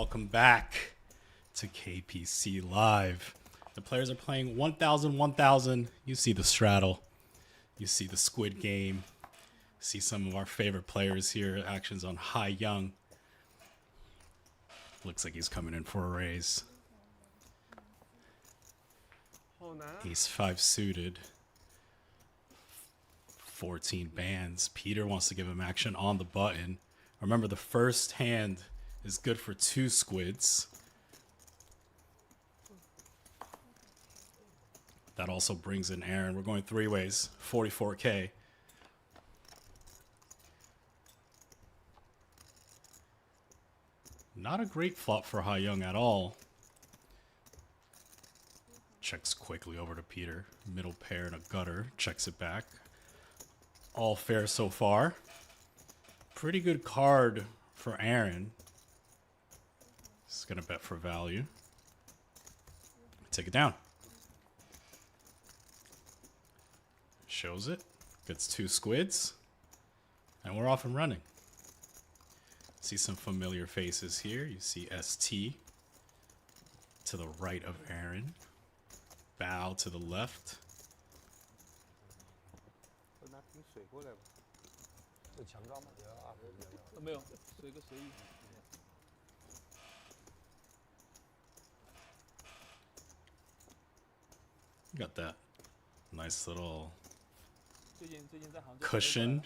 welcome back to KPC Live. The players are playing 1000, 1000. You see the straddle. You see the Squid game. See some of our favorite players here. Actions on Xiang. Looks like he's coming in for a raise. Ace 5 suited. 14 bands. Peter wants to give him action on the button. Remember, the first hand is good for 2 squids. That also brings in Aaron. We're going 3 ways. 44K. Not a great flop for Xiang at all. Checks quickly over to Peter. Middle pair and a gutter. Checks it back. All fair so far. Pretty good card for Aaron. He's going to bet for value. Take it down. Shows it. Gets 2 squids. And we're off and running. See some familiar faces here. You see ST to the right of Aaron. Bow to the left. Got that nice little cushion.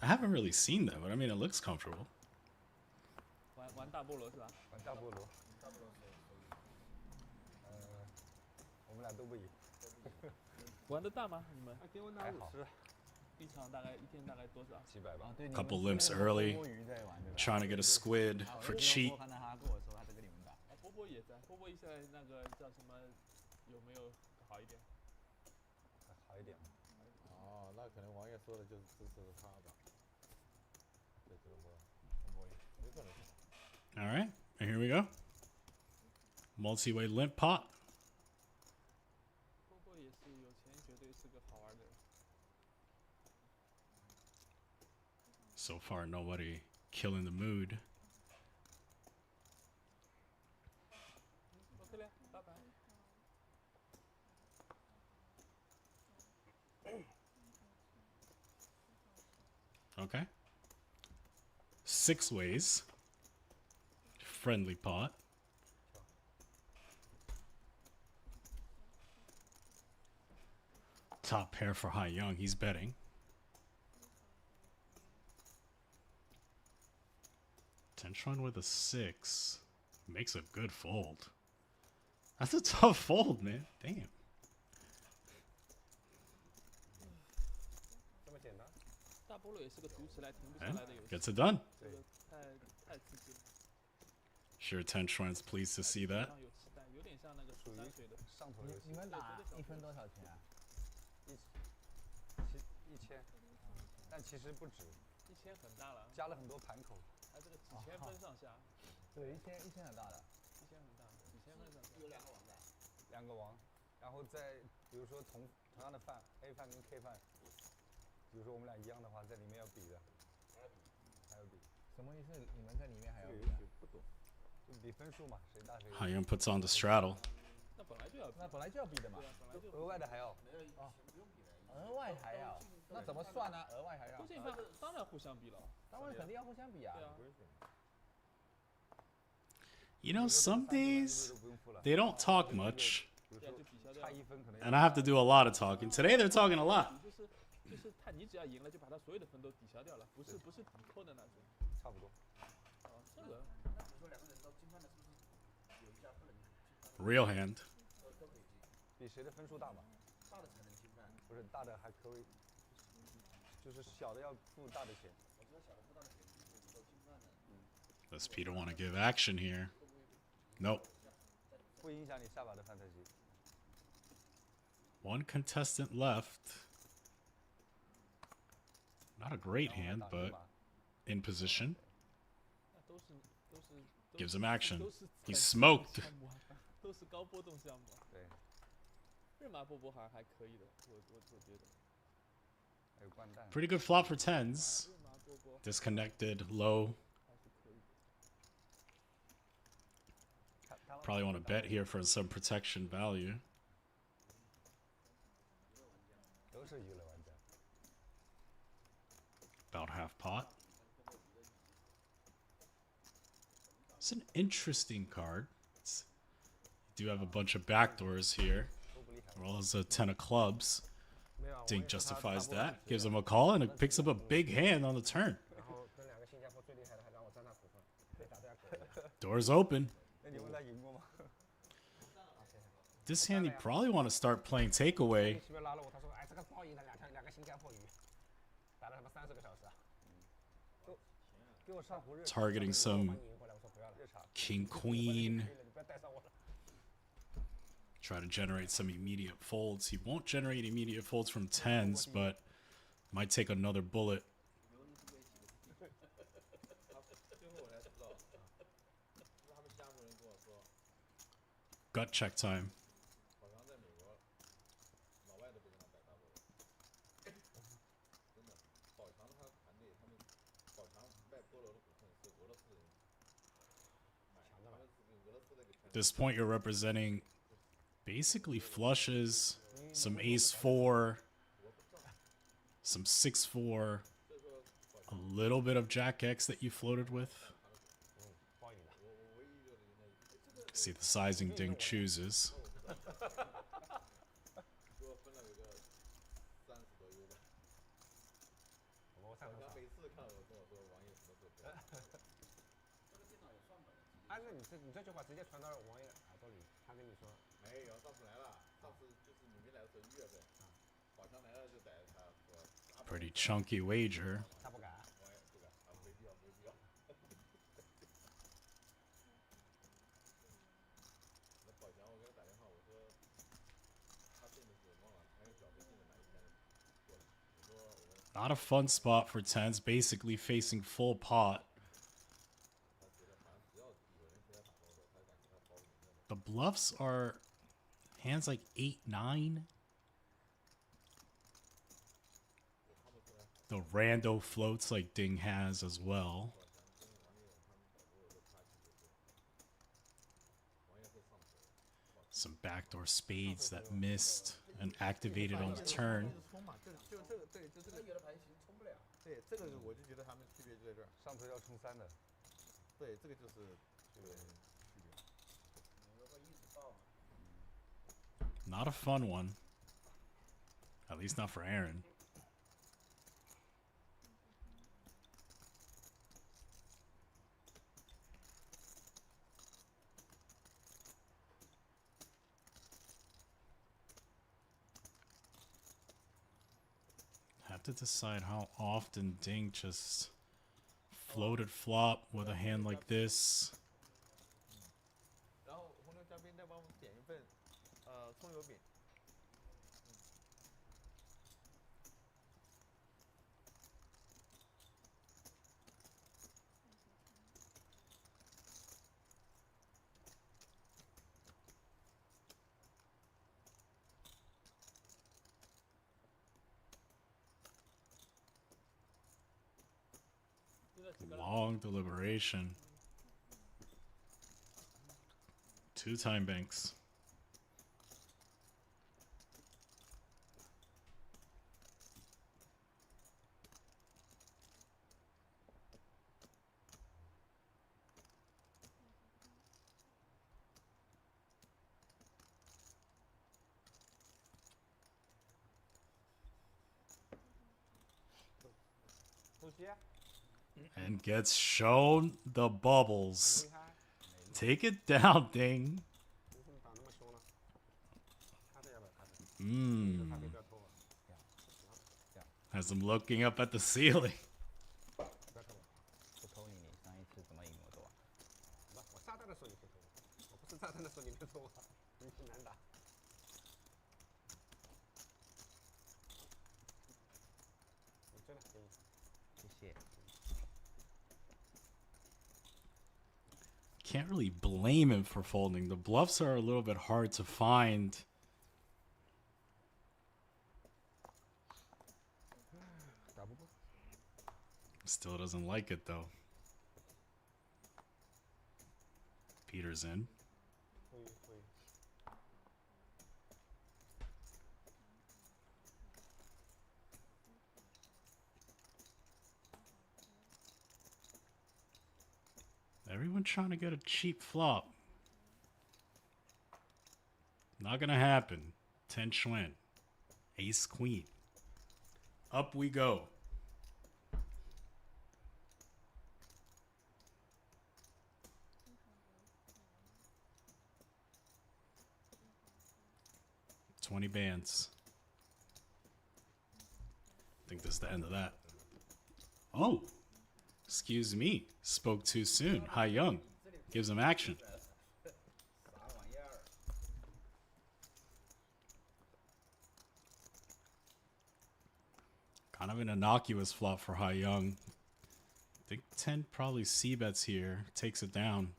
I haven't really seen that, but I mean, it looks comfortable. Couple limps early. Trying to get a squid for cheap. All right, and here we go. Multi-way limp pot. So far, nobody killing the mood. Okay. 6 ways. Friendly pot. Top pair for Xiang. He's betting. Tension with a 6. Makes a good fold. That's a tough fold, man. Damn. And gets it done. Sure, Tension's pleased to see that. Xiang puts on the straddle. You know, some days they don't talk much, and I have to do a lot of talking. Today they're talking a lot. Real hand. Does Peter want to give action here? Nope. 1 contestant left. Not a great hand, but in position. Gives him action. He's smoked. Pretty good flop for 10s. Disconnected, low. Probably want to bet here for some protection value. About half pot. It's an interesting card. You do have a bunch of backdoors here, as well as a 10 of clubs. Dink justifies that, gives him a call, and it picks up a big hand on the turn. Doors open. This hand, you probably want to start playing takeaway. Targeting some king, queen. Try to generate some immediate folds. He won't generate immediate folds from 10s, but might take another bullet. Gut check time. At this point, you're representing basically flushes, some ace-4, some 6-4, a little bit of jack-X that you floated with. See the sizing Ding chooses. Pretty chunky wager. Not a fun spot for 10s, basically facing full pot. The bluffs are hands like 8-9. The rando floats like Ding has as well. Some backdoor spades that missed and activated on the turn. Not a fun one. At least not for Aaron. Have to decide how often Ding just floated flop with a hand like this. Long deliberation. 2 time banks. And gets shown the bubbles. Take it down, Ding. Has him looking up at the ceiling. Can't really blame him for folding. The bluffs are a little bit hard to find. Still doesn't like it though. Peter's in. Everyone trying to get a cheap flop. Not gonna happen. 10 Xuan. Ace Queen. Up we go. $20 bands. I think this is the end of that. Oh! Excuse me. Spoke too soon. Hi Young. Gives him action. Kind of an innocuous flop for Hai Young. I think 10 probably c-bets here. Takes it down.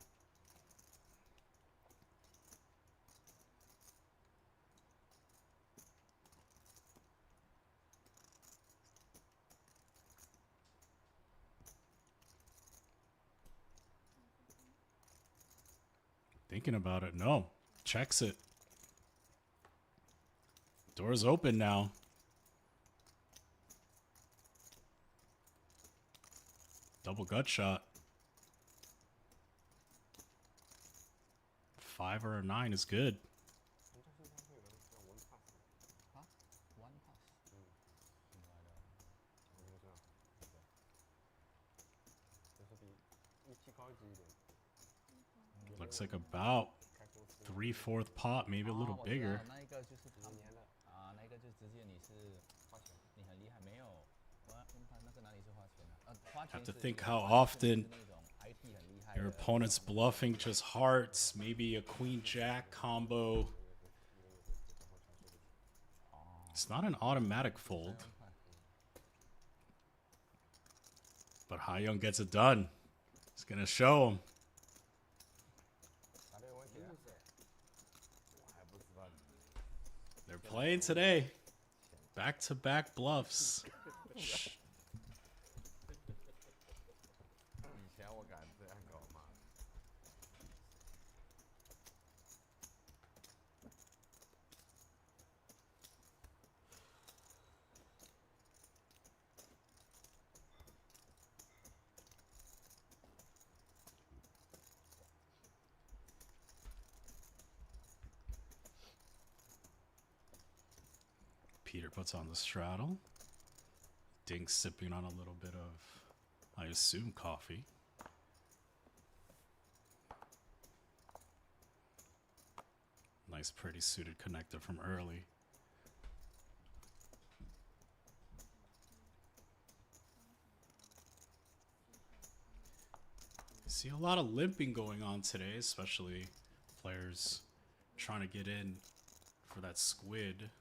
Thinking about it. No. Checks it. Door's open now. Double gut shot. 5 or a 9 is good. Looks like about 3/4 pot, maybe a little bigger. Have to think how often your opponent's bluffing just hearts, maybe a queen jack combo. It's not an automatic fold. But Hai Young gets it done. It's gonna show him. They're playing today. Back-to-back bluffs. Peter puts on the straddle. Dink's sipping on a little bit of, I assume, coffee. Nice, pretty suited connector from early. See a lot of limping going on today, especially players trying to get in for that squid.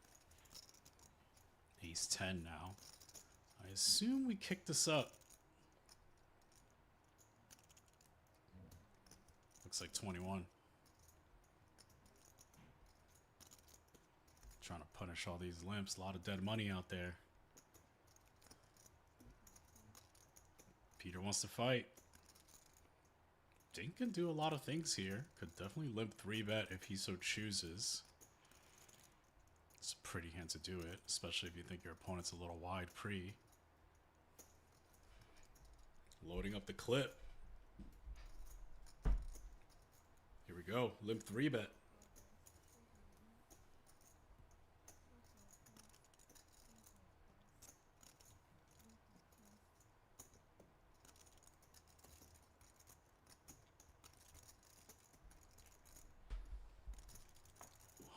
Ace 10 now. I assume we kick this up. Looks like 21. Trying to punish all these limps. A lot of dead money out there. Peter wants to fight. Dink can do a lot of things here. Could definitely limp 3-bet if he so chooses. It's a pretty hand to do it, especially if you think your opponent's a little wide pre. Loading up the clip. Here we go. Limp 3-bet.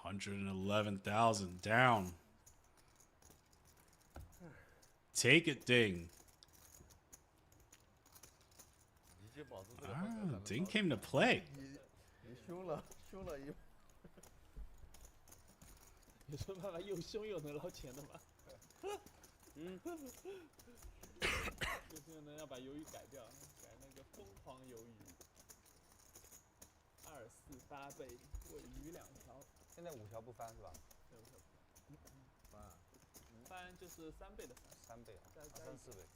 $111,000 down. Take it, Ding. Ah, Ding came to play. 有什么办法又凶又能捞钱的吗？就是呢，要把鱿鱼改掉，改那个疯狂鱿鱼，248倍，尾鱼2条。现在5条不翻是吧？对，5条不翻。翻就是3倍的翻。3倍啊，3、4倍。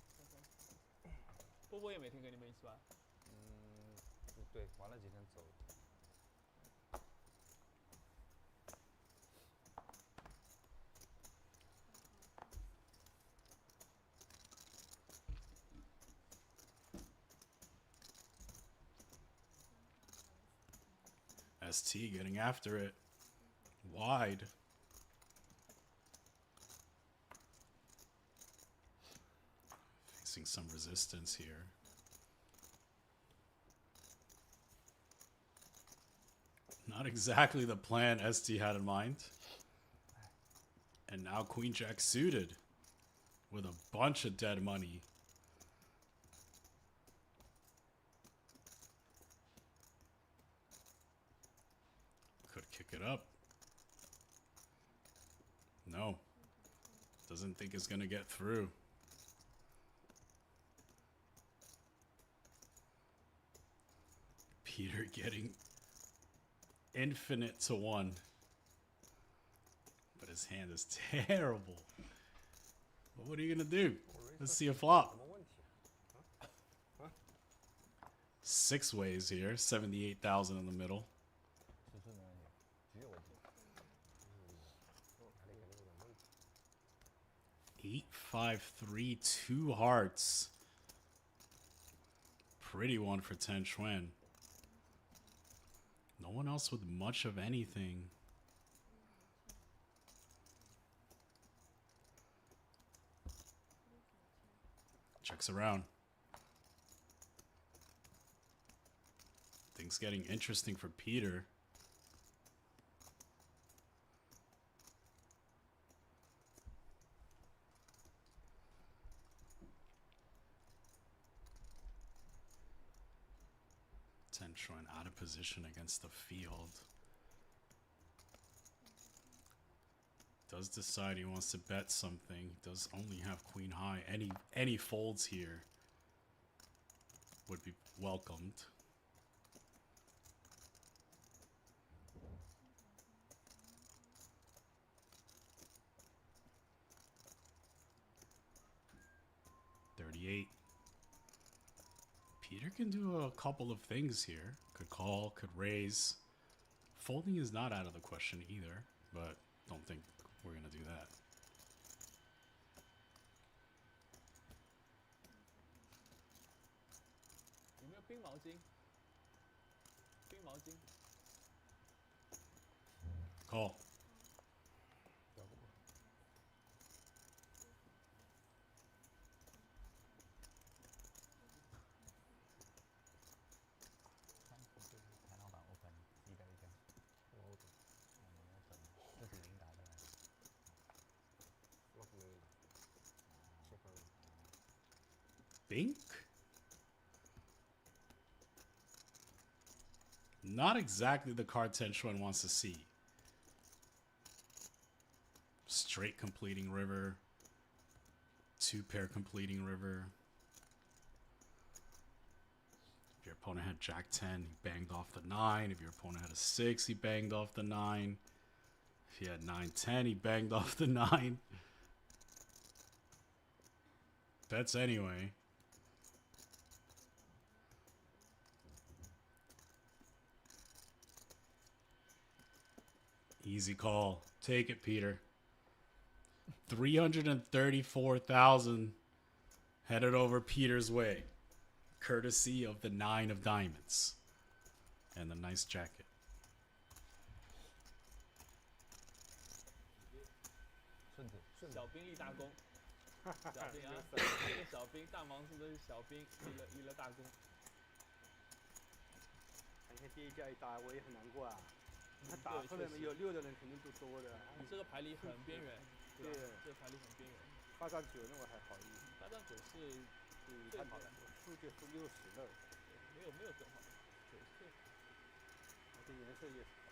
波波也每天跟你们一起玩。对，玩了几天走。ST getting after it. Wide. Facing some resistance here. Not exactly the plan ST had in mind. And now Queen Jack suited with a bunch of dead money. Could kick it up. No. Doesn't think it's gonna get through. Peter getting infinite to 1. But his hand is terrible. But what are you gonna do? Let's see a flop. 6 ways here. 78,000 in the middle. 8, 5, 3, 2 hearts. Pretty one for 10 Xuan. No one else with much of anything. Checks around. Things getting interesting for Peter. Xuan out of position against the field. Does decide he wants to bet something. Does only have queen high. Any folds here would be welcomed. Peter can do a couple of things here. Could call, could raise. Folding is not out of the question either, but don't think we're gonna do that. Call. Bink? Not exactly the card 10 Xuan wants to see. Straight completing river. 2 pair completing river. If your opponent had Jack 10, he banged off the 9. If your opponent had a 6, he banged off the 9. If he had 9-10, he banged off the 9. Bets anyway. Easy call. Take it, Peter. 334,000 headed over Peter's way. Courtesy of the 9 of diamonds. And the nice jacket. 小兵立大功，小兵啊，这个小兵大盲数都是小兵立了大功。你看第一架一打，我也很难过啊。他打出来嘛，有6的人肯定不多的。你这个牌力很边缘，对，这个牌力很边缘。8张9那我还好一点，8张9是最好的，数就是60了。没有更好的，9是最好的。而且颜色也是好。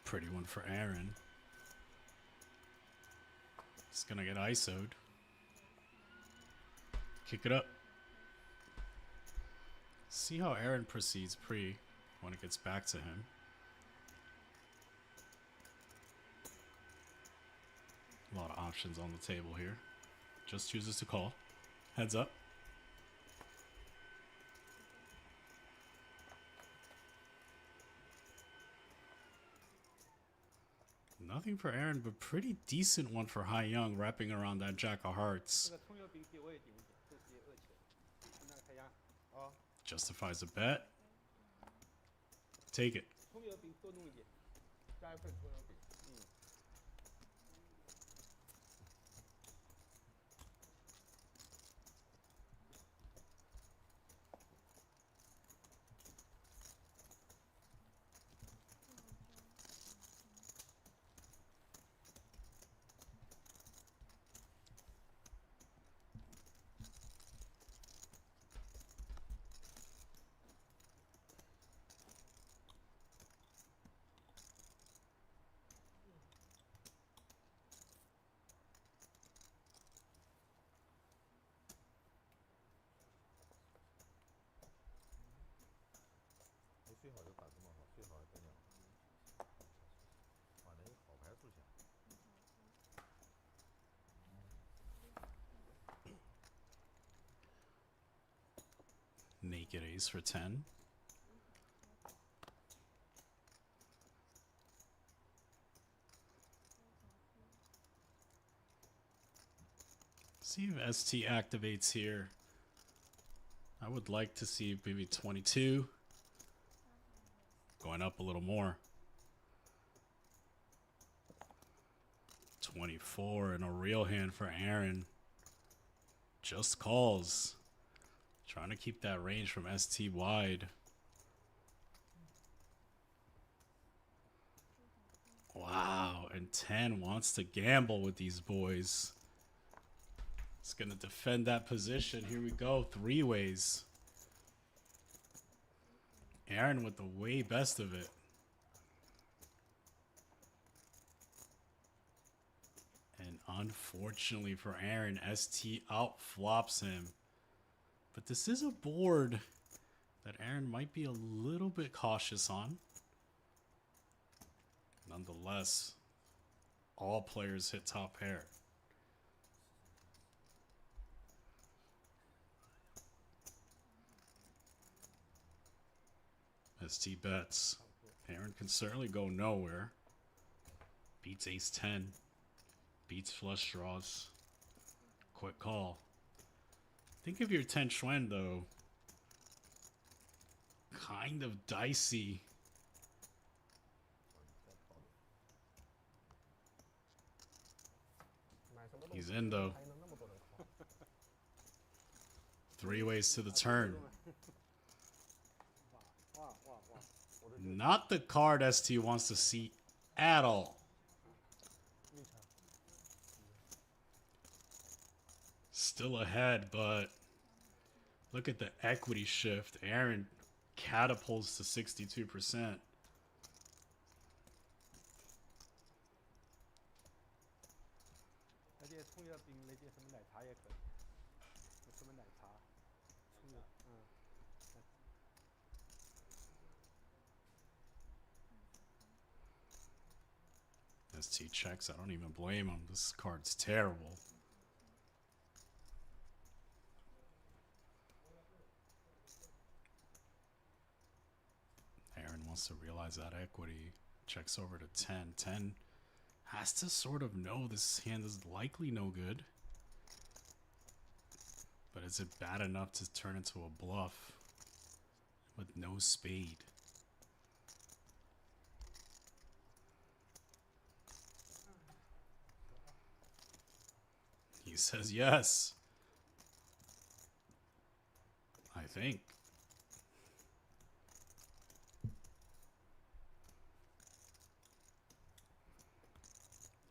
Pretty one for Aaron. He's gonna get ISO'd. Kick it up. See how Aaron proceeds pre. when it gets back to him. A lot of options on the table here. Just chooses to call. Heads up. Nothing for Aaron, but pretty decent one for Xiang, wrapping around that Jack of Hearts. 这个葱油饼给我也点一点，这是2钱，那个开压。 Justifies a bet. Take it. 葱油饼多弄一点。加一份葱油饼。最好就打这么好，最好还得2把，把那个好牌出现。Naked ace for 10. See if ST activates here. I would like to see maybe 22. Going up a little more. 24 and a real hand for Aaron. Just calls. Trying to keep that range from ST wide. Wow, and 10 wants to gamble with these boys. It's going to defend that position. Here we go, 3 ways. Aaron with the way best of it. And unfortunately for Aaron, ST outflops him. But this is a board that Aaron might be a little bit cautious on. Nonetheless, all players hit top pair. ST bets. Aaron can certainly go nowhere. Beats ace 10. Beats flush draws. Quick call. Think of your 10 Xuan though. Kind of dicey. He's in though. 3 ways to the turn. Not the card ST wants to see at all. Still ahead, but look at the equity shift. Aaron catapults to 62%. ST checks. I don't even blame him. This card's terrible. Aaron wants to realize that equity. Checks over to 10. 10 has to sort of know this hand is likely no good. But is it bad enough to turn into a bluff with no spade? He says yes. I think.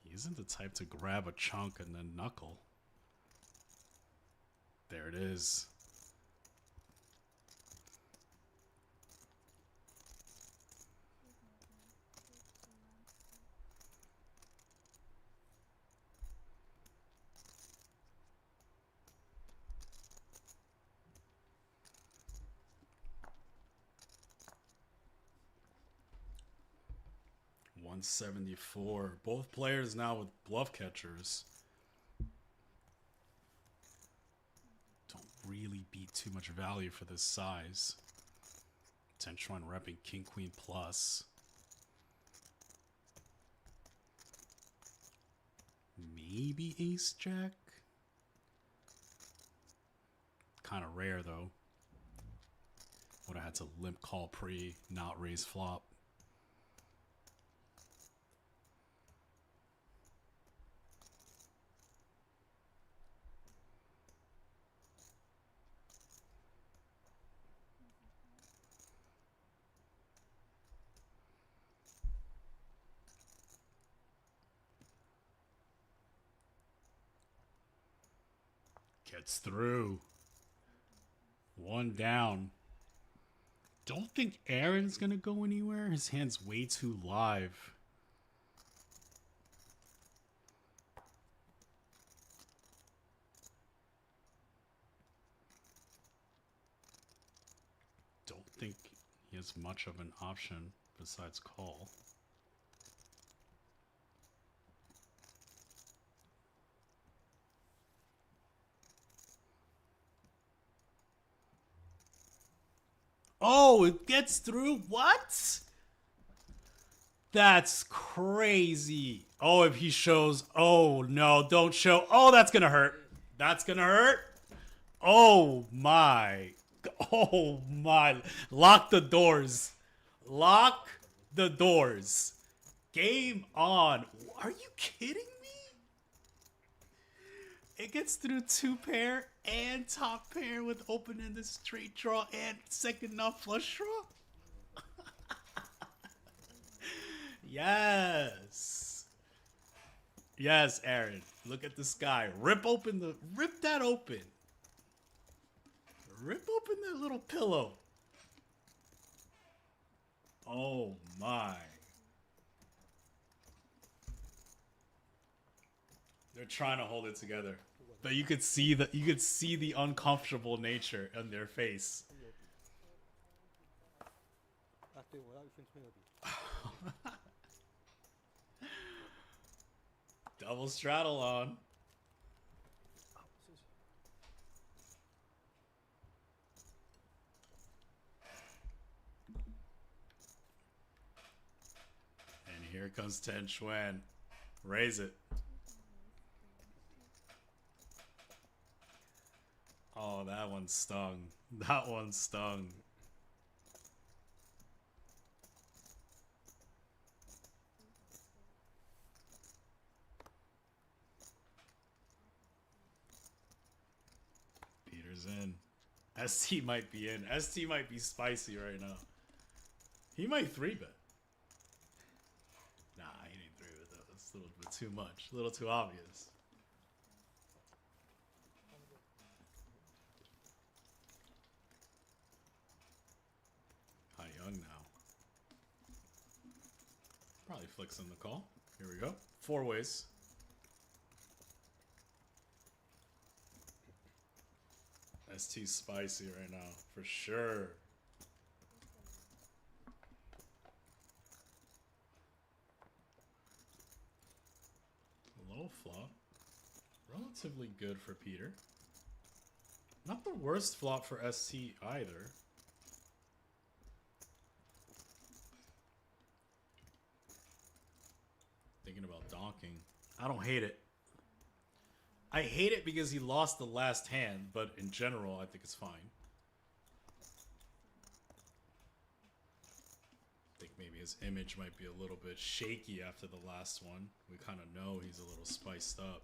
He isn't the type to grab a chunk and then knuckle. There it is. 174. Both players now with bluff catchers. Don't really beat too much value for this size. Xuan repping King Queen plus. Maybe Ace Jack. Kind of rare though. Would have had to limp call pre, not raise flop. Gets through. One down. Don't think Aaron's gonna go anywhere. His hand's way too live. Don't think he has much of an option besides call. Oh, it gets through? What? That's crazy. Oh, if he shows. Oh, no, don't show. Oh, that's going to hurt. That's going to hurt. Oh, my. Oh, my. Lock the doors. Lock the doors. Game on. Are you kidding me? It gets through two pair and top pair with open-ended straight draw and second not flush draw. Yes. Yes, Aaron. Look at the sky. Rip that open. Rip open that little pillow. Oh my. They're trying to hold it together. But you could see the uncomfortable nature on their face. 啊，对，我要一份吹牛逼。Double straddle on. And here comes Xuan. Raise it. Oh, that one stung. That one stung. Peter's in. ST might be in. ST might be spicy right now. He might 3-bet. Nah, he didn't 3-bet though. That's a little bit too much. A little too obvious. Young now. Probably flicks in the call. Here we go. 4 ways. ST spicy right now, for sure. Low flop. Relatively good for Peter. Not the worst flop for ST either. Thinking about donking. I don't hate it. I hate it because he lost the last hand, but in general, I think it's fine. I think maybe his image might be a little bit shaky after the last one. We kind of know he's a little spiced up.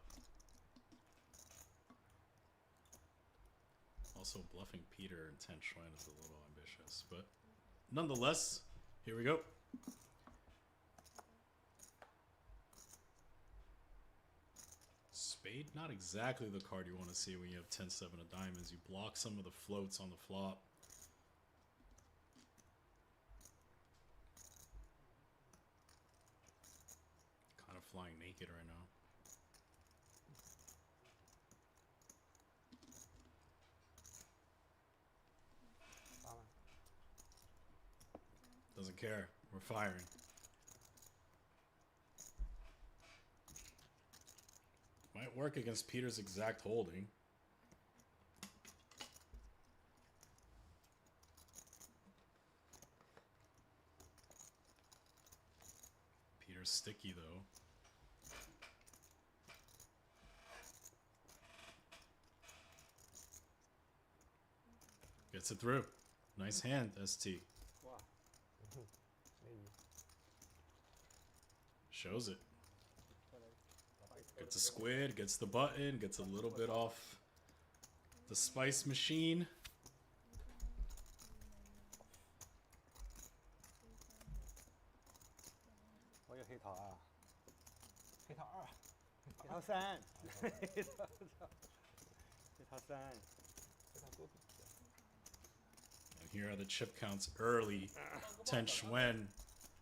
Also, bluffing Peter and 10 Xuan is a little ambitious, but nonetheless, here we go. Spade, not exactly the card you want to see when you have 10-7 of diamonds. You block some of the floats on the flop. Kind of flying naked right now. Doesn't care. We're firing. Can't work against Peter's exact holding. Peter's sticky though. Gets it through. Nice hand, ST. Wow. Shows it. Gets a squid, gets the button, gets a little bit off the spice machine.我有黑桃啊，黑桃二，黑桃三，黑桃三， And here are the chip counts early. Ten Xuan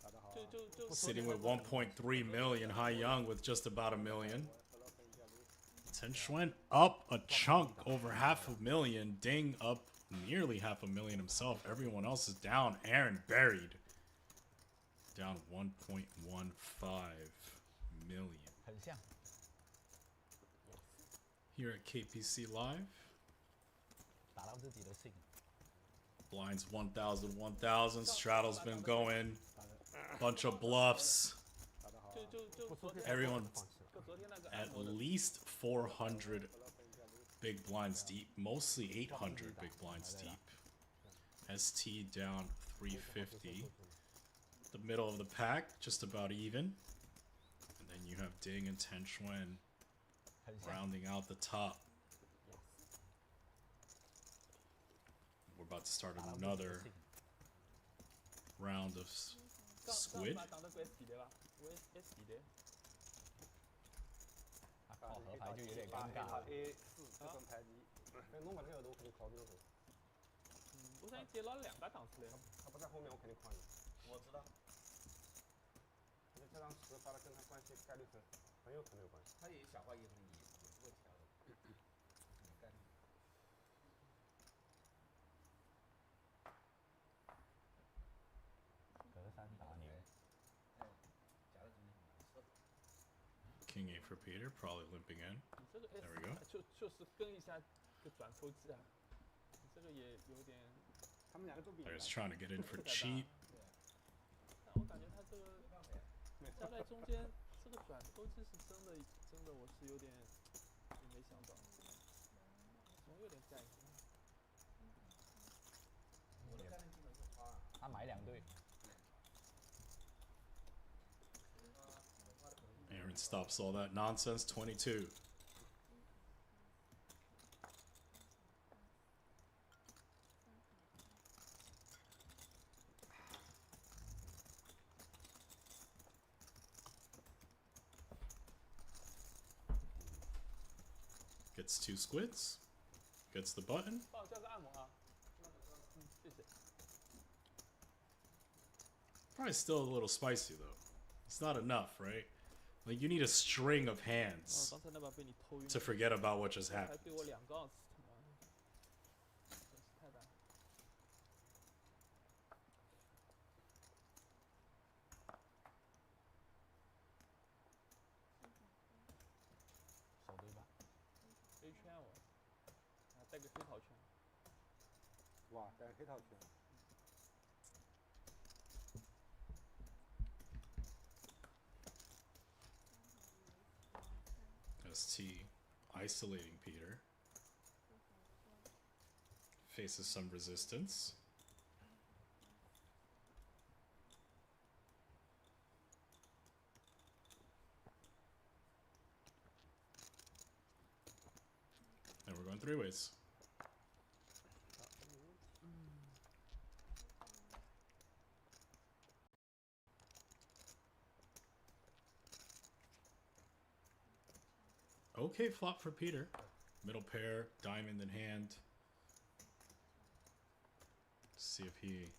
打得好啊。就 sitting with 1.3 million. Hai Young with just about a million. 和老粉一下子。 Ten Xuan up a chunk, over half a million. Ding up nearly half a million himself. Everyone else is down. Aaron buried. Down 1.15 million. 很像。 Here at KPC Live. 打到自己的性。 Blinds 1,000, 1,000. Straddle's been going. Bunch of bluffs. 打得好啊。就昨天 Everyone 就昨天那个 at least 400 big blinds deep. Mostly 800 big blinds deep. ST down 350. The middle of the pack, just about even. And then you have Ding and Ten Xuan 很像。 rounding out the top. We're about to start 打到自己的 another 性。 round of Squid. 打得过 SP 的吧？我 SP 的。他考核牌就有点把黑桃尴尬了。 A 四这种牌你，那弄完这个我肯定考这个。我想跌了2个档次的。他不在后面，我肯定考你。我知道，这张10发的跟他关系概率很有可能有关系。他也小话也可能也不会调的，没概率。隔山打牛。哎，夹的中间很难受。 King 8 for Peter, probably limping in. 你这个 There we go. SP 就是跟一下个转抽机啊，你这个也有点。他们两个都比。 They're just trying to get in for cheap. 但我感觉他这个夹在中间，这个转抽机是真的，我是有点没想到，总有点概念。我的概念基本是花。他买2对。 Aaron stops all that nonsense. 22. Gets 2 squids. Gets the button. 帮我叫个按摩啊。谢谢。 Probably still a little spicy though. It's not enough, right? Like you need a string of hands 刚才那把被你偷晕 to forget about what just 还 happened. 被我2个奥斯，真是太大。手对吧？黑圈我，还带个黑桃圈。哇，带黑桃圈。 ST isolating Peter. Faces some resistance. And we're going 3 ways. Okay flop for Peter. Middle pair, diamond in hand. See if he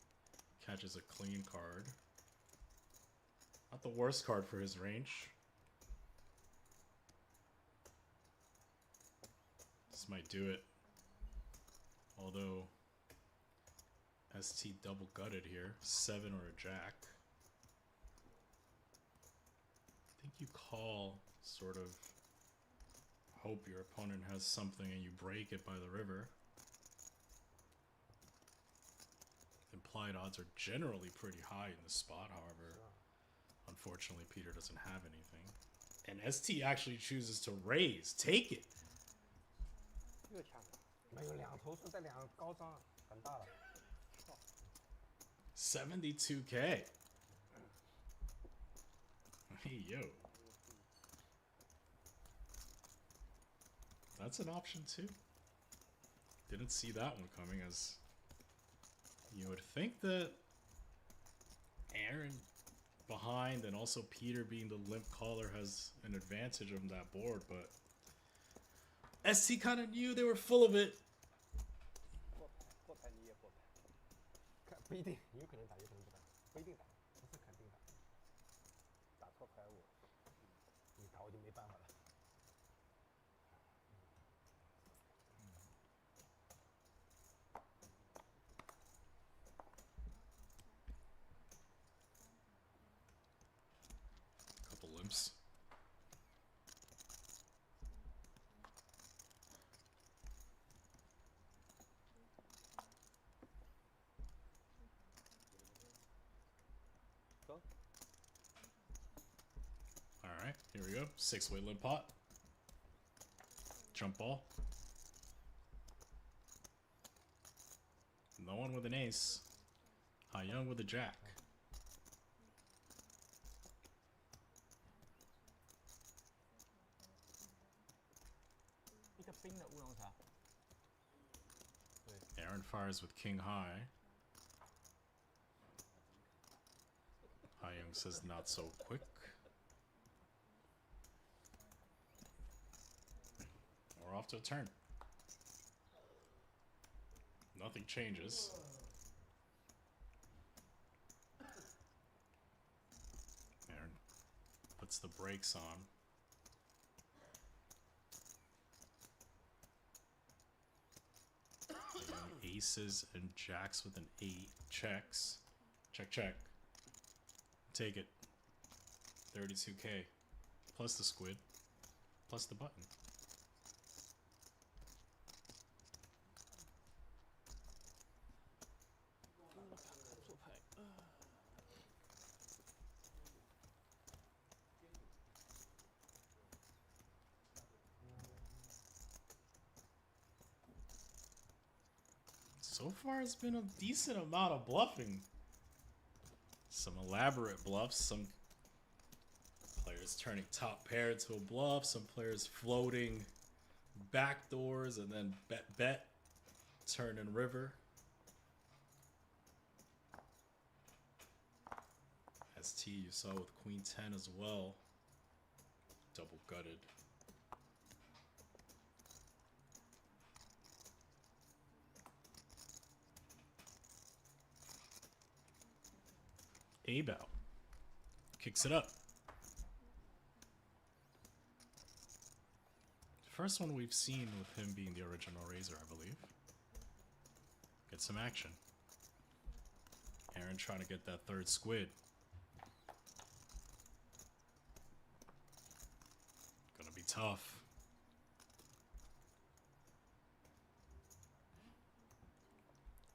catches a clean card. Not the worst card for his range. This might do it. Although ST double gutted here. 7 or a jack. I think you call sort of hope your opponent has something and you break it by the river. Implied odds are generally pretty high in this spot, however, unfortunately Peter doesn't have anything. And ST actually chooses to raise. Take it! 又抢了，没有两头是在两个高张，很大了。 72K. Hey, yo. That's an option too. Didn't see that one coming, as you would think that Aaron behind and also Peter being the limp caller has an advantage on that board, but ST kind of knew they were full of it. 过牌你也过牌，看不一定，有可能打，有可能不打，不一定打，不是肯定打。打错牌我，你打我就没办法了。 Couple limps. Go. Alright, here we go. 6-way limp pot. Jump ball. No one with an ace. Young with a jack. 一个冰的乌龙茶。 Aaron fires with king high. Young says not so quick. We're off to a turn. Nothing changes. Aaron puts the brakes on. Aces and jacks with an 8. Checks. Check, check. Take it. 32K. Plus the squid. Plus the button. So far, it's been a decent amount of bluffing. Some elaborate bluffs. Some players turning top pair into a bluff. Some players floating backdoors and then bet, turn and river. ST you saw with Queen 10 as well. Double gutted. Abel kicks it up. First one we've seen with him being the original raiser, I believe. Get some action. Aaron trying to get that third squid. Gonna be tough.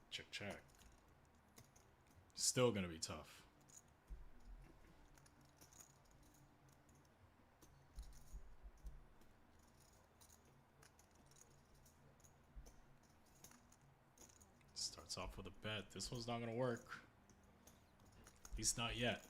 Check, check. Still gonna be tough. Starts off with a bet. This one's not gonna work. At least not yet.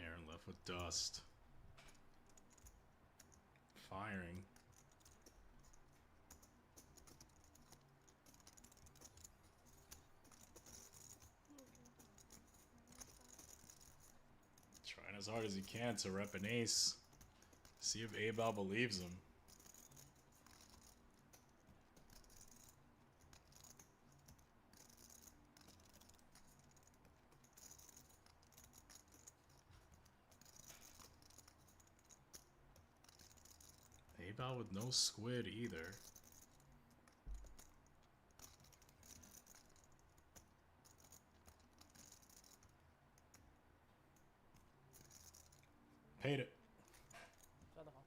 Aaron left with dust. Firing. Trying as hard as he can to rep an ace. See if Abel believes him. A-bow with no squid either. Paid it. 加的好。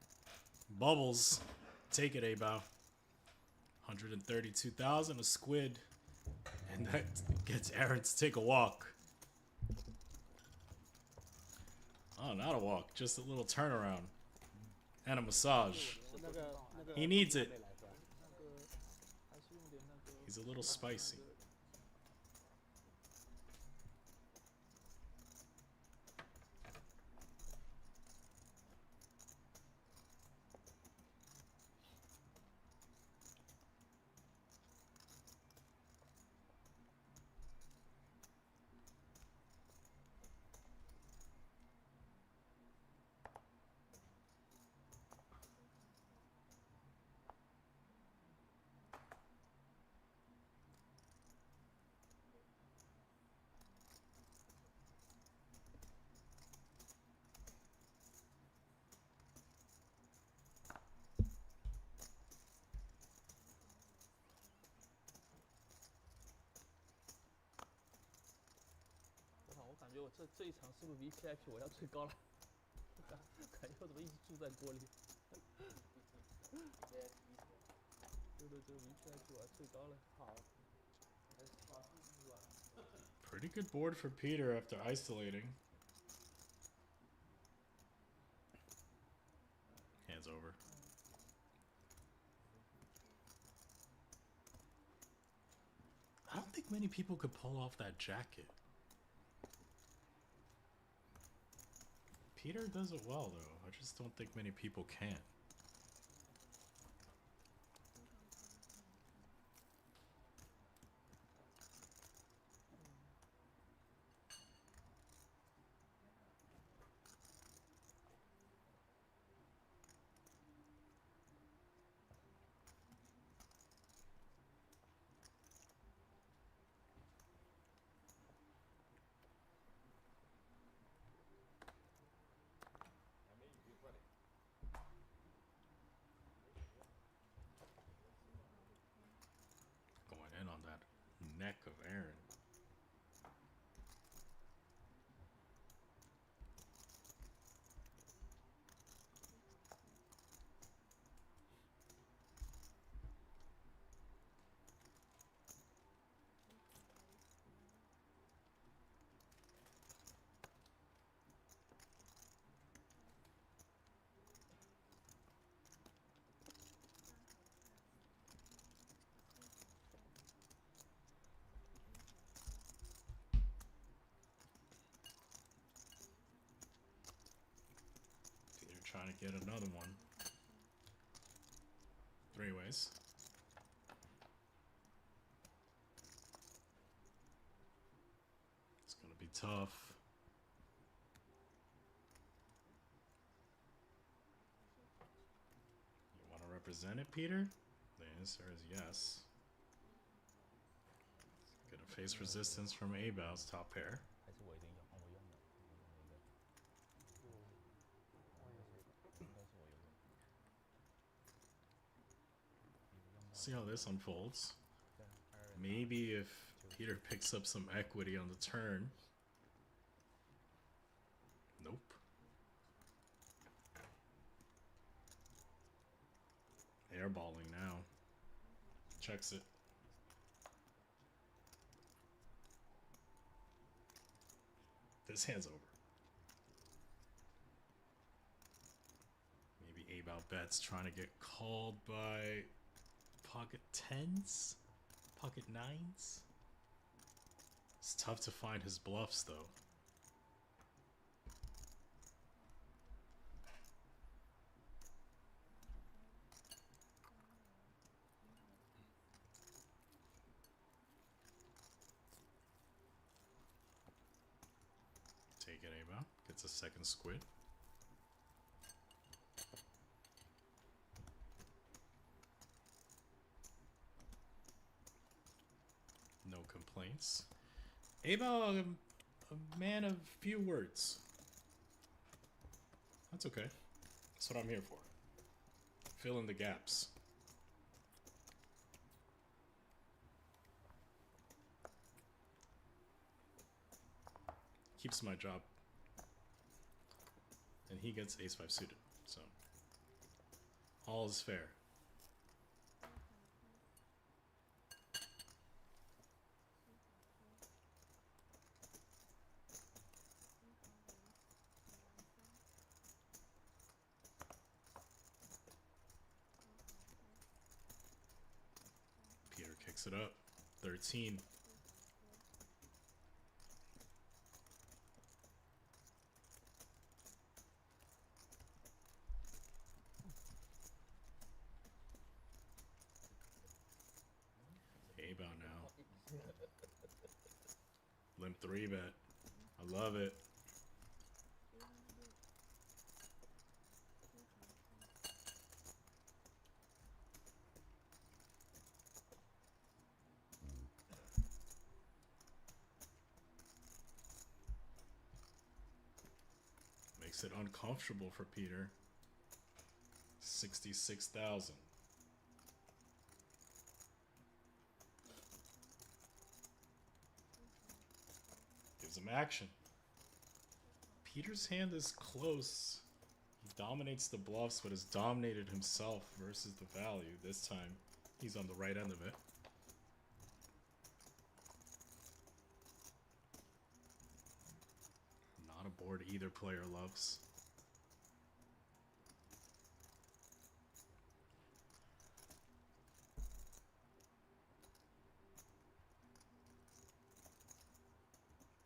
Bubbles. Take it, A-bow. 132,000, a squid. And that gets Aaron to take a walk. Oh, not a walk, just a little turnaround. And a massage. He needs it. 那个还是用点那个。 He's a little spicy.觉我这一场是不是 VPIP 我要最高了？感觉我怎么一直住在锅里？对对，这个 VPIP 我要最高了。好。Pretty good board for Peter after isolating. Hands over. I don't think many people could pull off that jacket. Peter does it well, though. I just don't think many people can. On that neck of Aaron. Trying to get another one. 3 ways. It's gonna be tough. You want to represent it, Peter? The answer is yes. Gonna face resistance from A-Bow's top pair. See how this unfolds. Maybe if Peter picks up some equity on the turn. Nope. Airballing now. Checks it. This hand's over. Maybe A-Bow bets trying to get called by pocket 10s? Pocket 9s? It's tough to find his bluffs, though. Take it, A-Bow. Gets a second squid. No complaints. A-Bow, a man of few words. That's okay. That's what I'm here for. fill in the gaps. Keeps my job. And he gets ace-5 suited, so all is fair. Peter kicks it up, 13. A-bound now. Limp 3-bet. I love it. Makes it uncomfortable for Peter. 66,000. Gives him action. Peter's hand is close. He dominates the bluffs, but has dominated himself versus the value. This time, he's on the right end of it. Not a board either player loves.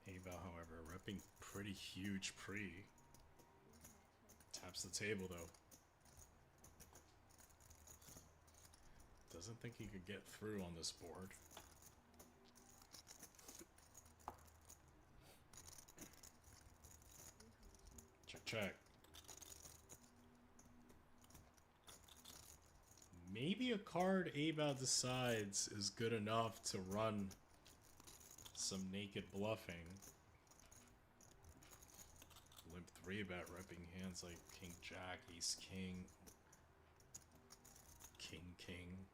Ava, however, repping pretty huge pre. Taps the table though. Doesn't think he could get through on this board. Check, check. Maybe a card Ava decides is good enough to run some naked bluffing. Limp 3-bet repping hands like King Jack, Ace King, King King.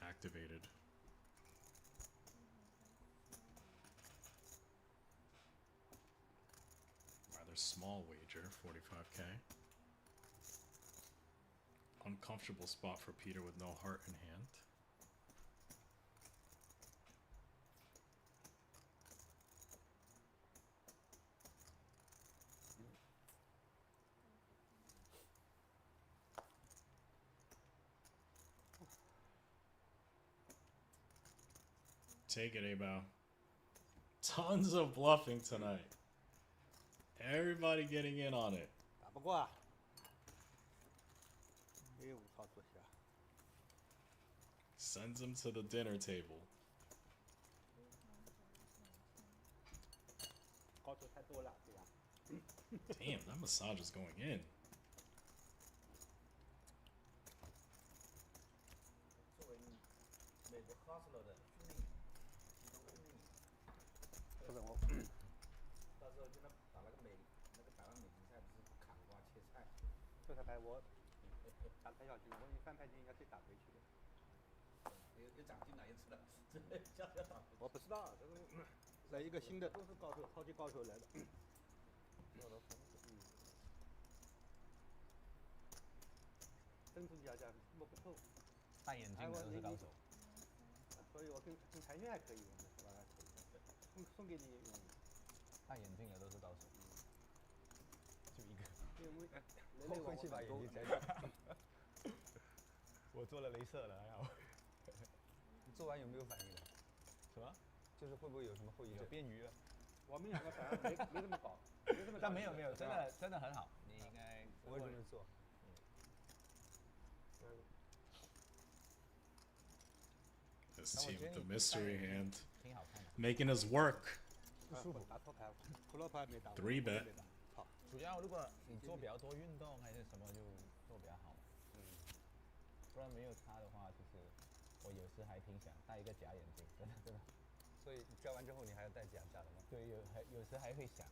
Activated. Rather small wager, 45k. Uncomfortable spot for Peter with no heart in hand. Take it, A-Bow. Tons of bluffing tonight. Everybody getting in on it. 打不过啊。A5套坐下。 Sends him to the dinner table. 高手太多了，对吧？ Damn, that massage is going in. 作为美国 hustler 的军令，其中军令，不是我，到时候跟他打那个100万美金赛，不是砍瓜切菜，这台牌我打太小心了，我以3牌金应该可以打回去的。有奖金哪一次的？要打回去。我不知道，这个来一个新的，都是高手，超级高手来的。要了疯子，珍珠家摸不透。戴眼镜的都是高手。所以我跟财讯还可以，我们是吧？送给你用。戴眼镜的都是高手。就一个。因为回去把眼镜摘掉。我做了镭射了，还好。你做完有没有反应了？什么？就是会不会有什么后遗症？变鱼了。我们两个反正没这么搞，没这么。但没有，真的很好，你应该不会这么做。This team with the mystery hand. 挺好看的。Making us work. 不舒服。打错牌，普罗牌没打。3 bet. 好。主要如果你做比较多运动还是什么，就做比较好。不然没有它的话，就是我有时还挺想戴一个假眼镜，真的。所以教完之后你还要戴假的吗？对，有时还会想。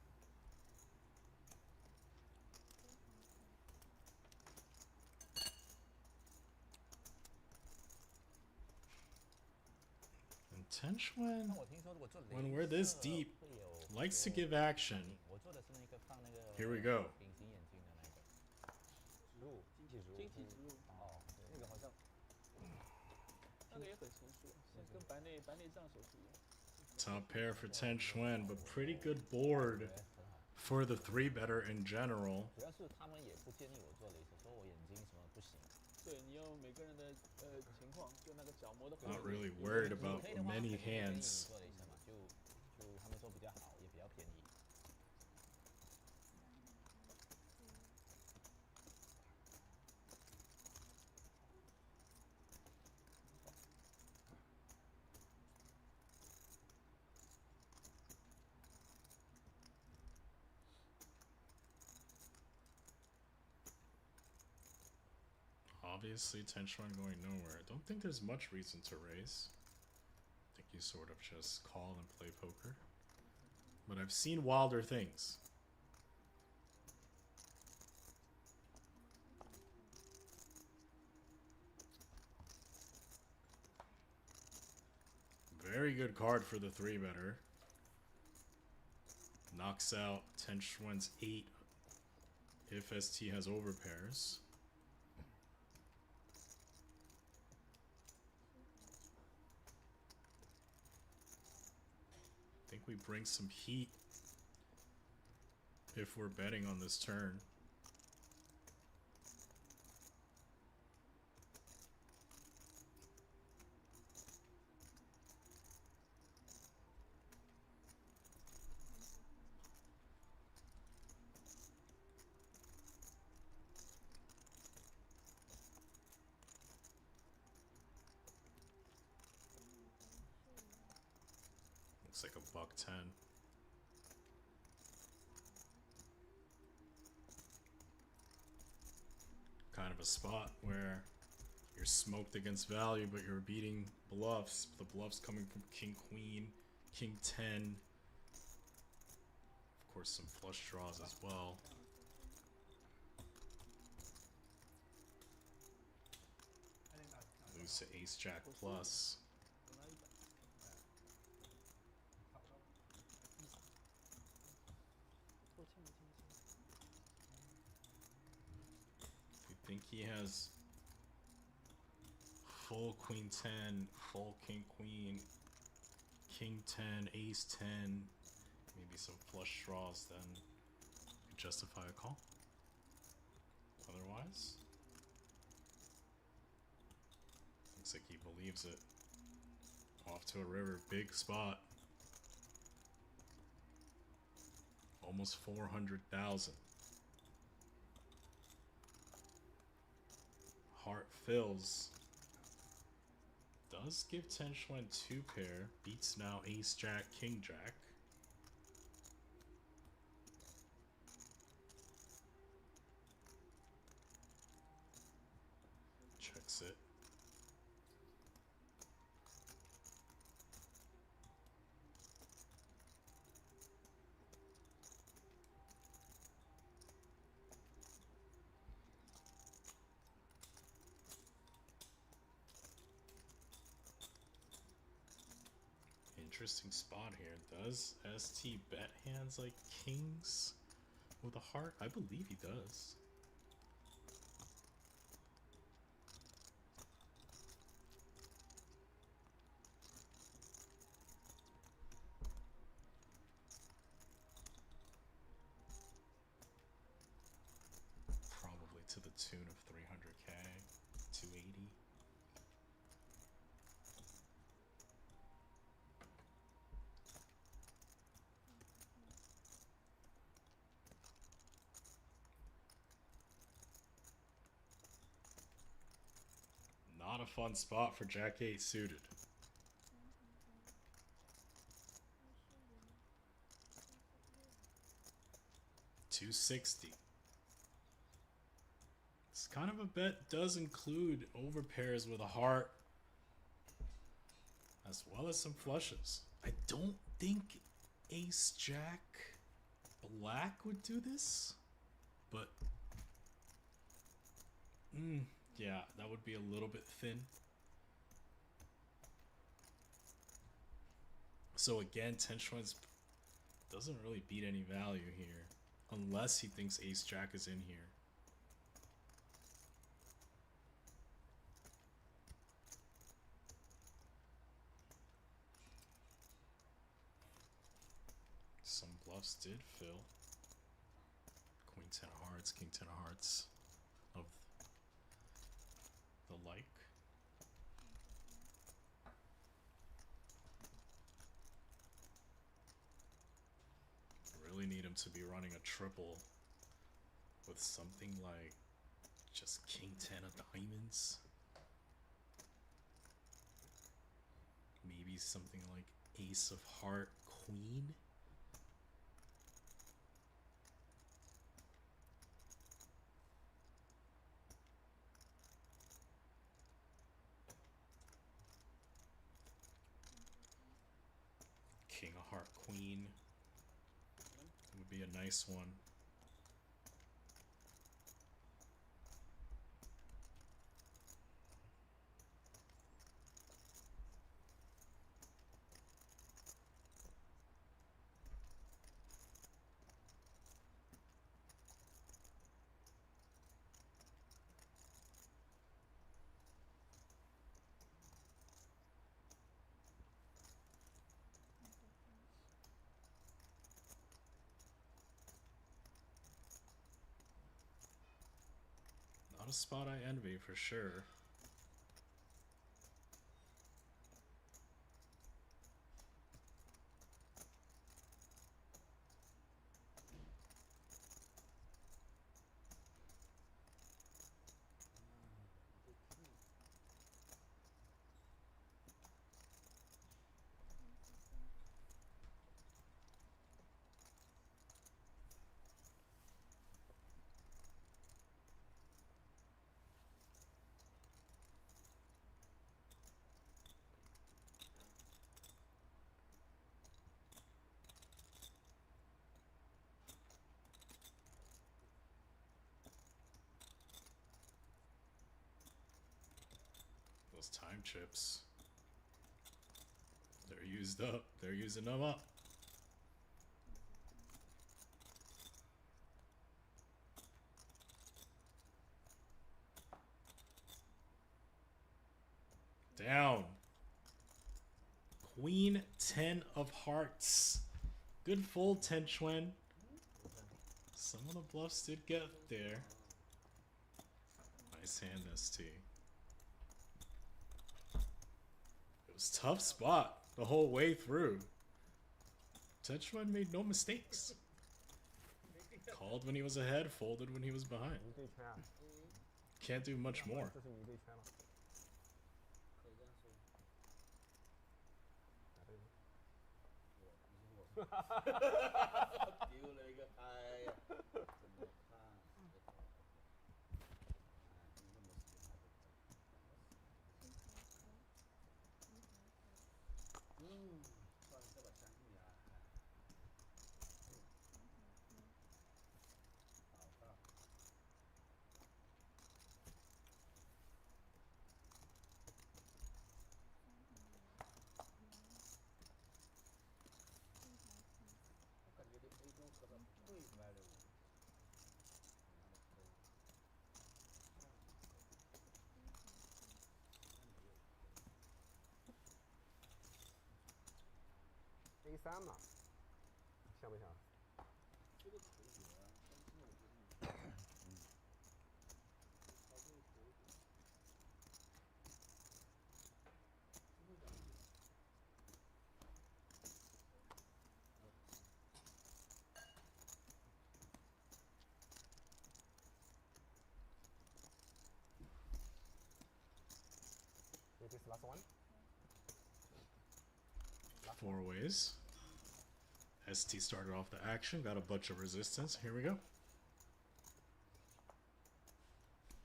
Ten Xuan, 但我听说如果做 when we're this 镭射 deep, 会有 likes to 很多 give action. 反应我做的是那个放那个 Here we go. 隐形眼镜的那个。植入晶体植入晶体植入，哦，对那个好像那个也很成熟，像跟白内障手术一样。 Top pair for Ten Xuan, but pretty good board 对，很好。 for the 3-better in general. 主要是他们也不建议我做镭射，说我眼睛什么不行。对你有每个人的情况，就那个角膜的回 Not 路。 really worried 如果 about 可以的话， many 肯定建议你 hands. 做镭射嘛，就他们说比较好，也比较便宜。 Obviously, Ten Xuan going nowhere. I don't think there's much reason to raise. I think you sort of just call and play poker. But I've seen wilder things. Very good card for the 3-better. Knocks out Ten Xuan's 8 if ST has overpairs. I think we bring some heat if we're betting on this turn. Looks like a $1.10. Kind of a spot where you're smoked against value, but you're beating bluffs. The bluffs coming from King Queen, King 10. Of course, some flush draws as well. Lose to Ace Jack plus. 我清了清了清了。 You think he has full Queen 10, full King Queen, King 10, Ace 10, maybe some flush draws, then could justify a call. Otherwise, looks like he believes it. Off to a river, big spot. Almost 400,000. Heart fills. Does give Ten Xuan 2 pair. Beats now Ace Jack, King Jack. Checks it. Interesting spot here. Does ST bet hands like kings with a heart? I believe he does. Probably to the tune of 300k, 280. Not a fun spot for Jack 8 suited. $260. This kind of a bet does include overpairs with a heart, as well as some flushes. I don't think Ace Jack Black would do this, but yeah, that would be a little bit thin. So again, Tenchuan's doesn't really beat any value here. Unless he thinks ace jack is in here. Some bluffs did fill. Queen 10 of hearts, king 10 of hearts of the like. Really need him to be running a triple with something like just king 10 of diamonds. Maybe something like ace of heart queen. King of heart queen would be a nice one. Not a spot I envy for sure. Those time chips. They're used up. They're using them up. Down. Queen 10 of hearts. Good fold, Tenchuan. Some of the bluffs did get there. Nice hand, ST. It was a tough spot the whole way through. Tenchuan made no mistakes. Called when he was ahead, folded when he was behind. Can't do much more. A3嘛，像不像？这个可以啊，但是我觉得你操作头一点，真的感觉。It is last one. Four ways. ST started off the action, got a bunch of resistance. Here we go.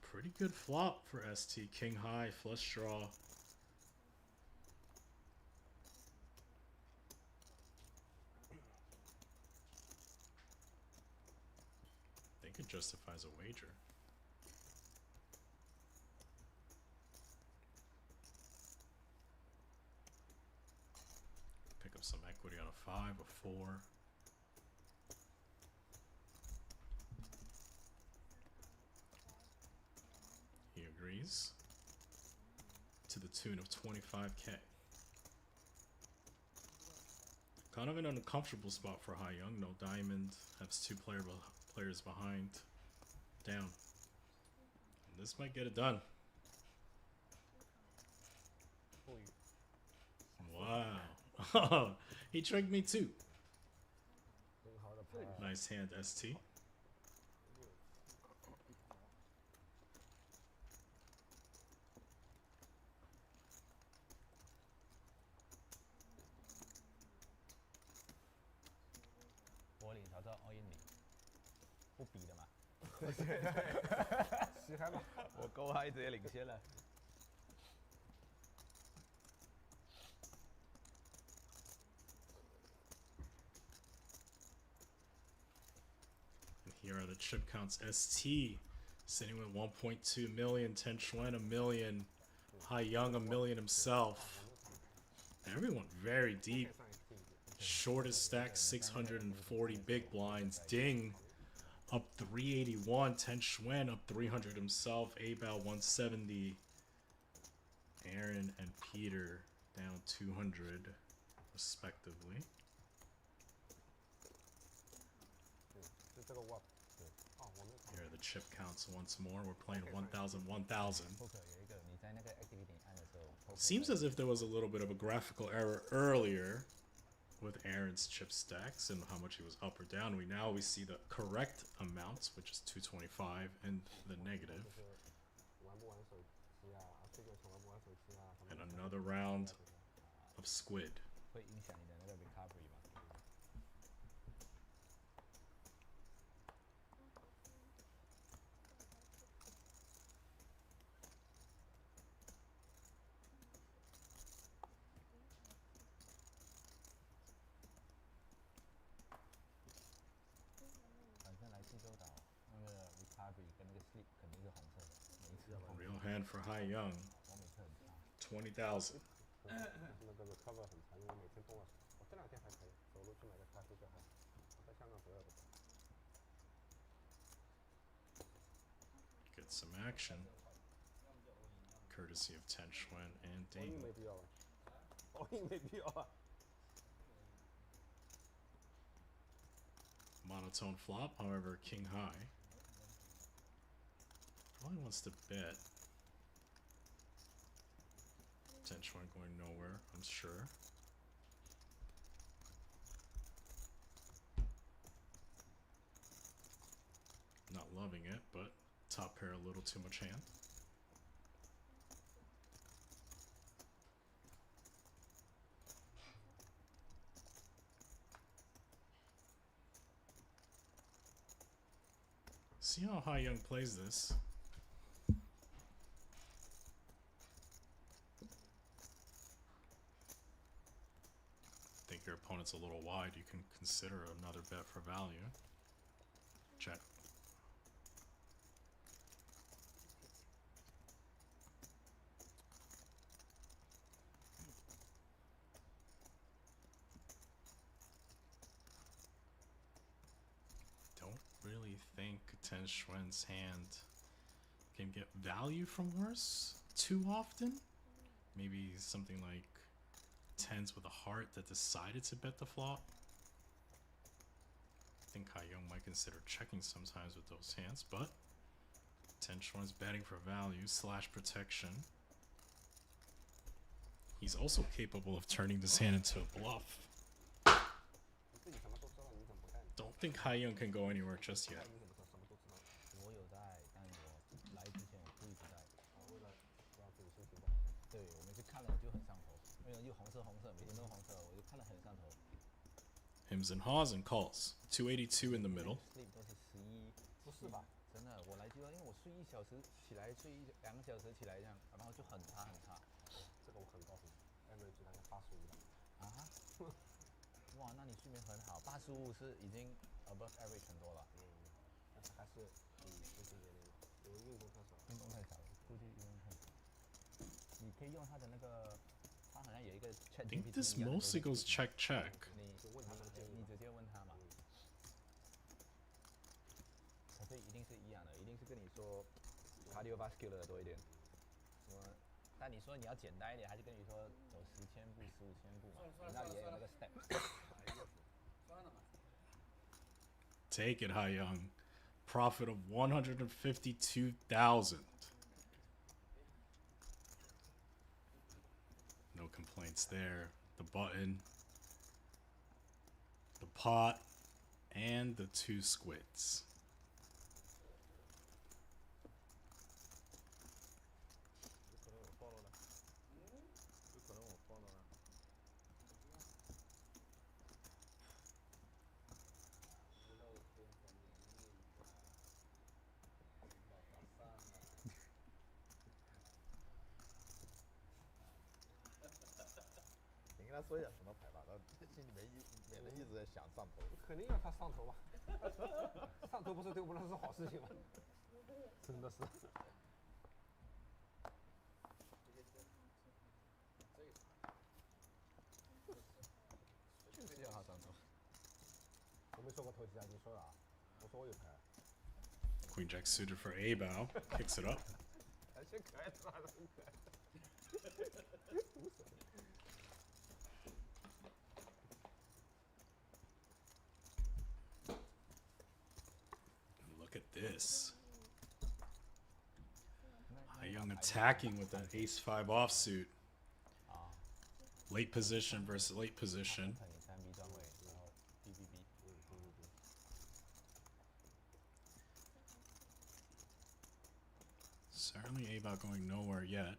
Pretty good flop for ST. King high, flush draw. I think it justifies a wager. Pick a have some equity on a 5, a 4. He agrees. To the tune of 25k. Kind of in an uncomfortable spot for Xiang. No diamond. Has 2 players behind. Down. And this might get it done. Wow. He tricked me too. Nice hand, ST.我领潮州 all in 你，不比的嘛。洗开吧。我勾嗨直接领先了。And here are the chip counts. ST sitting with 1.2 million, Ten Xuan 1 million, Xiang 1 million himself. Everyone very deep. Shortest stack 640 big blinds. Ding up 381. Ten Xuan up 300 himself. Abao 170. Aaron and Peter down 200 respectively. Here are the chip counts once more. We're playing 1,000, 1,000. Seems as if there was a little bit of a graphical error earlier with Aaron's chip stacks and how much he was up or down. We see the correct amounts, which is 225, and the negative. And another round of Squid. Real hand for Xiang. 20,000. Get some action. Courtesy of Ten Xuan and Ding. Monotone flop, however, king high. Probably wants to bet. Ten Xuan going nowhere, I'm sure. Not loving it, but top pair a little too much hand. See how Xiang plays this. Think your opponent's a little wide, you can consider another bet for value. Check. Don't really think Ten Xuan's hand can get value from worse too often. Maybe something like tens with a heart that decided to bet the flop. I think Xiang might consider checking sometimes with those hands, but Ten Xuan's betting for value / protection. He's also capable of turning this hand into a bluff. Don't think Xiang can go anywhere just yet. Hims and haws and calls. 282 in the middle. 不是吧？真的，我来就要，因为我睡1小时起来，睡2个小时起来这样，然后就很差很差。这个我很高兴 ，average 大概85的。啊？哇，那你睡眠很好，85是已经 above average 很多了。但是还是比最近年龄，因为运动太少。运动太少了，估计运动太少。你可以用它的那个，它好像有一个 check Chat think GPT this 一样的 mostly 东 goes 西 check check. 你直接问他嘛，所以一定是一样的，一定是跟你说 cardiovascular 的多一点，什么？但你说你要简单一点，还是跟你说走10,000步、15,000步嘛？那也有那个 step。Take it, Young. Profit of 152,000. No complaints there. The button, the pot, and the 2 squids. 有可能我 follow 了，有可能我 follow 了。你跟他说一下什么牌吧，他心里面免得一直在想上头。肯定要他上头吧，上头不是对我们来说是好事情吗？真的是。就是要他上头。我没说过投机啊，你说了啊，我说我有牌。Queen Jack suited for A bow. Kicks it up. 还真可爱，抓的很可爱。Look at this. Young attacking with that ace-5 offsuit. Late position versus late position. 看你3B 段位，然后 BBB。Certainly A-bow going nowhere yet.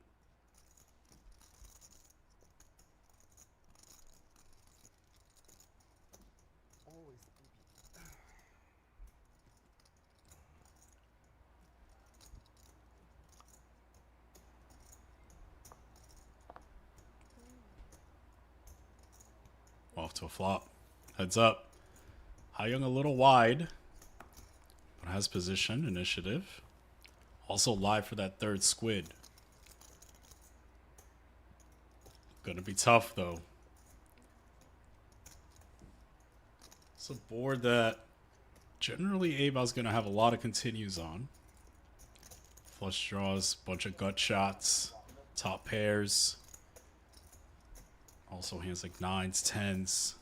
Always Off to a flop. Heads up. Young a little wide, but has position, initiative. Also live for that 3rd squid. Gonna be tough though. It's a board that generally A-bow's gonna have a lot of continues on. Flush draws, bunch of gut shots, top pairs. Also hands like 9s, 10s.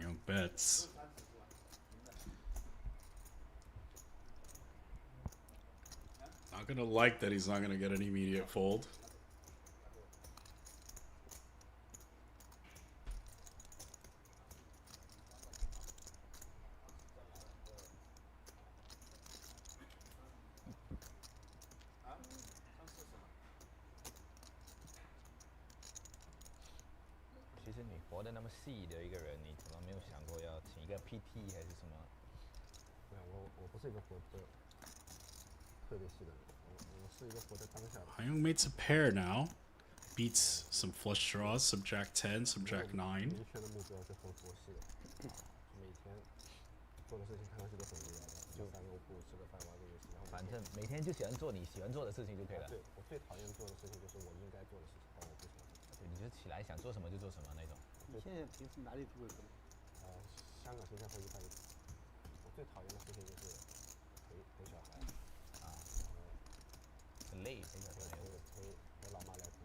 Young bets. Not gonna like that he's not gonna get an immediate fold.其实你活得那么细的一个人，你怎么没有想过要请一个 PT 还是什么？没有，我不是一个活得特别细的人，我是一个活在当下的。Young mates a pair now. Beats some flush draws, some jack 10, some jack 9. 明确的目标是很佛系的，每天做的事情看上去都很无聊的，就3个步吃个饭玩个游戏，然后反正每天就喜欢做你喜欢做的事情就可以了。对，我最讨厌做的事情就是我应该做的事情，但我不想做。对，你就起来想做什么就做什么那种。你现在平时哪里住的？香港新加坡一半一半。我最讨厌的事情就是陪小孩啊，很累，陪小孩陪老妈聊天。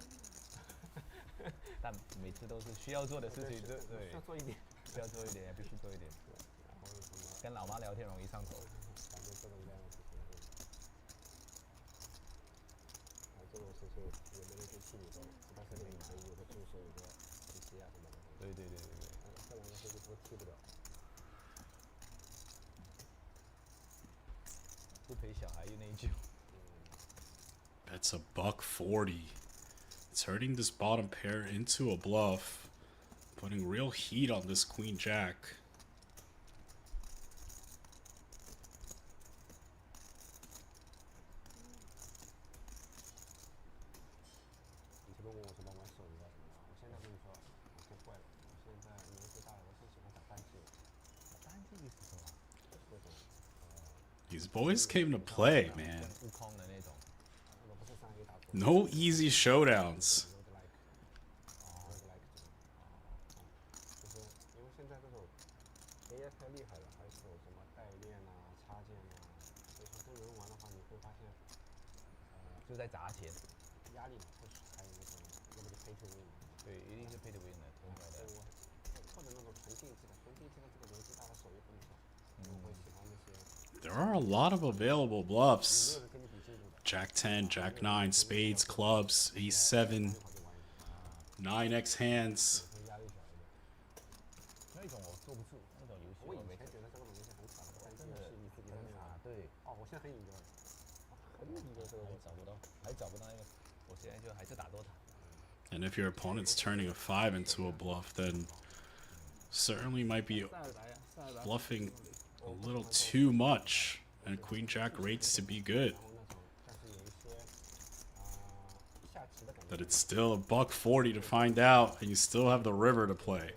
但每次都是需要做的事情，对，需要做一点，需要做一点，必须做一点。然后什么跟老妈聊天容易上头。反正各种各样的事情。这种事情也没人去替你做，但是你可以有个助手，有个 PC 啊什么的。对。这两个事情都替不了。不陪小孩又内疚。That's a $140. Turning this bottom pair into a bluff. Putting real heat on this queen jack. 你这边问我什么玩手游啊什么的，我现在跟你说，我做坏了。我现在年纪大了，我是喜欢打单机。单机是什么？就是那种 These boys came to play, man. 悟空的那种。 No easy showdowns. 就是因为现在这种 AI 太厉害了，还有什么代练啊、插件啊，所以说跟人玩的话，你会发现，就在砸钱。压力嘛，会还有那种要么就 pay to win，对，一定是 pay to win 的，同样的。或者那种纯竞技的，纯竞技的这个游戏大家手也不小，我会喜欢那些。 There are a lot of available bluffs. Jack 10, Jack 9, spades, clubs, ace 7, 9x hands. 那种我坐不住，那种游戏我以我没前觉得这个东西很傻，但真的是你自己在那玩。对。哦，我现在很引流，很引流这个。还找不到那个，我现在就还是打多塔。 And if your opponent's turning a 5 into a bluff, then certainly might be 塞尔达呀，塞尔达。 bluffing a little too much. And Queen Jack rates to be good. 然后那种，但是有一些下棋的感觉。 But it's still a $140 to find out, and you still have the river to play.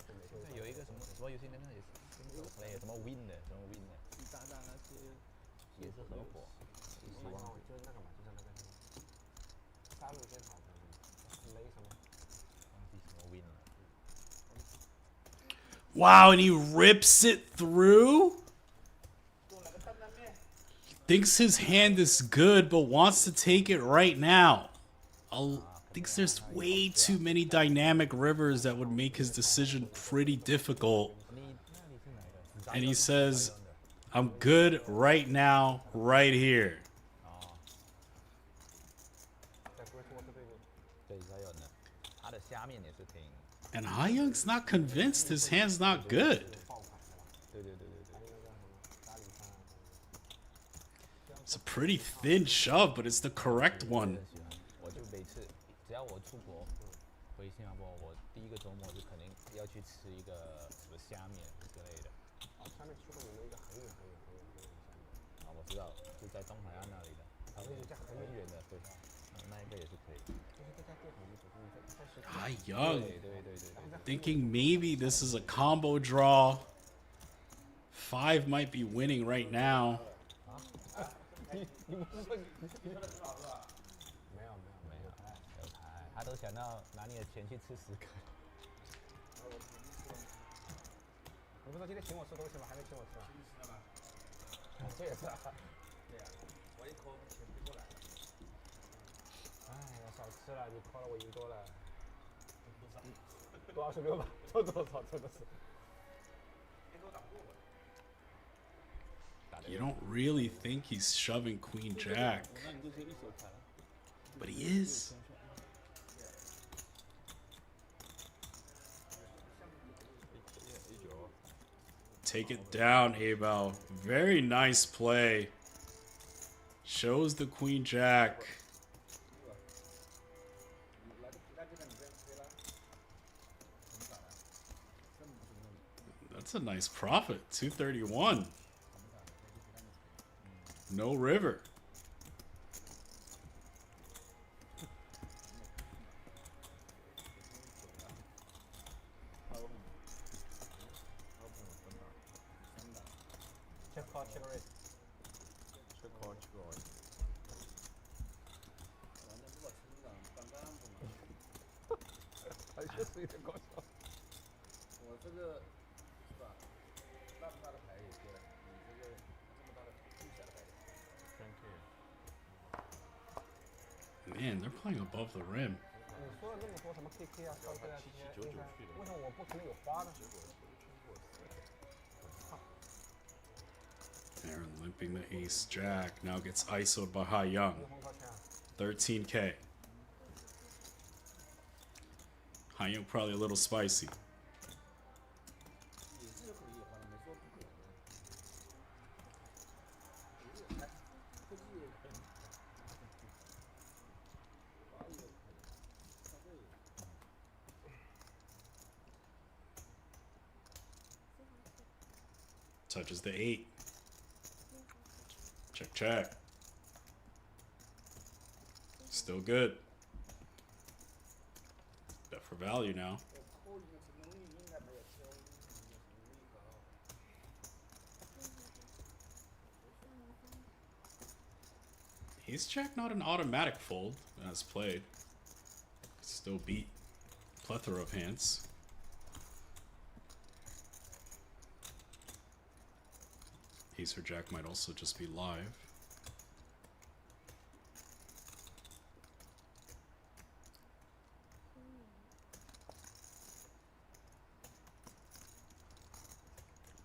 有一个什么游戏那也是新手 play 什么 win 的，什么 win 的，习大大那些也是很火。就是那个嘛，就是那个杀戮尖塔的雷什么。忘记什么 win 了。 Wow, and he rips it through? Thinks his hand is good, but wants to take it right now. Thinks there's way too many dynamic rivers that would make his decision pretty difficult. And he says, I'm good right now, right here. 对，还有呢，他的下面也是挺。 And Young's not convinced his hand's not good. 对。 It's a pretty thin shove, but it's the correct one. 我就每次只要我出国回新加坡，我第一个周末就肯定要去吃一个什么虾面之类的。下面出过你们一个很远的下面。啊，我知道，就在东海岸那里的。那个家很远的，对，那一个也是可以。就是这家店很离谱，你在开始。Young 对。 thinking maybe this is a combo draw. 5 might be winning right now. 你不是说你说的很好是吧？没有，有牌，他都想要拿你的钱去吃10个。你不是说今天请我吃东西吗？还没请我吃啊？请你吃了吗？这也是啊。对呀，我一抠钱不过来了。哎呀，少吃了，你扣了我赢多了。多26吧，多少真的是。 You don't really think he's shoving Queen Jack, 那你就是一手牌了。 but he is. Take it down, Abel. Very nice play. Shows the Queen Jack. That's a nice profit. 231. No river. Check call, check raise. check call check call。还是有点搞笑。我这个是吧？那么大的牌也过来，你这个这么大的巨小的牌Man, they're playing above the rim. 你说了那么多什么 KK 啊、烧cây啊这些，为什么我不可能有花呢？ Aaron limping the ace jack. Now gets ISO'd by Young. 13K. Young probably a little spicy. Touches the 8. Check, check. Still good. Bet for value now. Ace Jack not an automatic fold as played. Still beat plethora of hands. Ace or Jack might also just be live.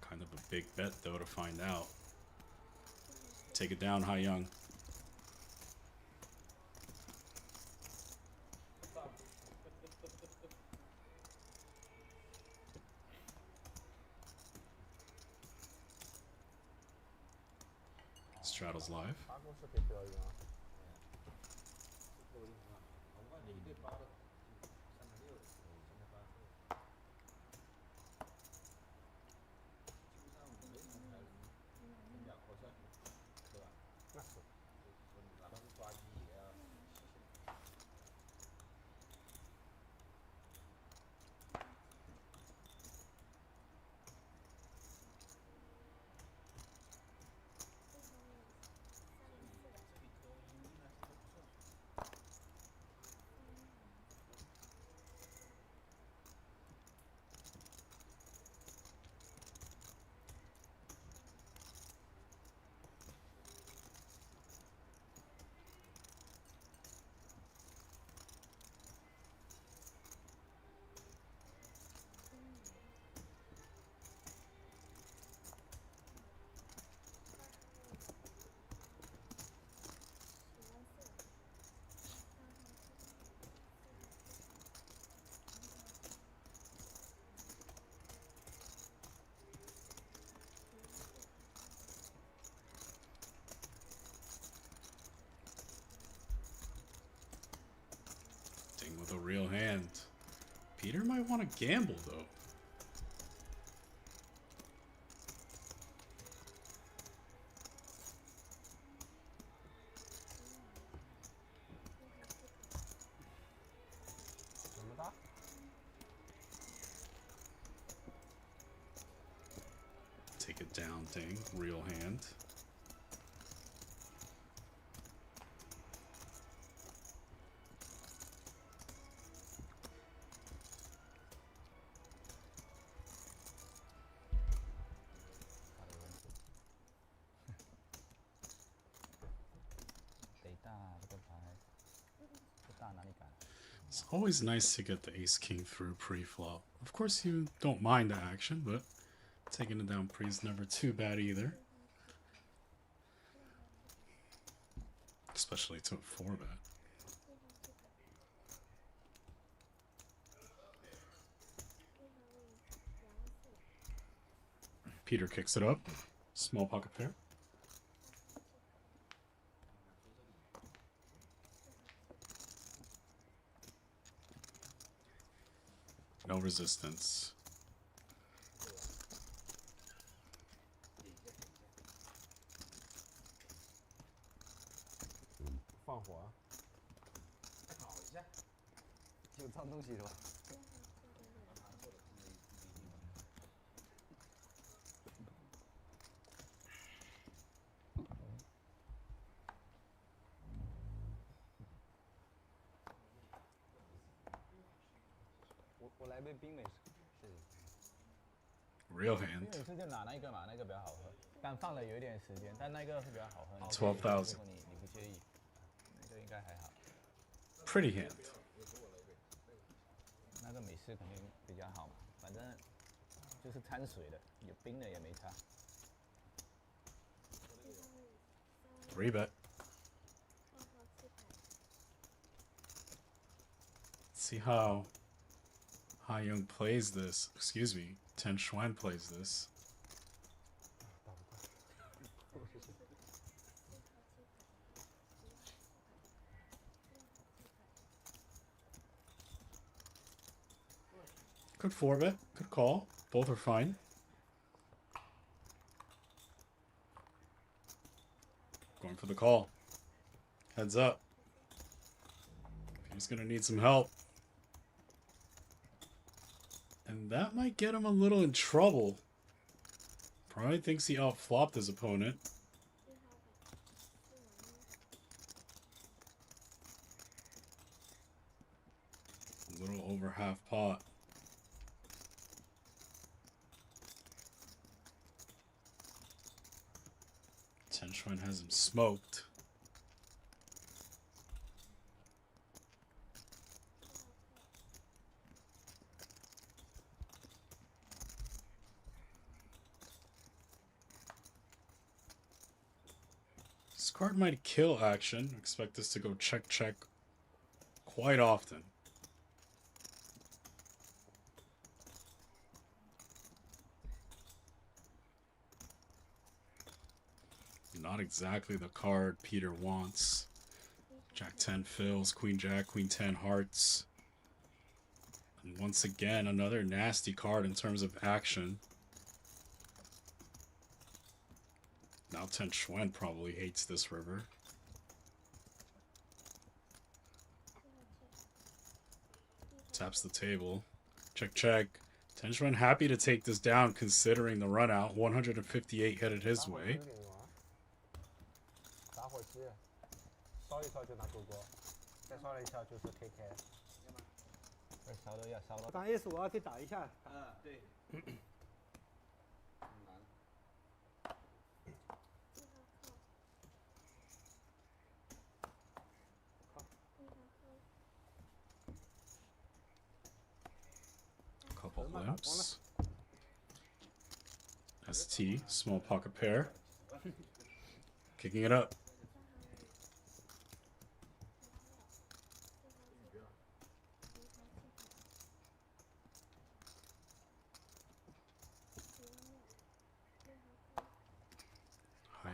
Kind of a big bet though to find out. Take it down, Hai Young. Straddles live. 八公是可以得赢啊。我问你1对8的3.6的时候，3.8基本上没什么牌能2靠上，对吧？那是。哪怕是抓鸡也要细心。With a real hand. Peter might want to gamble though. Take it down thing, real hand. It's always nice to get the ace-king through pre-flop. Of course you don't mind the action, but taking it down pre is never too bad either. Especially to a 4-bet. Peter kicks it up. Small pocket pair. No resistance. 放火。烤一下。有脏东西是吧？我来杯冰美式，谢谢。Real hand. 冰美式就拿那个嘛，那个比较好喝。但放了有一点时间，但那个是比较好喝。12,000. 如果你不介意，那个应该还好。Pretty hand. 那个美式肯定比较好嘛，反正就是掺水的，有冰的也没差。3-bet. See how Hai Young plays this. Excuse me, Ten Xuan plays this. Good 4-bet, good call. Both are fine. Going for the call. Heads up. He's gonna need some help. And that might get him a little in trouble. Probably thinks he outflopped his opponent. little over half pot. Xuan has him smoked. This card might kill action. Expect this to go check check quite often. Not exactly the card Peter wants. Jack 10 fills, Queen Jack, Queen 10 hearts. And once again, another nasty card in terms of action. Now Xuan probably hates this river. Taps the table. Check, check. Xuan happy to take this down considering the run out. 158 headed his way. 打火机，烧一烧就拿狗狗，再烧了一下就是 KK。烧都要烧了。当 S 我要去打一下。对。Couple limps. ST, small pocket pair. Kicking it up.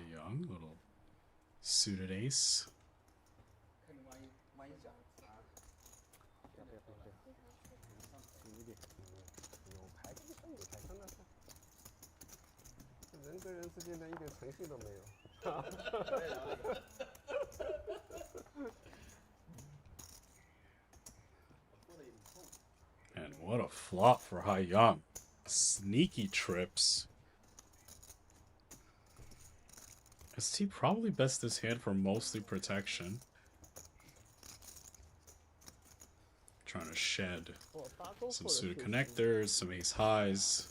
Young, little suited ace. 人跟人之间的一点诚信都没有。And what a flop for Young. Sneaky trips. ST probably bets this hand for mostly protection. Trying to shed some suited connectors, some ace highs.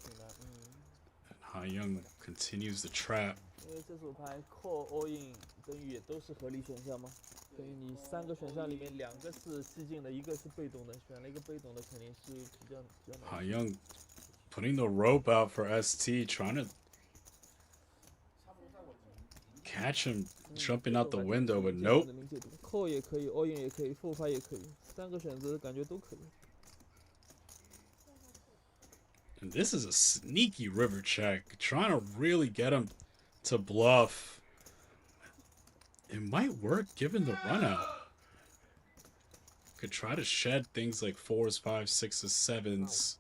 And Young continues the trap. 因为这手牌 call all in 等于也都是合理选项吗？等于你3个选项里面2个是激进的，1个是被动的，选了一个被动的肯定是比较难。Young putting the rope out for ST, trying to catch him jumping out the window, but nope. Call 也可以 all in 也可以 full 牌也可以，3个选择感觉都可以。 And this is a sneaky river check, trying to really get him to bluff. It might work given the run out. Could try to shed things like 4s, 5s, 6s, 7s.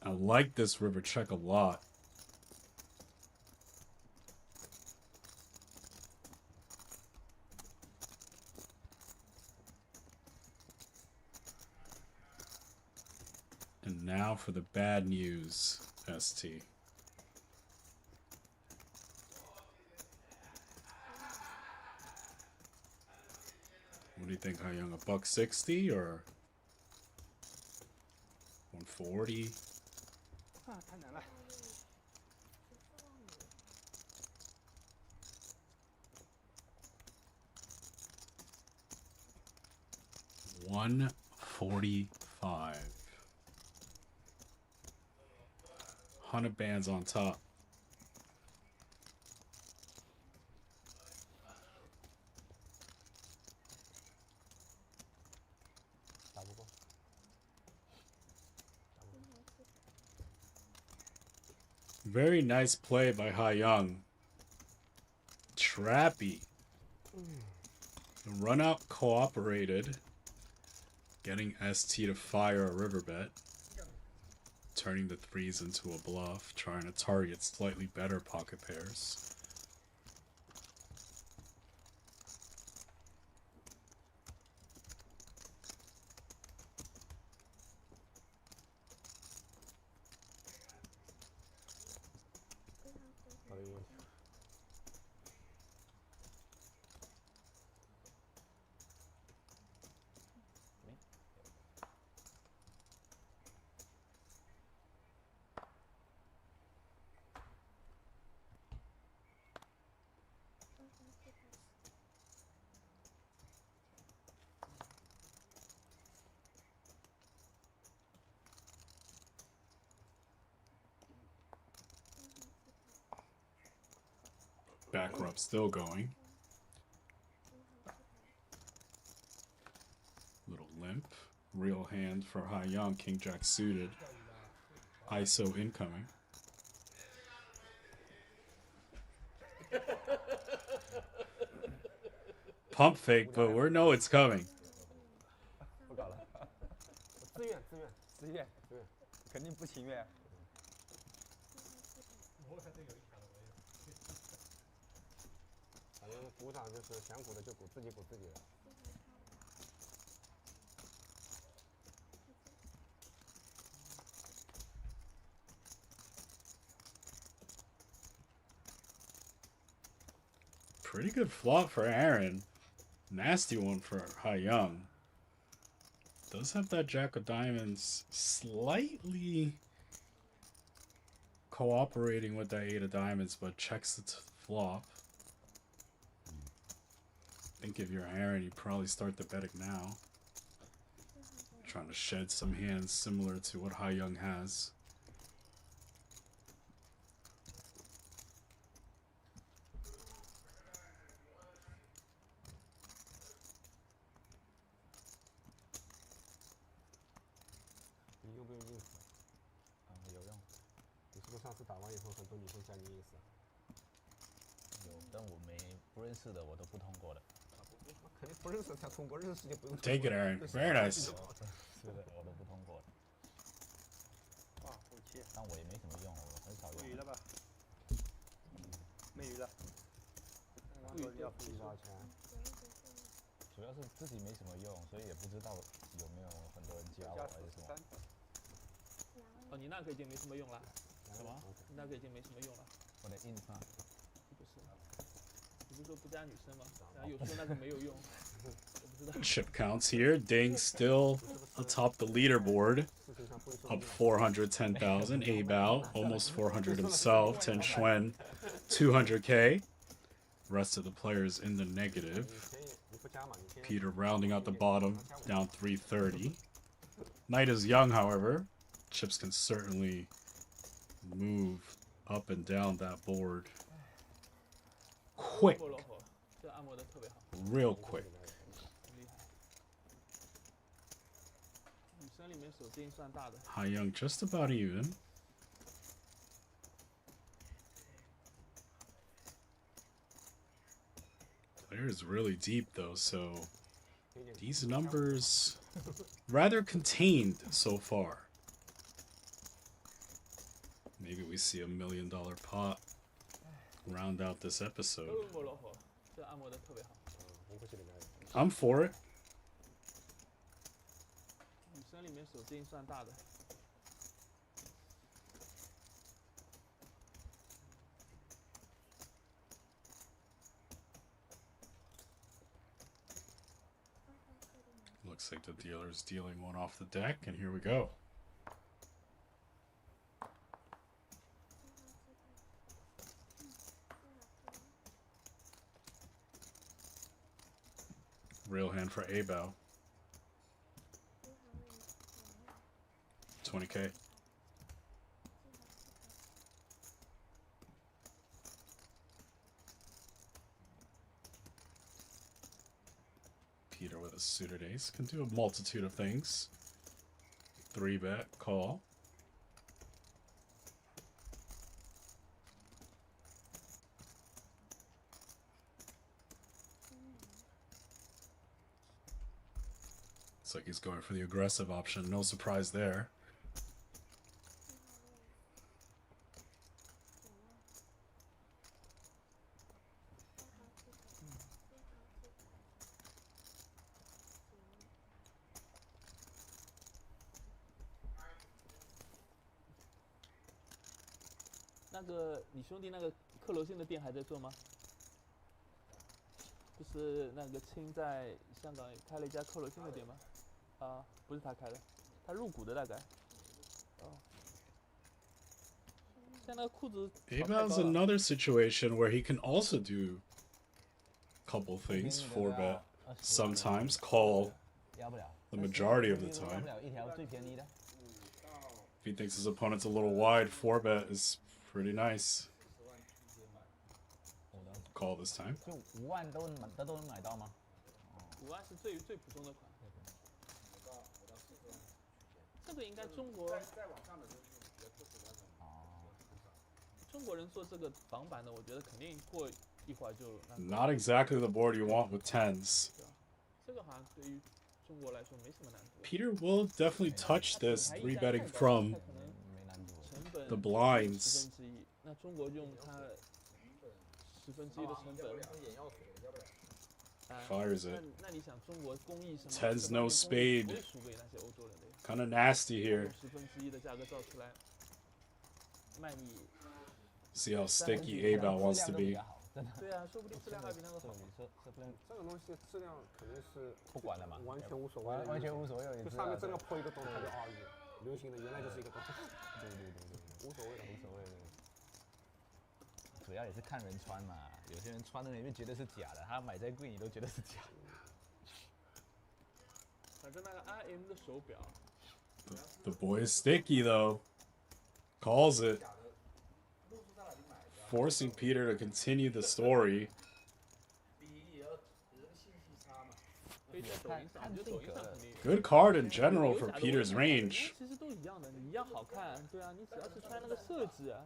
I like this river check a lot. And now for the bad news, ST. What do you think, Young? $160 or 140? 啊，太难了。$145. 100 bands on top. Very nice play by Young. Trappy. The run out cooperated, getting ST to fire a river bet. Turning the 3s into a bluff, trying to target slightly better pocket pairs. Back rub still going. Little limp. Real hand for Xiang. King Jack suited. ISO incoming. Pump fake, but we know it's coming. 不搞了，自愿，自愿，肯定不情愿。反正鼓掌就是想鼓的就鼓，自己鼓自己的。Pretty good flop for Aaron. Nasty one for Xiang. Does have that Jack of Diamonds slightly cooperating with that 8 of Diamonds, but checks the flop. I think if you're Aaron, you probably start the betting now. Trying to shed some hands similar to what Xiang has. Take it, Aaron. Very nice. 是的，我都不通过的。哇，后期。但我也没什么用，我很少用。没鱼了吧？没鱼了。要付多少钱？主要是自己没什么用，所以也不知道有没有很多人加我还是什么。哦，你那个已经没什么用了。什么？你那个已经没什么用了。我的 ins 吗？不是，你不是说不加女生吗？然后有说那个没有用。Chip counts here. Ding still atop the leaderboard. Up 410,000. Abao almost 400 himself. Ten Xuan 200K. Rest of the players in the negative. Peter rounding out the bottom, down 330. Night is young, however. Chips can certainly move up and down that board quick. Real quick. Xiang just about even. Player is really deep though, so these numbers rather contained so far. Maybe we see $1 million pot round out this episode. I'm for it. Looks like the dealer's dealing one off the deck, and here we go. Real hand for Abao. 20K. Peter with a suited ace can do a multitude of things. 3-bet call. Looks like he's going for the aggressive option. No surprise there.你兄弟那个克罗心的店还在做吗？就是那个青在香港开了一家克罗心的店吗？啊，不是他开的，他入股的大概。哦。像那个裤子。Abao's another situation where he can also do a couple things. 4-bet, sometimes call the majority of the time. If he thinks his opponent's a little wide, 4-bet is pretty nice. call this time. 就5万都能买到吗5万是最普通的款。这个应该中国再往上的就是比较特殊的那种。中国人做这个仿版的，我觉得肯定过一会儿就。Not exactly the board you want with tens. 这个好像对于中国来说没什么难度。Peter will definitely touch this 3-betting from the blinds. 那中国用它1/10的成本。Fires it. 那你想中国工艺什么 Tens no spade. 不会输给那些欧洲人的。Kind of nasty here. 1/10的价格造出来，卖你。See how sticky A-Bow wants to be. 对啊，说不定质量还比那个好。这种东西质量肯定是不管了嘛，完全无所谓，完全无所谓。就上面真的破一个洞，它就流行的原来就是一个洞。对，无所谓的。主要也是看人穿嘛，有些人穿的你就觉得是假的，他买再贵你都觉得是假的。反正那个 RM 的手表。The boy is sticky though. Calls it. Forcing Peter to continue the story. Good card in general for Peter's range. 其实都一样的，你要好看，对啊，你只要是穿那个设置啊。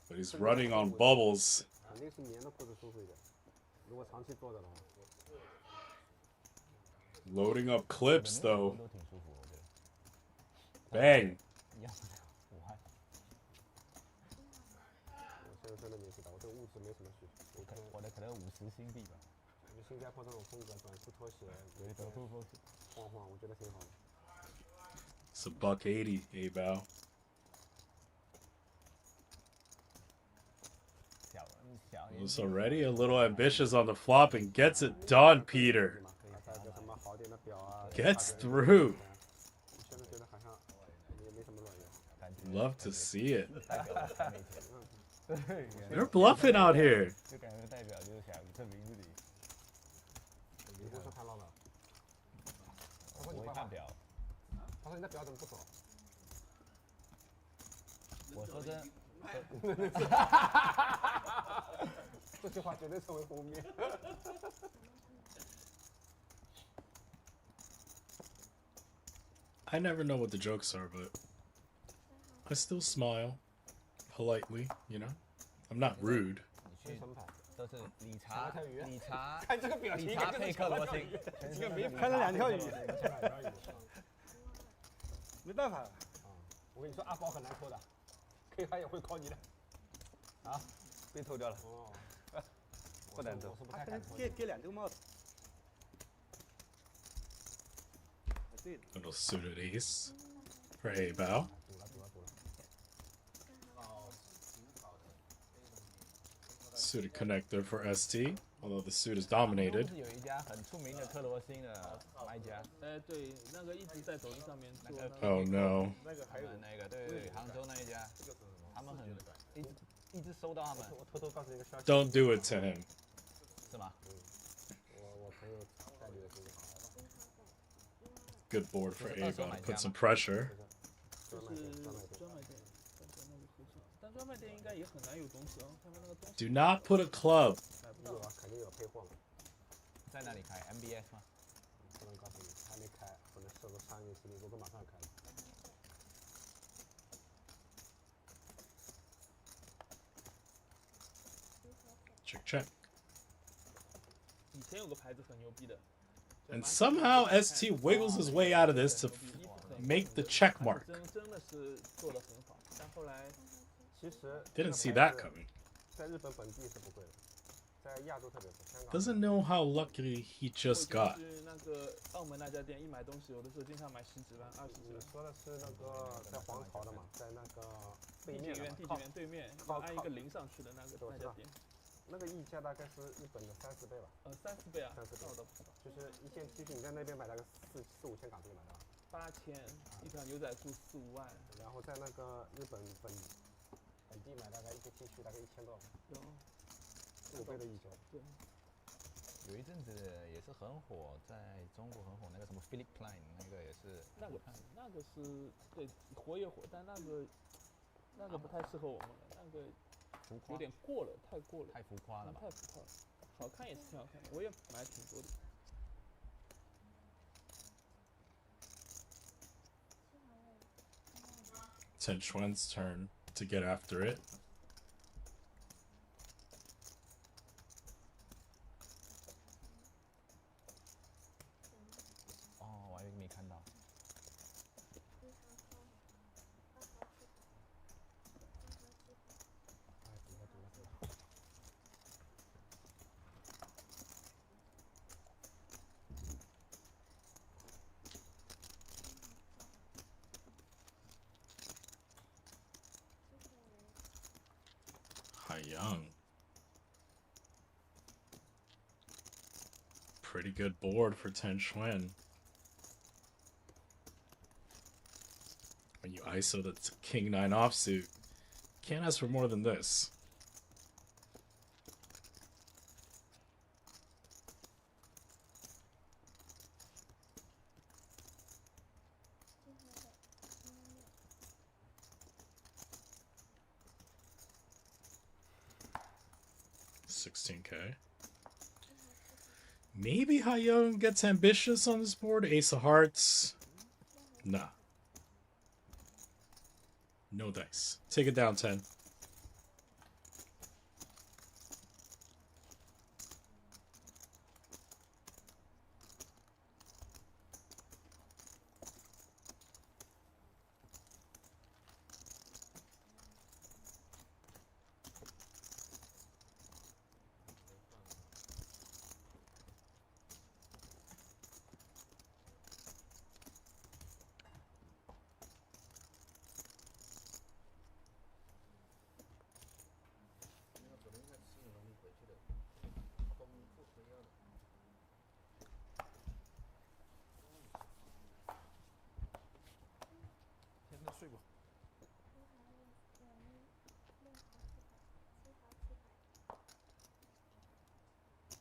But he's running on bubbles. 肯定是棉的裤子舒服一点，如果长期坐着的话。Loading up clips though. Bang. 我真的年纪大，我对物质没什么需求。我的可能50新币吧。就新加坡这种风格，短裤拖鞋，晃晃，我觉得挺好的。It's $1.80, A-Bow. Was already a little ambitious on the flop and gets it done, Peter. Gets through. Love to see it. They're bluffing out here. 就感觉代表就是想证明自己。你不是看到了？我会看表。他说你的表怎么不走？我说真。这句话绝对成为封面。I never know what the jokes are, but I still smile politely, you know? I'm not rude. 都是理查看这个表情，理查配克罗星，看了2条鱼，没办法。我跟你说，阿宝很难抽的，K 他也会靠你的。啊，被偷掉了。哦，不难抽。我是不太敢抽。给2个帽子。Little suited ace for A-Bow. Suited connector for ST, although the suit is dominated. 有一家很出名的克罗星的买家。对，那个一直在抖音上面做那个。Oh no. 那个还有那个对，杭州那一家，他们很一直收到他们。我偷偷告诉你一个消息。Don't do it to him. 是吗？我朋友代理的这个。Good board for A-Bow to put some pressure. 就是专卖店，跟那个合作，但专卖店应该也很难有东西哦，他们那个东西。Do not put a club. 有啊，肯定有配货嘛。在哪里开 ？MBS 吗？不能告诉你，还没开，或者设个参与视频，如果马上开。Check, check. 以前有个牌子很牛逼的。And somehow ST wiggles his way out of this to make the check mark. 真的是做得很好，但后来其实 Didn't see that coming. 在日本本地是不贵的，在亚洲特别贵，香港。 Doesn't know how lucky he just got. 是那个澳门那家店，一买东西有的时候经常买10几万、20几你万。说的是那个在皇朝的嘛，在那个对面的地景园对面，按一个0上去的那家店。那个溢价大概是日本的30倍吧。30倍啊，30倍。我都不知道。就是一件 T 恤，你在那边买大概4、5千港币买到。8000，一条牛仔裤4、5万。然后在那个日本本地买大概一件 T 恤大概1000多。有。5倍的溢价。对。有一阵子也是很火，在中国很火那个什么 Philip Klein 那个也是。那个是对火也火，但那个不太适合我们了，那个浮夸，有点过了，太过了，太浮夸了吧？太浮夸了。好看也是挺好看的，我也买挺多的。It's Xuan's turn to get after it. 哦，我还没看到。Young. Pretty good board for Ten Xuan. When you ISO the King 9 offsuit, can't ask for more than this. $16K. Maybe Young gets ambitious on this board. Ace of Hearts. Nah. No dice. Take it down 10.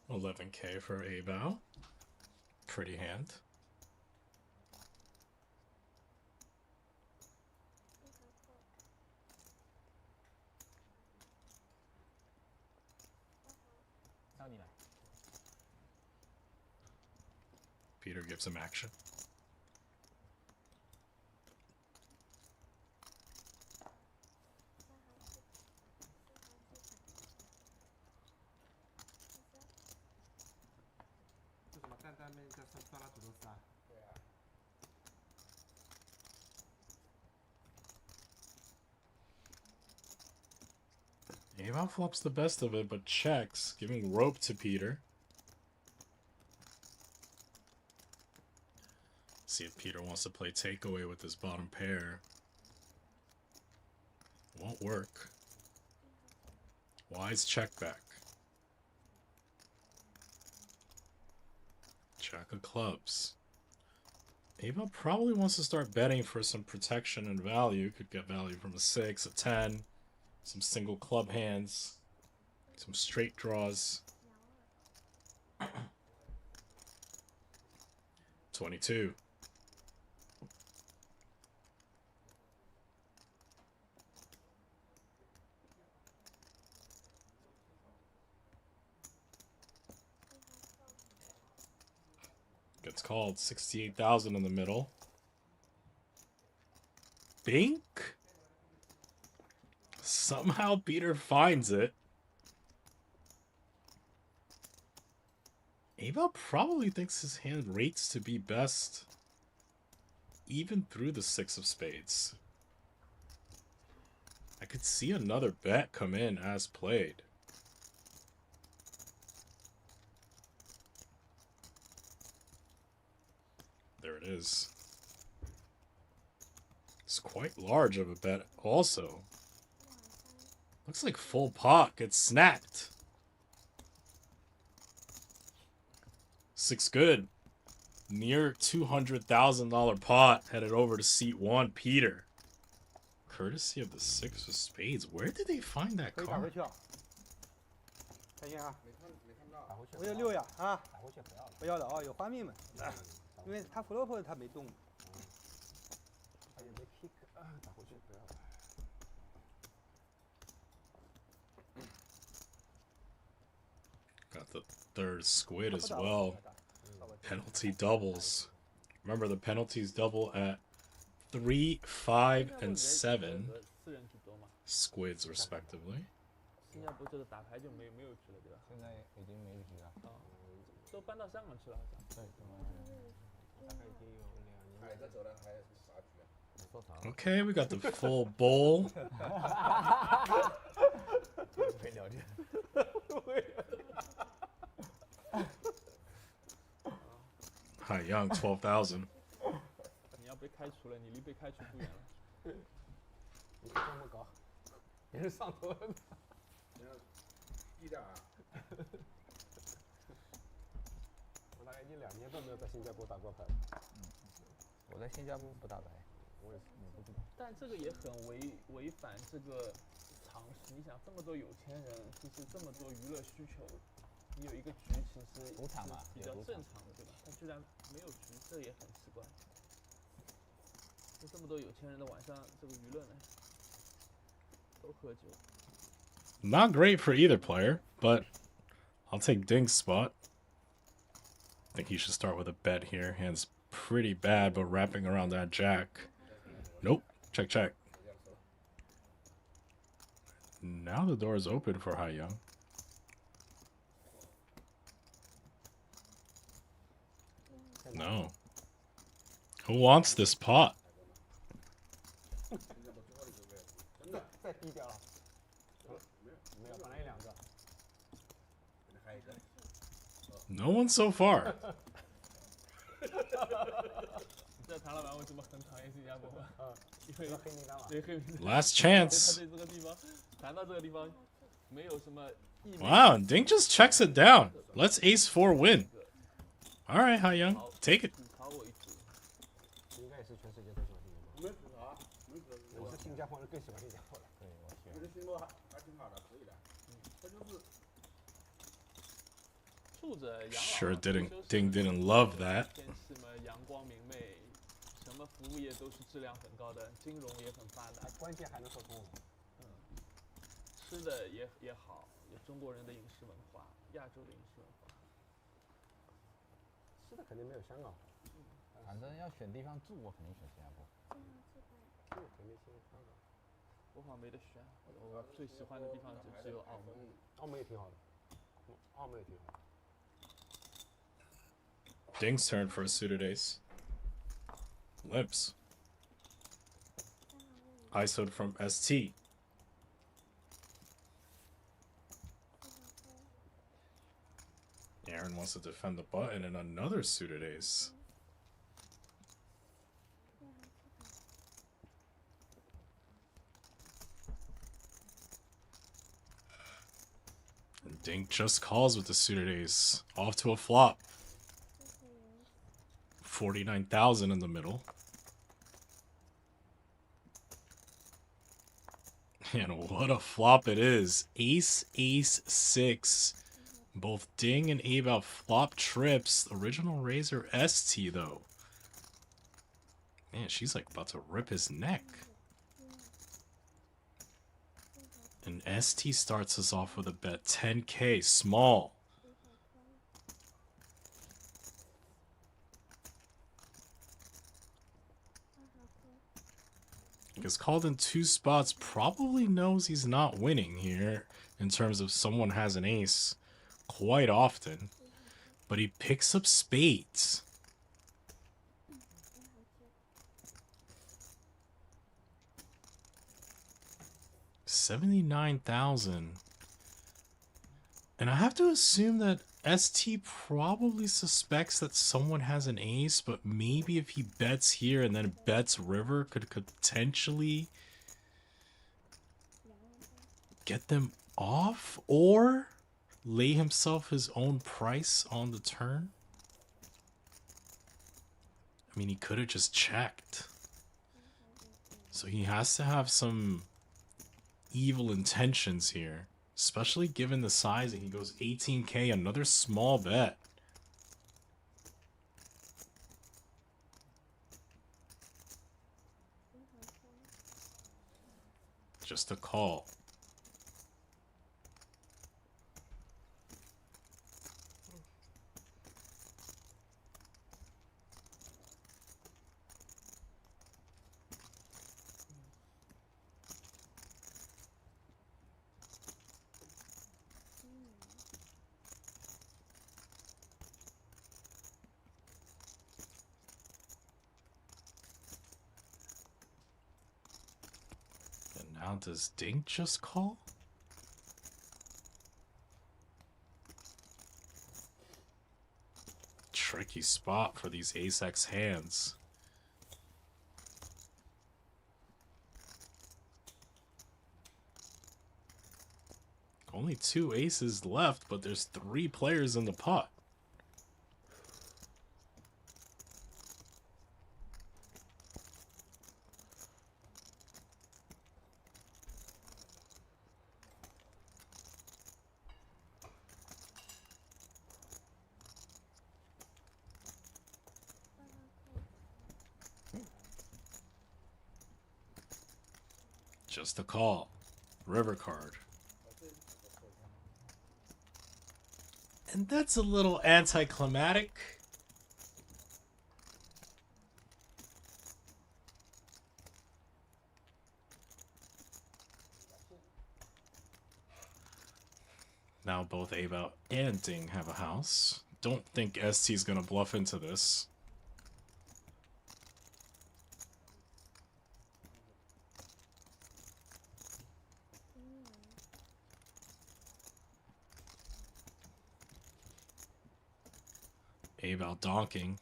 $11K for a bow. Pretty hand. Peter gives him action. Avon flops the best of it, but checks, giving rope to Peter. See if Peter wants to play takeaway with his bottom pair. Won't work. Wise check back. Jack of clubs. Ava probably wants to start betting for some protection and value. Could get value from a 6, a 10, some single club hands, some straight draws. 22. Gets called. 68,000 in the middle. Bink? Somehow Peter finds it. Abel probably thinks his hand rates to be best even through the 6 of spades. I could see another bet come in as played. There it is. It's quite large of a bet also. Looks like full pot gets snapped. 6 good. Near $200,000 pot headed over to seat 1. Peter. Courtesy of the 6 of spades. Where did they find that card? 开心啊！我有6呀啊！不要了啊，有花蜜们，因为他 flop 他没动。Got the third squid as well. Penalty doubles. Remember, the penalties double at 3, 5, and 7 4人局多嘛， squids respectively. 新加坡这个打牌就没有局了，对吧？现在已经没有局了。都搬到香港去了，好像。对，大概已经有2年。还在走了，还是啥局啊？说啥？ Okay, we got the full bowl. 没了解。Young 12,000. 你要被开除了，你离被开除不远了。你这么高，别人上头了。低点啊！我大概已经2年都没有在新加坡打过牌。我在新加坡不打牌，我也是，不知道。但这个也很违反这个常识。你想，这么多有钱人，其实这么多娱乐需求，你有一个局，其实赌场嘛，比较正常的，对吧？他居然没有局，这也很奇怪。就这么多有钱人的晚上，这个娱乐呢，都喝酒。Not great for either player, but I'll take Ding's spot. I think he should start with a bet here. Hand's pretty bad, but wrapping around that jack. Nope. Check, check. Now the door is open for Young. No. Who wants this pot? 再低调了。没有，本来有2个。 No one so far. 你知道唐老板为什么很讨厌新加坡吗？因为黑名单了。对黑名单。 Last chance. 他对这个地方，谈到这个地方，没有什么意义。 Wow, Ding just checks it down. Let's ace 4 win. All right, Young, take it. 吐槽为主。应该也是全世界最喜欢新加坡。没啥，我是新加坡人，更喜欢新加坡了。对，我喜欢。我觉得新加坡还挺好的，可以的。他就是。 Sure Ding didn't love that. 天气嘛，阳光明媚，什么服务业都是质量很高的，金融也很发达，关键还能说中文。吃的也好，有中国人的饮食文化，亚洲的饮食文化。吃的肯定没有香港好。反正要选地方住，我肯定选新加坡。住肯定先香港。我好像没得选，我最喜欢的地方就只有澳门。澳门也挺好的，澳门也挺好的。 Ding's turn for a suited ace. Limps. ISO'd from ST. Aaron wants to defend the button and another suited ace. And Ding just calls with the suited ace. Off to a flop. 49,000 in the middle. And what a flop it is. Ace, ace, 6. Both Ding and Abe out flop trips. Original Razor ST though. Man, she's like about to rip his neck. And ST starts us off with a bet 10K small. Because called in 2 spots probably knows he's not winning here in terms of someone has an ace quite often. But he picks up spades. $79,000. And I have to assume that ST probably suspects that someone has an ace, but maybe if he bets here and then bets river, could potentially get them off or lay himself his own price on the turn. I mean, he could have just checked. So he has to have some evil intentions here. Especially given the sizing, he goes 18K, another small bet. Just a call. Now does Dink just call? Tricky spot for these ace-x hands. Only 2 aces left, but there's 3 players in the pot. Just a call. River card. And that's a little anticlimactic. Now both Abel and Ding have a house. Don't think ST's gonna bluff into this. Abel donking.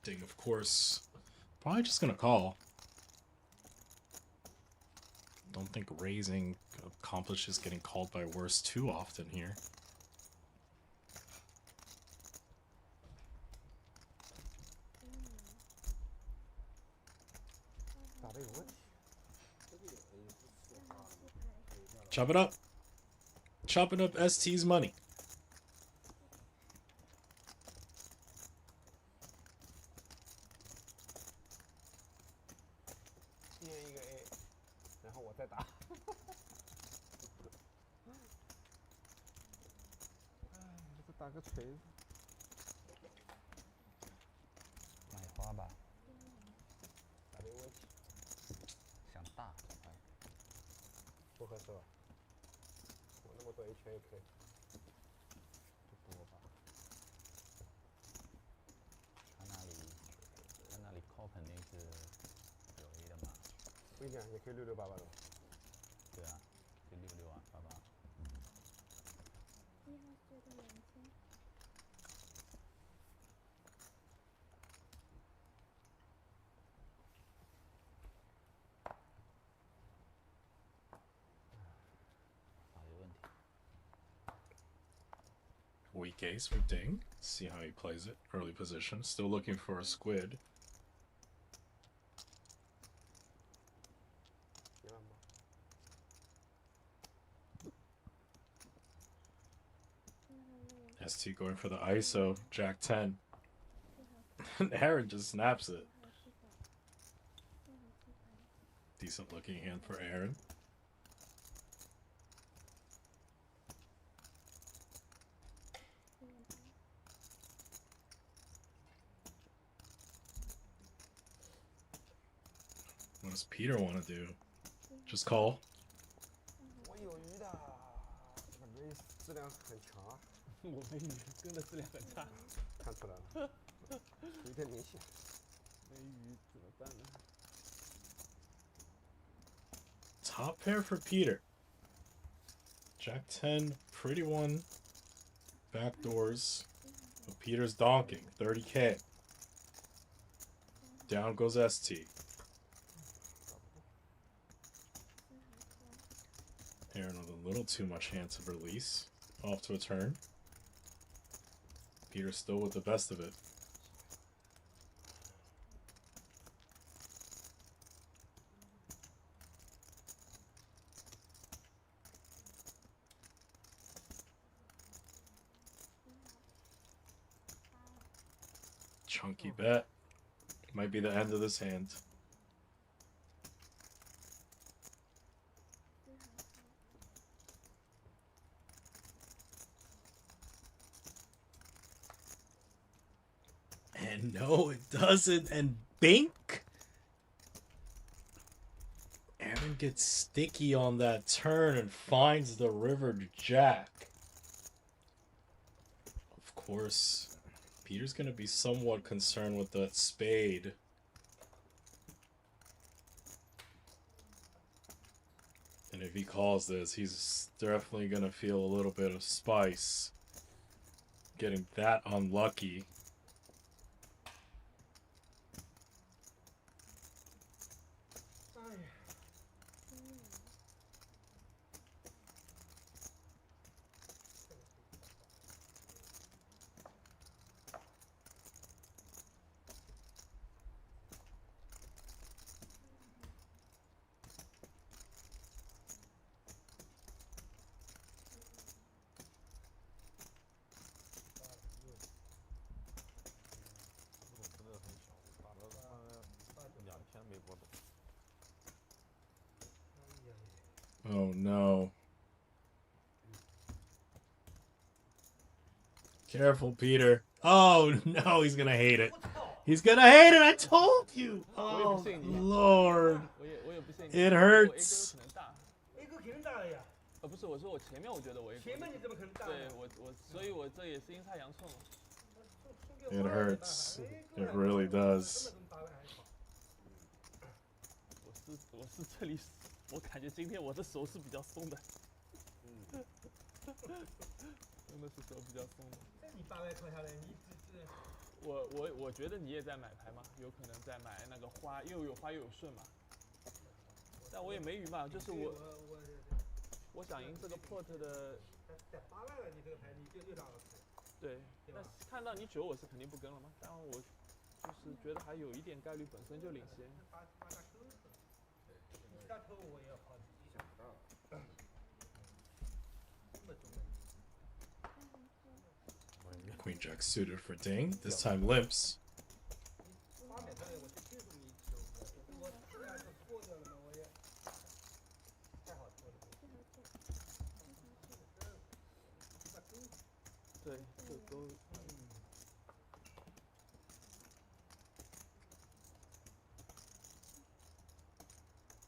Ding, of course. Probably just gonna call. Don't think raising accomplishes getting called by worse too often here. Chop it up. Chopping up ST's money.买花吧，想大，不合适吧？我那么多 A 圈也可以，就多吧。他那里 call 肯定是有 A 的嘛。不一定，也可以6688的。对啊，就66啊88。Weak ace for Ding. See how he plays it. Early position. Still looking for a squid. ST going for the ISO. Jack 10. And Aaron just snaps it. Decent looking hand for Aaron. What does Peter want to do? Just call? 我有鱼的，感觉质量很强。我没鱼，跟的质量很差。看出来了，有点明显。没鱼怎么办呢？ Top pair for Peter. Jack 10, pretty one. Backdoors. But Peter's donking. 30K. Down goes ST. Aaron with a little too much hand to release. Off to a turn. Peter still with the best of it. Chunky bet. Might be the end of this hand. And no, it doesn't. And bink. Aaron gets sticky on that turn and finds the river jack. course, Peter's gonna be somewhat concerned with that spade. And if he calls this, he's definitely gonna feel a little bit of spice. Getting that unlucky. Oh no. Careful, Peter. Oh no, he's gonna hate it. He's gonna hate it, I told you! Oh, Lord. It hurts. A 哥肯定大了呀。不是，我说我前面我觉得我 A 哥。前面你怎么可能大？对所以我这也是阴差阳错嘛。It hurts. It really does. 我是这里，我感觉今天我的手是比较松的。真的是手比较松的。你800扣下来，你我觉得你也在买牌嘛，有可能在买那个花，又有花又有顺嘛。但我也没鱼嘛，就是我想赢这个 pot 的。在8万了，你这个牌你又打了。对，那看到你9，我是肯定不跟了嘛。但我就是觉得还有一点概率本身就领先。其他头我也要考虑，意想不到。Queen Jack suited for ding. This time limps.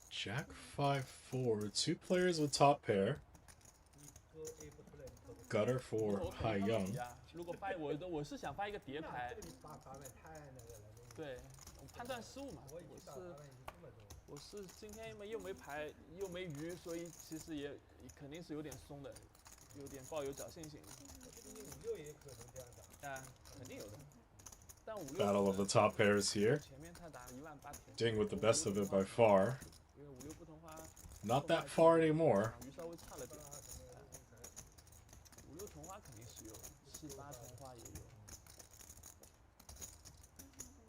Jack 5-4. 2 players with top pair. Gutter for Xiang. 如果发我是想发一个叠牌。对，我判断失误嘛。我是今天又没牌又没鱼，所以其实也肯定是有点松的，有点抱有侥幸心。5、6也可能这样打。啊，肯定有的。但5、6。Battle of the top pairs here. 前面他打18000。Ding with the best of it by far. 因为5、6不同花。Not that far anymore. 鱼稍微差了点。5、6同花肯定是有，7、8同花也有。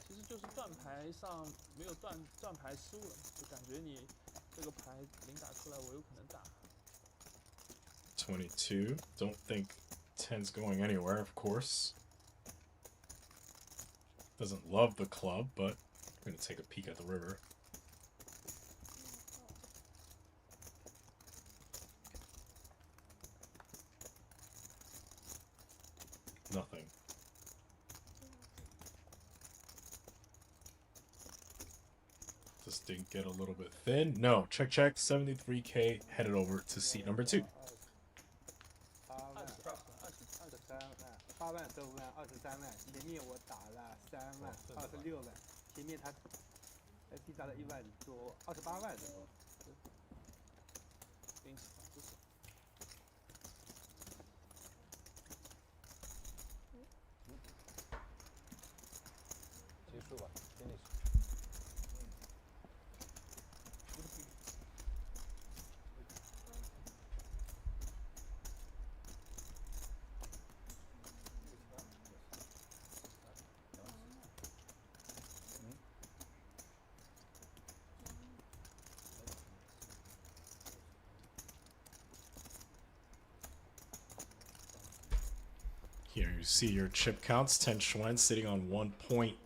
其实就是断牌上没有断牌失误了，就感觉你这个牌零打出来，我有可能打。22. Don't think 10's going anywhere, of course. Doesn't love the club, but I'm going to take a peek at the river. Nothing. Does Dink get a little bit thin? No. Check, check. 73K headed over to seat number 2. 8万、15万、23万，前面我打了3万、26万，前面他FP 打了1万多，28万左右。结束吧 ，finish。Here you see your chip counts. 10 Xuan sitting on 1 point.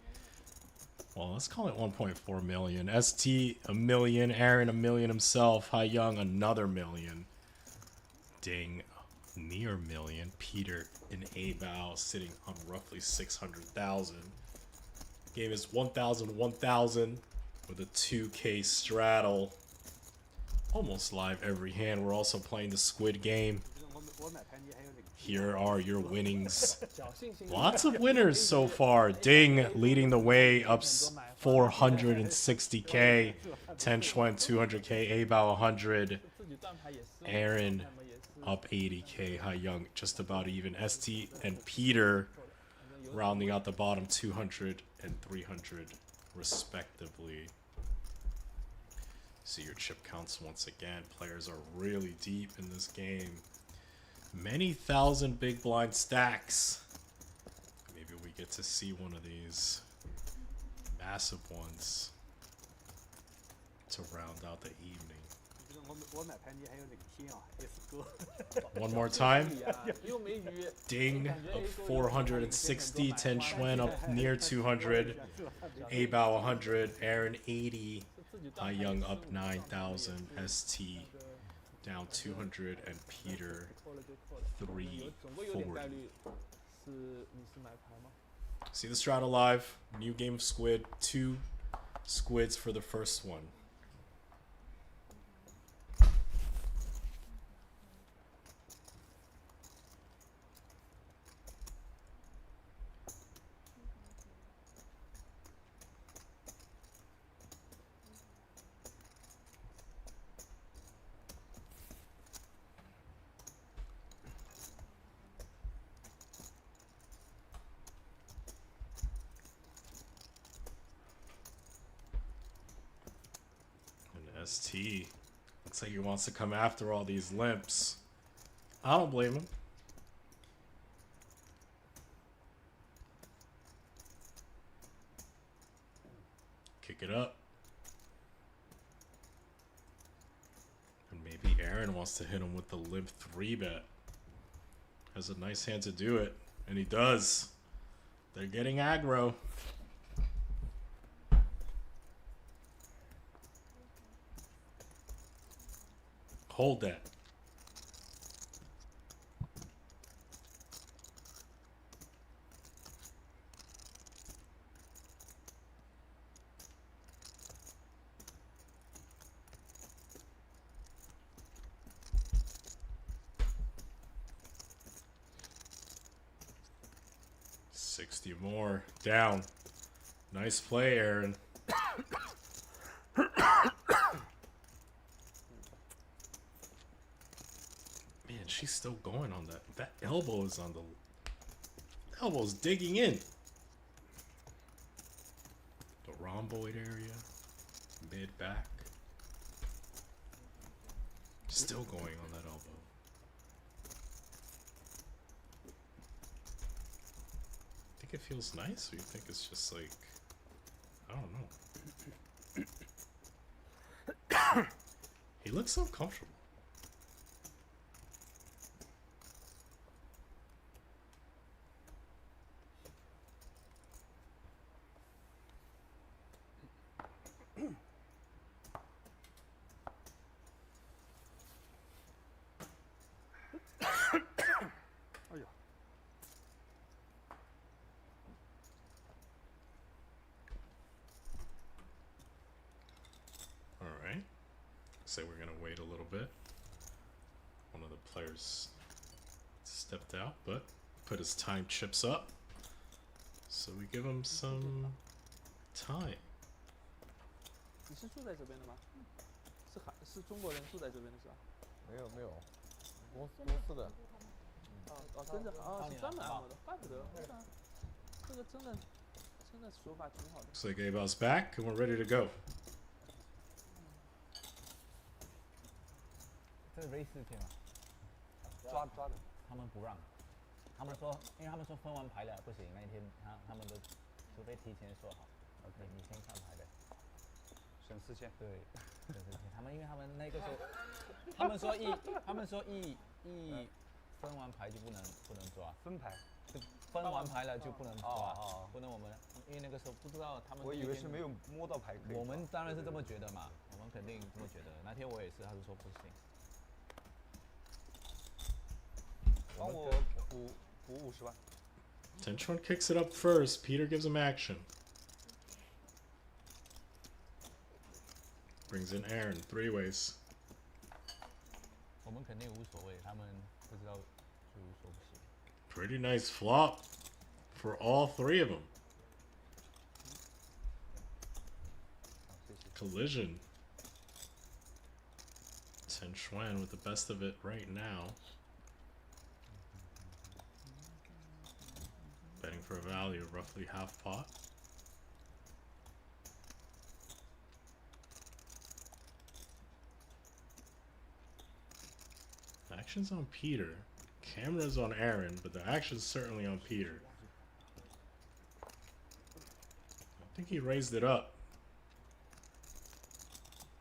Well, let's call it 1.4 million. ST, 1 million. Aaron, 1 million himself. Xiang, another 1 million. Ding, near 1 million. Peter, an A-bow, sitting on roughly 600,000. Game is 1,000, 1,000 with a 2K straddle. Almost live every hand. We're also playing the Squid game. Here are your winnings. 侥幸心理 Lots of winners so far. Ding leading the way up 460k. Ten Xuan 200k. A Bao 100. 自己赚牌也是 Aaron 他们也是 up 80k. Young just about even. ST and Peter rounding out the bottom 200 and 300 respectively. See your chip counts once again. Players are really deep in this game. Many thousand big blind stacks. Maybe we get to see one of these massive ones to round out the evening. 我买盘你还有那个天啊 S 哥 One more time. 又没鱼 Ding up 460. Ten Xuan up near 200. A Bao 100. Aaron 80. Young up 9,000. ST down 200. And Peter 340. 是你是买牌吗？ See the strat alive. New game of Squid. 2 squids for the first one. ST looks like he wants to come after all these limps. I don't blame him. Kick it up. And maybe Aaron wants to hit him with the limp 3-bet. Has a nice hand to do it. And he does. They're getting aggro. Hold that. $60 more. Down. Nice play, Aaron. Man, she's still going on that. That elbow is on the... elbow's digging in. The rhomboid area. Mid-back. Still going on that elbow. Think it feels nice, or you think it's just like... I don't know. He looks so comfortable. Alright. Say we're gonna wait a little bit. One of the players stepped out, but put his time chips up. So we give him some time. 你是住在这边的吗？是中国人住在这边的是吧？没有，公司的。跟着是专门按摩的，怪不得。这个真的手法挺好的。 So Gabe's back and we're ready to go. 这是 race 4天嘛？抓的。他们不让，他们说，因为他们说分完牌了不行，那一天他们都除非提前说好，你先看牌的。省4000。对，省4000。他们因为他们那个时候，他们说一分完牌就不能抓。分牌。就分完牌了就不能抓，不能我们，因为那个时候不知道他们。我以为是没有摸到牌可以。我们当然是这么觉得嘛，我们肯定这么觉得。那天我也是，他是说不行。 帮我补50万。Tenchuan kicks it up first. Peter gives him action. Brings in Aaron, 3 ways. 我们肯定无所谓，他们不知道输无所不行。 Pretty nice flop for all three of them. 好，谢谢。 Collision. Ten Xuan with the best of it right now. Betting for a value of roughly half pot. Action's on Peter. Camera's on Aaron, but the action's certainly on Peter. I think he raised it up.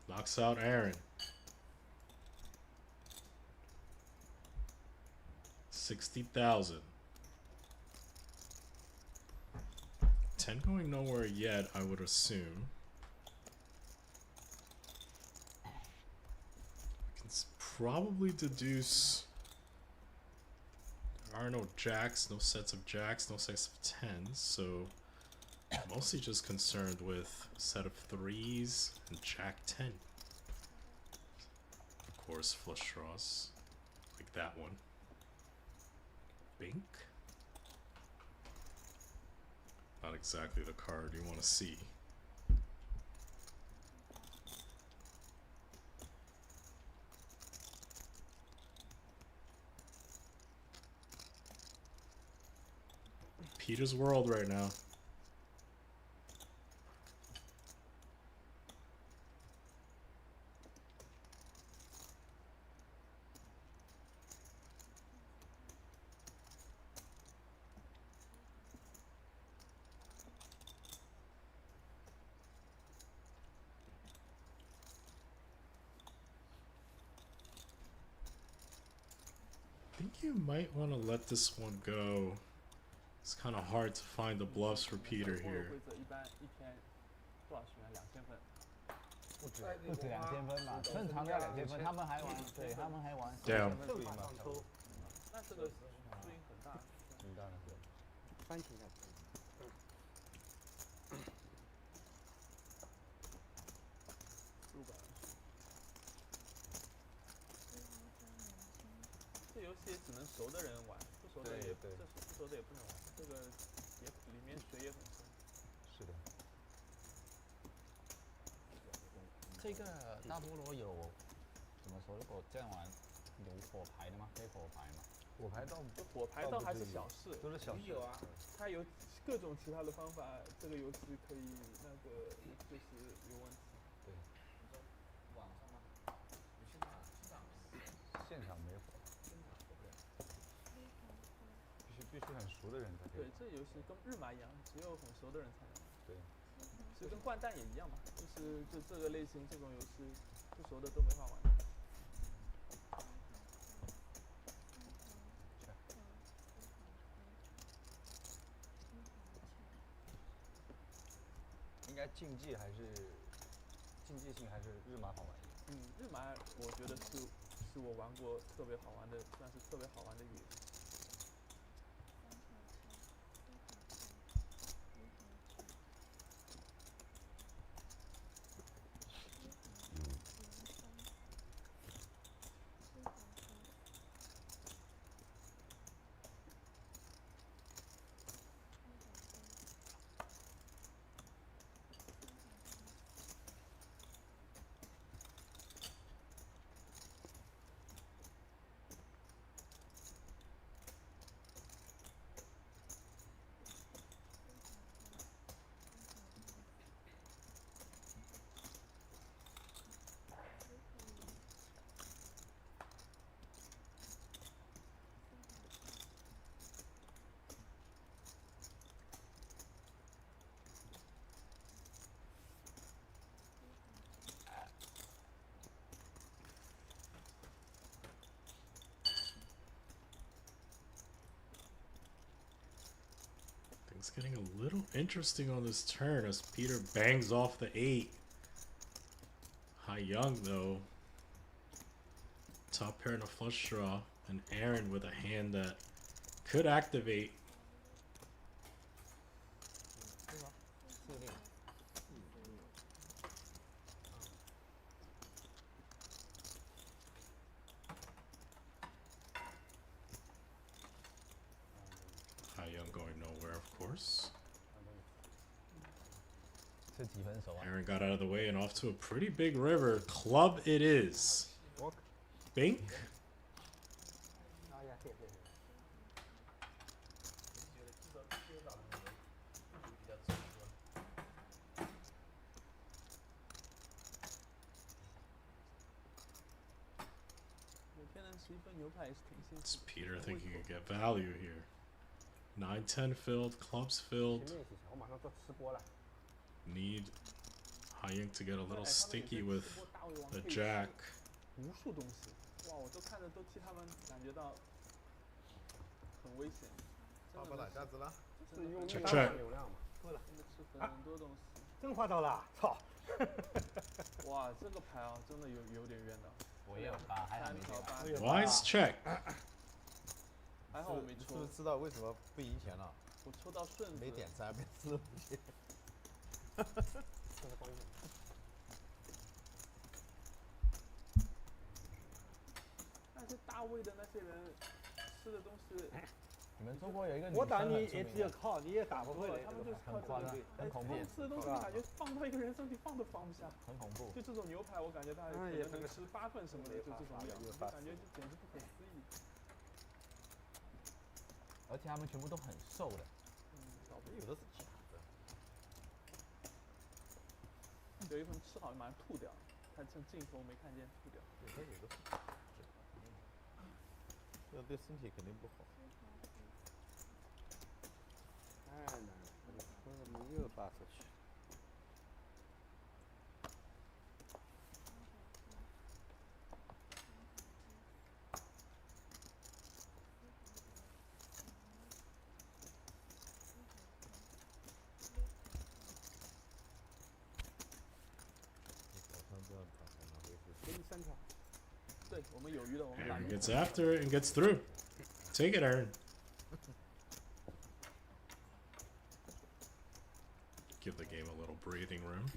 Knocks out Aaron. 60,000. 10 going nowhere yet, I would assume. I can probably deduce there are no jacks, no sets of jacks, no sets of tens, so I'm mostly just concerned with a set of threes and jack 10. Of course, flush draws, like that one. Bink. Not exactly the card you want to see. Peter's world right now. I think you might want to let this one go. It's kind of hard to find the bluffs for Peter here. 规则一般一天多少学员？2000分。不止2000分嘛，正常的要2000分，他们还玩，对他们还玩。 Damn. 对马上抽，那这个输赢很大。很大的对。翻起来。这游戏也只能熟的人玩，不熟的也不熟的也不能玩。这个也里面水也很深。是的。这个大菠萝有怎么说？如果这样玩，有火牌的吗？非火牌吗？火牌倒火牌倒还是小事，都是小事。有啊，它有各种其他的方法，这个游戏可以那个就是有问题。对。网上吗？现场没火，必须很熟的人才可以。对，这游戏跟日麻一样，只有很熟的人才能玩。对。其实跟掼蛋也一样嘛，就这个类型这种游戏，不熟的都没法玩。应该竞技性还是日麻好玩一点。日麻我觉得是我玩过特别好玩的，算是特别好玩的一个游戏。It's getting a little interesting on this turn as Peter bangs off the 8. Hai Young though. Top pair and a flush draw. And Aaron with a hand that could activate. going nowhere, of course. 是几分熟啊？ Aaron got out of the way and off to a pretty big river. Club it is. Bink? 哎呀，对对对。有天然11分牛排也是挺幸 It's 福的。 Peter thinking he could get value here. 9-10 filled, clubs filled. 前面几场我马上做吃播了。 Need Haying to get a little 哎他们有些 sticky 吃 with 播大胃王 the 可以吃 jack. 无数东西，哇，我都看着都替他们感觉到很危险。爸爸打架子了，是用这力拉流量嘛？够了，真的吃很多东西。真划到了，操！哇，这个牌啊，真的有点冤的。我也有八，还好没条跌。8， Wise check. 还好我没抽是不是。知道为什么不赢钱了？我抽到顺子，没点3，没吃东西。这是关键。那些大胃的那些人吃的东西，你们中国有一个女我打你生很出也名的，只有靠，你也打不回来。他们就是靠这很夸张个。很恐怖他们吃的东西感觉放到一个人身体放都放不下。很恐怖。就这种牛排，我感觉他可哎呀能能吃8份什么的，就这种量，就感觉就简直不可思议。而且他们全部都很瘦的。有的是假的。有一份吃好马上吐掉，他趁镜头没看见吐掉。对，它有的是假的。这样对身体肯定不好。太难了，我的车没有发出去。给你3条。对我们有余的，我们 Aaron gets after it and gets through. Take it, Aaron. Give the game a little breathing room.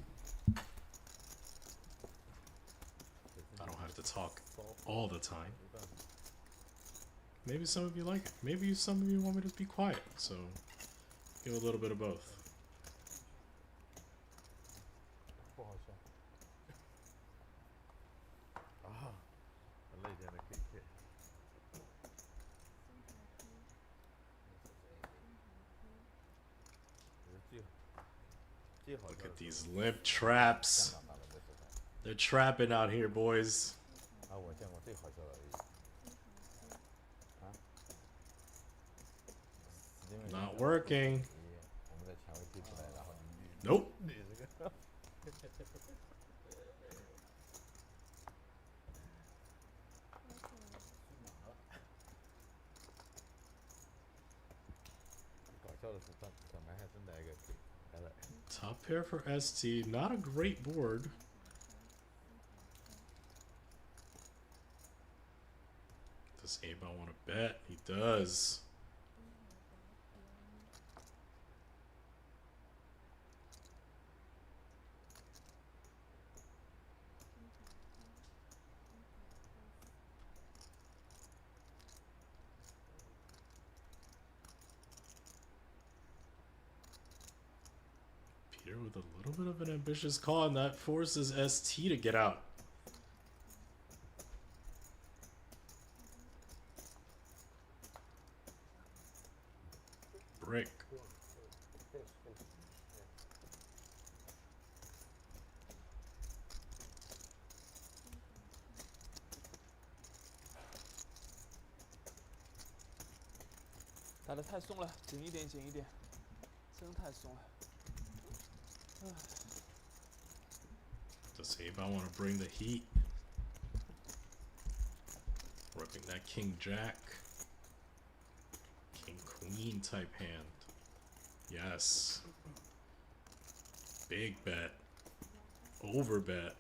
I don't have to talk all the time. Maybe some of you like it. Maybe some of you want me to be quiet. So give a little bit of both. 不好笑。啊，很累天的 KK。最好 Look at these limp traps. They're trapping out here, boys. 啊，我见过最好笑的一个。 Not working. 我们在前位推出来，然后你 Nope. 这个。搞笑的是，小白还真来一个来了。 Top pair for ST. Not a great board. Does A-Ball want to bet? He does. Peter with a little bit of an ambitious call, and that forces ST to get out. Brick. 打得太松了，紧一点，紧一点，真太松了。 Does A-Ball want to bring the heat? Ripping that King Jack. King Queen type hand. Yes. Big bet. Over bet.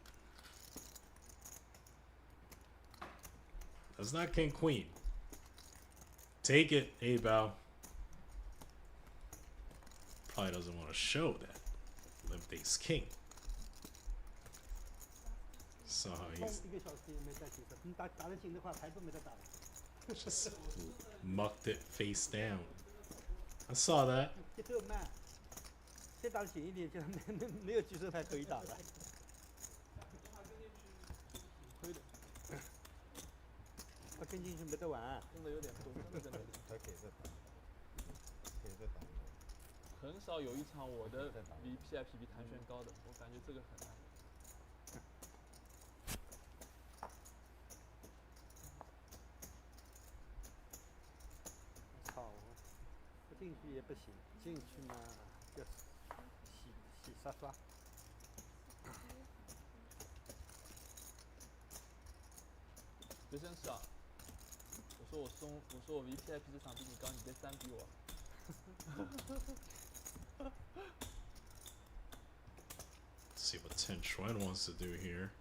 That's not King Queen. Take it, A-Bow. Probably doesn't want to show that. Limp Ace King. So he's 1个小时也没再起色，你打得紧的话，牌都没得打了。 just mucked it face down. I saw that. 节奏慢，再打紧一点，就没有举手牌可以打了。亏的，他跟进去没得玩。真的有点多，真的有点多。还可以再打，可以再打一个。很少有一场我的VPIP 比谭旋高的，我感觉这个很难。操，不进去也不行，进去嘛要洗刷刷。别生气啊！我说我 VPIP 这场比你高，你别3比我。See what Ten Xuan wants to do here.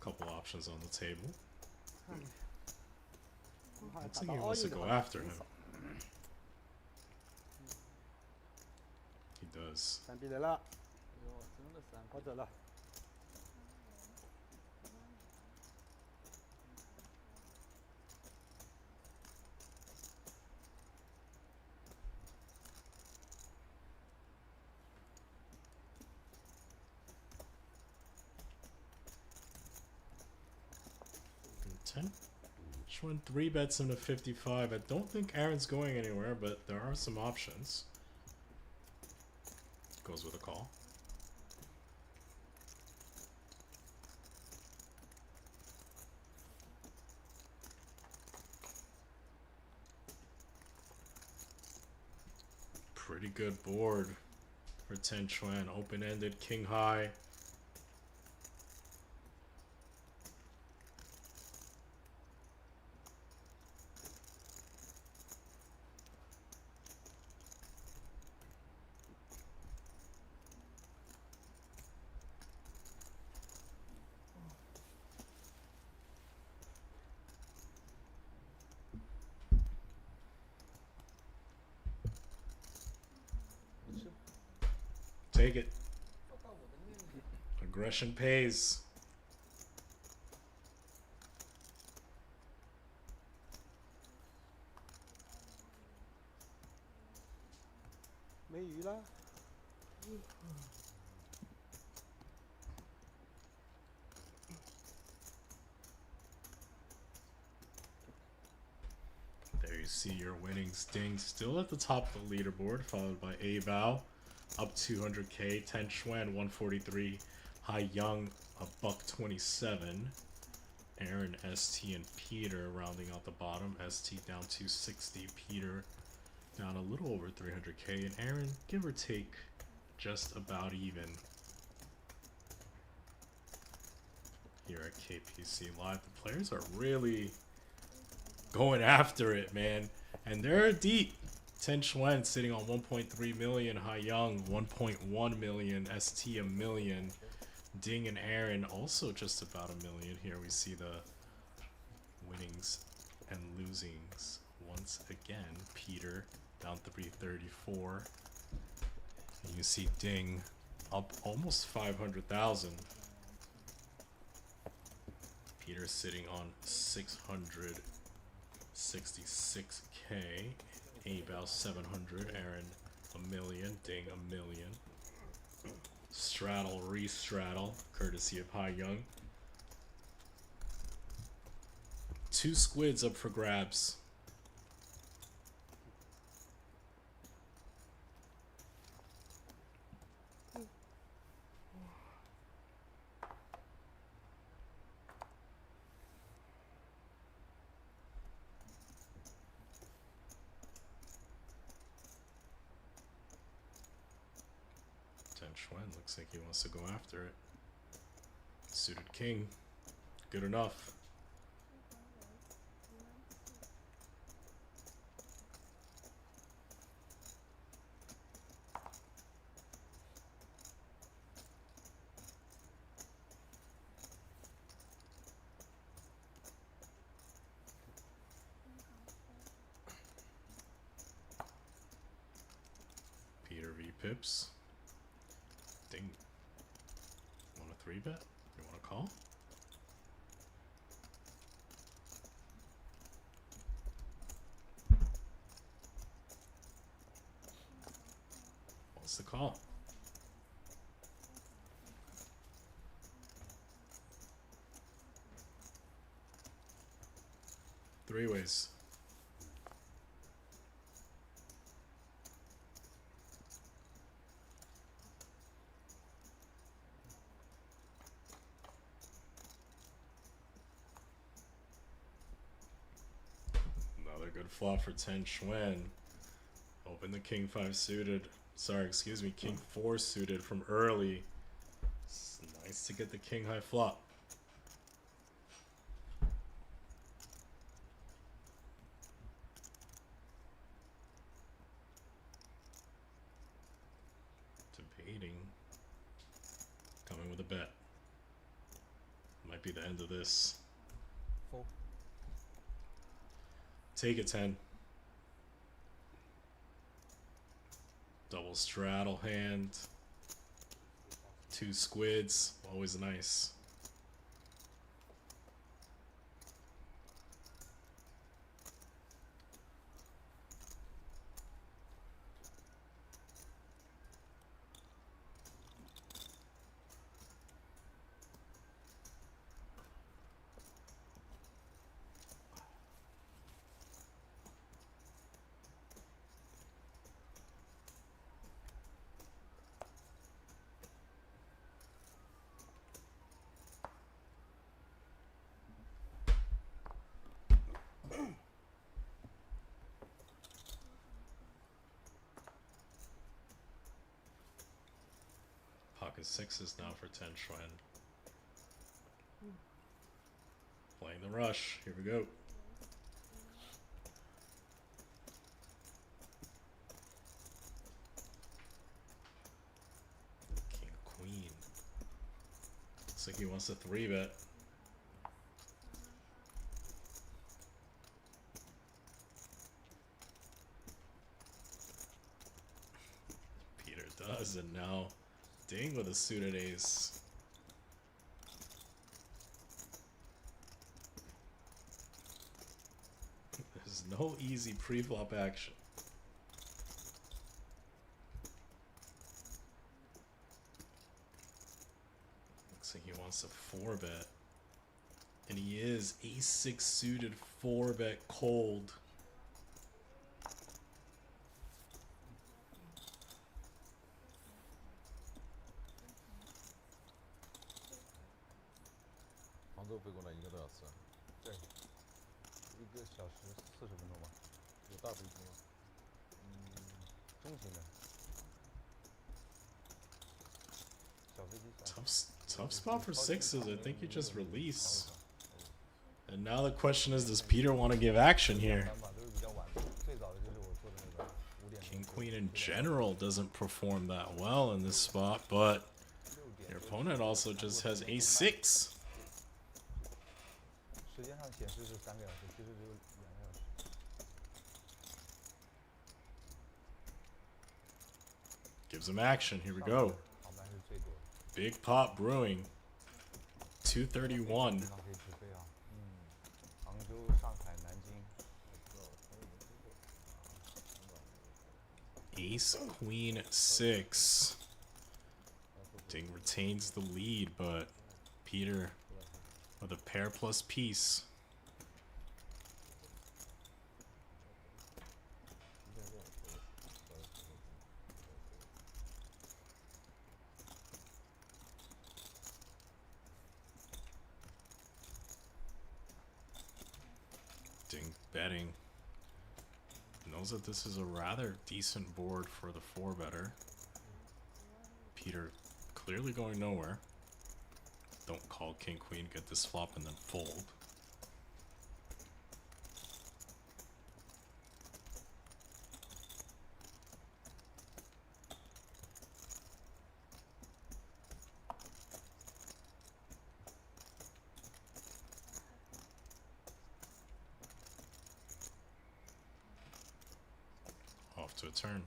Couple options on the table. Looks like he wants to go after him. He does. 3比0了，哟，真的3比。跑走了。Xuan 3-bets him to 55. I don't think Aaron's going anywhere, but there are some options. Goes with a call. Pretty good board for Ten Xuan. Open-ended, king high. Take it. Aggression pays. 没鱼了。There you see your winnings. Ding still at the top of the leaderboard, followed by A Bao, up 200k. Ten Xuan 143. Hai Young a $127. Aaron, ST, and Peter rounding out the bottom. ST down 260. Peter down a little over 300k, and Aaron, give or take, just about even. Here at KPC Live, the players are really going after it, man, and they're deep. Ten Xuan sitting on 1.3 million, Hai Young 1.1 million, ST a million, Ding and Aaron also just about a million. Here we see the winnings and losings once again. Peter down 334. And you see Ding up almost 500,000. Peter sitting on 666k. Abel 700. Aaron a million. Ding a million. Straddle, re-straddle, courtesy of Hai Young. 2 squids up for grabs. Ten Xuan looks like he wants to go after it. Suited king. Good enough. Peter v Pips. Ding. Want a 3-bet? You want to call? the call. Three ways. Another good flop for 10 Xuan. Open the king 5 suited. Sorry, excuse me, king 4 suited from early. It's nice to get the king high flop. Debating. Coming with a bet. Might be the end of this. Fold. Take it 10. Double straddle hand. 2 squids. Always nice. Pocket 6s now for 10 Xuan. Playing the rush. Here we go. King Queen. Looks like he wants a 3-bet. Peter does, and now ding with a suited ace. There's no easy pre-flop action. Looks like he wants a 4-bet. And he is ace 6 suited 4-bet cold.飞过来1个多小时，对，1个小时40分钟吧。有大飞机吗？中型的。小飞机。Tough spot for 6s. I think you just release. And now the question is, does Peter want to give action here? King Queen in general doesn't perform that well in this spot, but your opponent also just has ace 6. 时间上显示是3个小时，其实只有2个小时。Gives him action. Here we go. Big pot brewing. 231. 杭州、上海、南京。 Ace Queen 6. Ding retains the lead, but Peter with a pair plus piece. Ding betting. Knows that this is a rather decent board for the 4-better. Peter clearly going nowhere. Don't call King Queen, get this flop, and then fold. Off to a turn.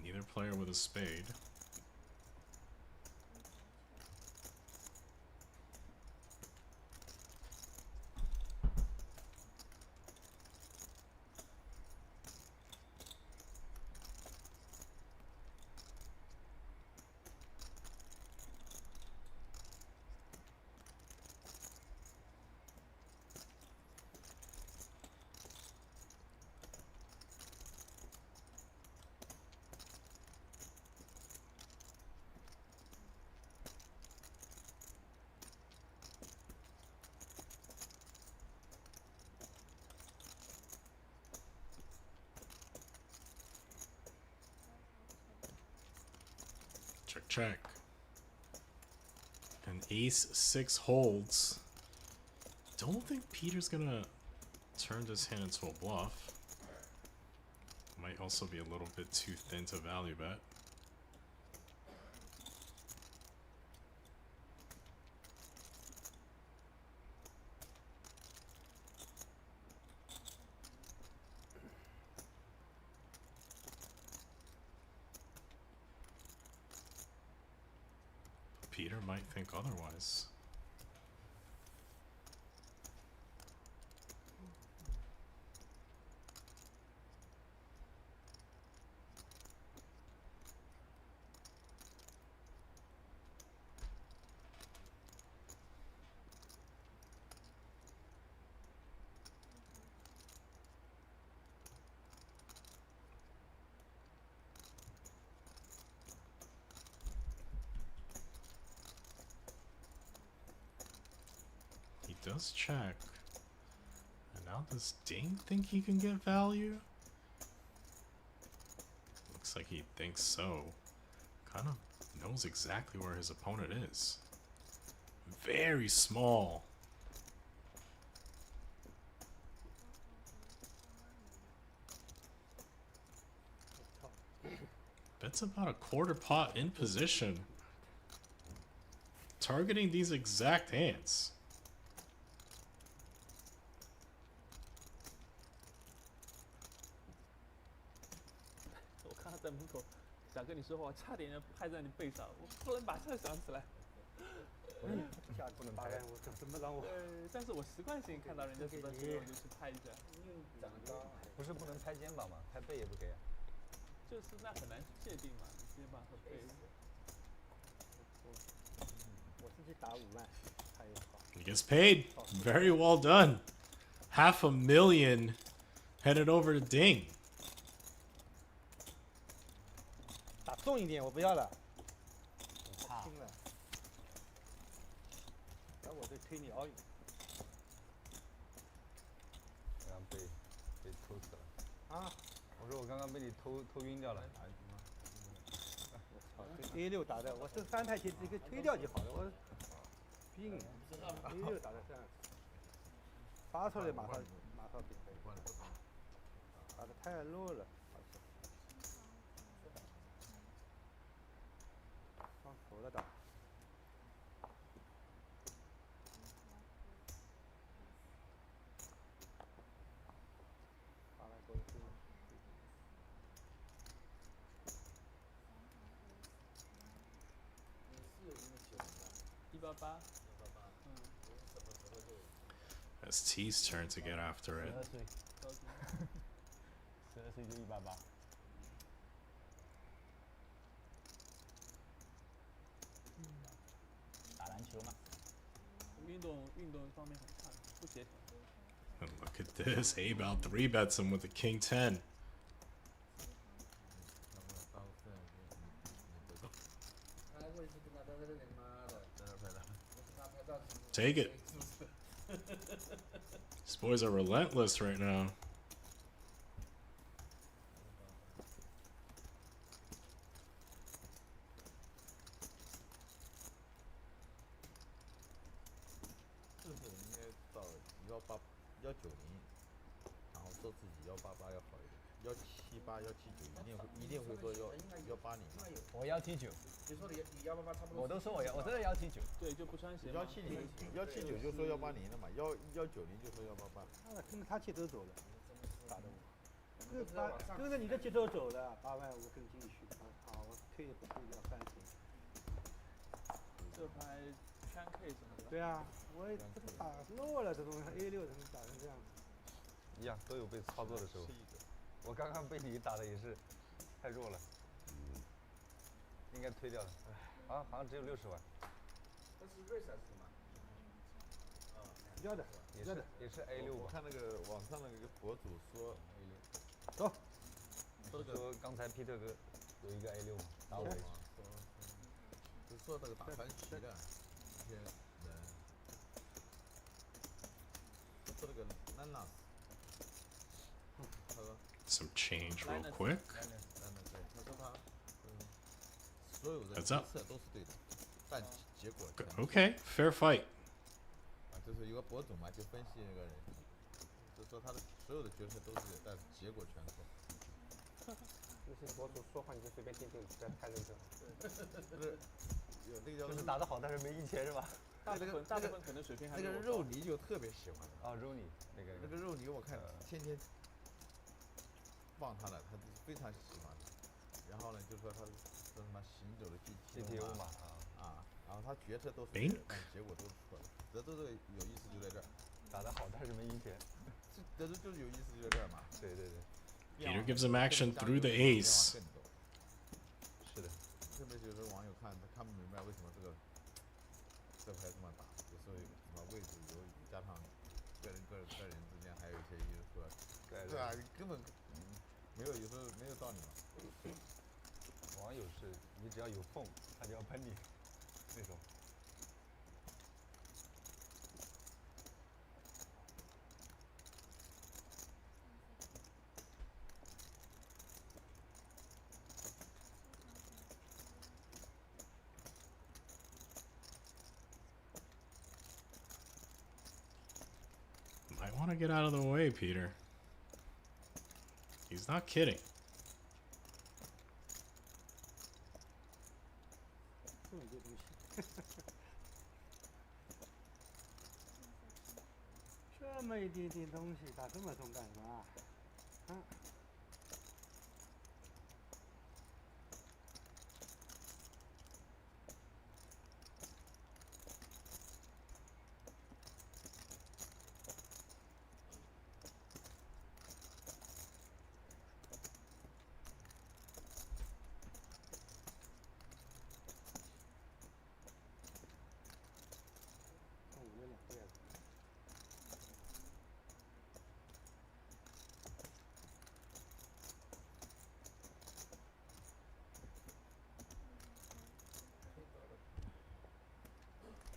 Neither player with a spade. check. And ace 6 holds. Don't think Peter's gonna turn this hand into a bluff. Might also be a little bit too thin to value bet. Peter might think otherwise. Does check. And now does Ding think he can get value? Looks like he thinks so. Kind of knows exactly where his opponent is. Very small. That's about a quarter pot in position. Targeting these exact hands. 在门口想跟你说话，差点要拍在你背上，我不能马上想起来。下不能拍，我怎么让我？但是我习惯性看到人家走到这里，我就去拍一下。长得高，不是不能拍肩膀吗？拍背也不给啊。就是那很难界定嘛，肩膀和背。我自己打5万，拍也好。He gets paid. Very well done. $500,000 headed over to Ding. 打重一点，我不要了。怕。轻了。那我就推你奥运。刚刚被偷死了。啊！我说我刚刚被你偷晕掉了。我操！A6打的，我这3台棋直接推掉就好了。我病 A6打的这样，发出来马上比分，打的太弱了。放头了打。打了过去。 188。It's T's turn to get after it. 12岁，12岁就188。打篮球嘛。运动方面很差，不协调。 And look at this. Abe out 3-bets him with the king 10. Take it. These boys are relentless right now. He 一定会说180嘛。我179。你说你188差不多。我都说我真的179。对，就不穿鞋。179就说180了嘛，190就说188。跟着他节奏走了，打的我。跟着你的节奏走了，8万5跟进去。好，我退也不退要30。这拍圈 K 什么的。对啊，我这个打弱了，这种 A6怎么打成这样？一样都有被操作的时候。我刚刚被你打的也是太弱了，应该推掉了。好像只有60万。这是瑞士还是什么？要的，也是 A6 吧。我看那个网上那个博主说 A6。走。说刚才皮特哥有一个 A6 嘛，打我。就说那个打传奇的一些人，说那个兰纳斯。 Some change real quick. 所有的 Heads 决 up 策都是对的，但结果全 Okay, fair fight. 啊，就是有个博主嘛，就分析那个人，就说他的所有的决策都是对，但是结果全错。那些博主说话你就随便听听，不要太认真。不是，有那个叫就是打得好，但是没赢钱是吧？大部分可能水平还那个没我高。肉泥就特别喜欢他。哦，肉你那个肉泥我看天天放他的，他就非常喜欢他。然后呢，就说他是什么行走的 GTO 嘛然后他决策都是对的，但结果都是错的。德州这个有意思就在这儿，打得好，但是没赢钱。德州就是有意思就在这儿嘛。对。Peter gives him action through the ace. 是的。特别是有时候网友看他看不明白为什么这牌这么打，有时候什么位置犹豫，加上个人之间还有一些因素，对吧？根本没有，有时候没有道理嘛。网友是你只要有缝，他就要喷你那种。Might want to get out of the way, Peter. He's not kidding. 这么一个东西，这么一点点东西打这么重干什么？啊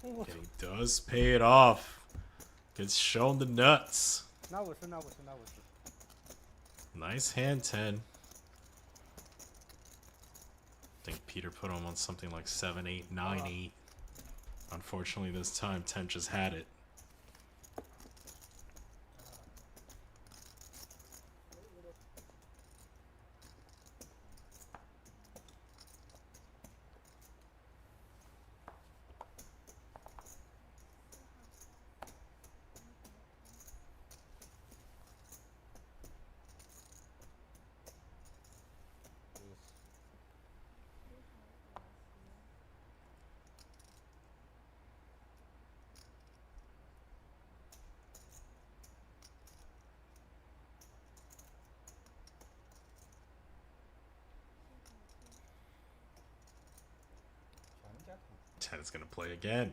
？And he does pay it off. Gets shown the nuts.那我是。Nice hand 10. I think Peter put him on something like 7, 8, 9, 8. Unfortunately, this time 10 just had it. Ten is going to play again.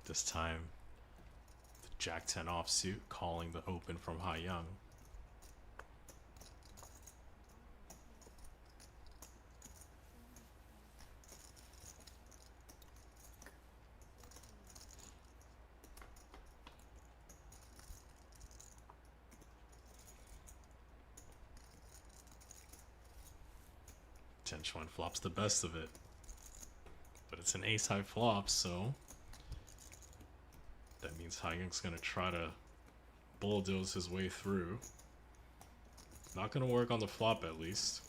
This time, the Jack 10 offsuit calling the open from Xiang. Xuan flops the best of it. But it's an ace high flop, so that means Xiang's gonna try to bulldoze his way through. Not gonna work on the flop at least.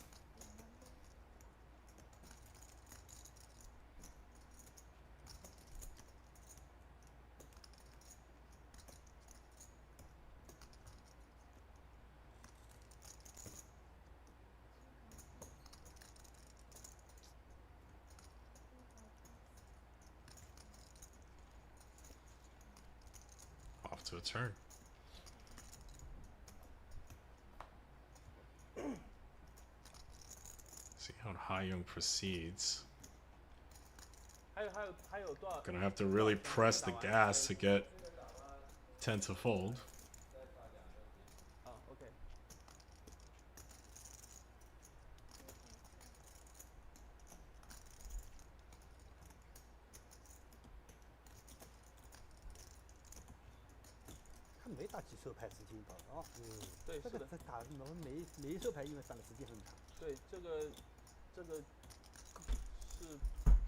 Off to a turn. See how Xiang proceeds. Gonna have to really press the gas to get 10 to fold. OK。他没打几手牌时间到啊。对，这个打每一手牌因为打的时间很长。对，这个是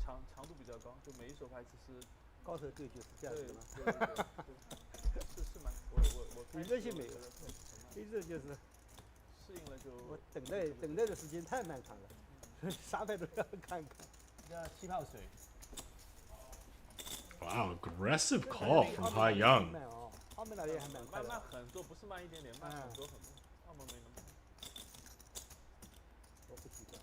强度比较高，就每一手牌其实高手对决是这样子的吗？是蛮我一个性没有，一直就是适应了就我等待的时间太漫长了，所以啥牌都要看看。叫气泡水。 Wow, aggressive call from Xiang. 慢哦，澳门那边还蛮快的。慢很多，不是慢一点点，慢很多很多。澳门没那么慢。我不习惯。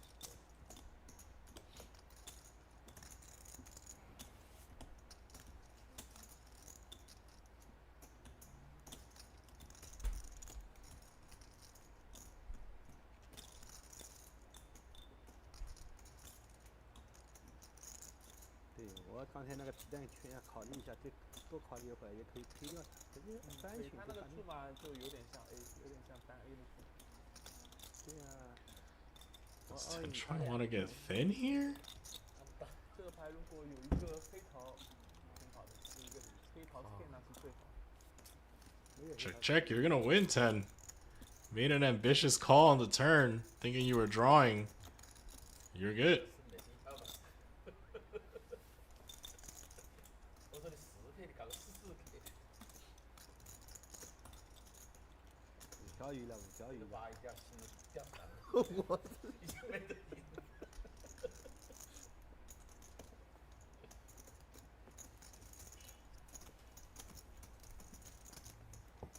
对，我刚才那个皮蛋圈要考虑一下，再多考虑一会儿也可以推掉它。可是单群它那个出马就有点像 A，有点像单 A 的出马。对呀。Is Tan trying to want to get thin here? 这个牌如果有一个黑桃，挺好的，有一个黑桃 K 那是最好的。 Check, check. You're gonna win, Ten. Made an ambitious call on the turn, thinking you were drawing. You're good. 我说你10K，你搞个14K。5条鱼了，5条鱼了。把一条心掉下来。我已经没得赢。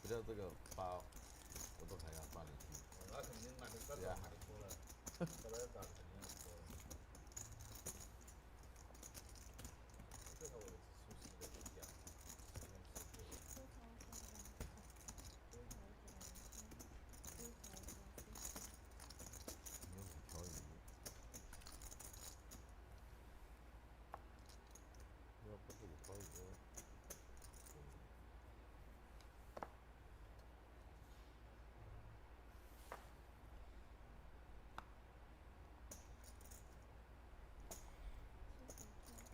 不叫这个把我都还要放进去。那肯定买的这早就脱了，这早肯定要脱了。这个我有出10个就掉。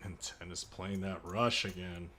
And Ten is playing that rush again.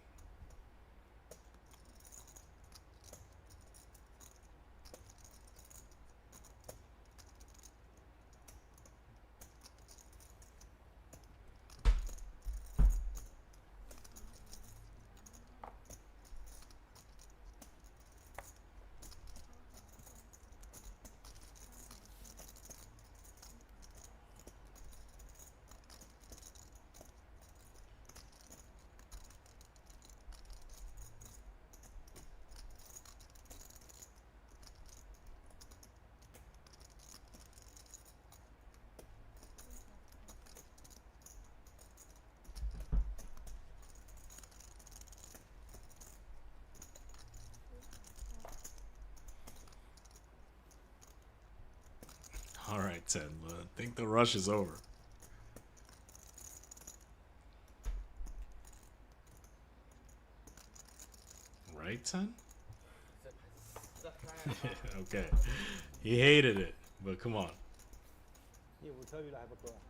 All right, Ten. I think the rush is over. Right, Ten? Okay. He hated it, but come on. 你5条鱼了还不够啊？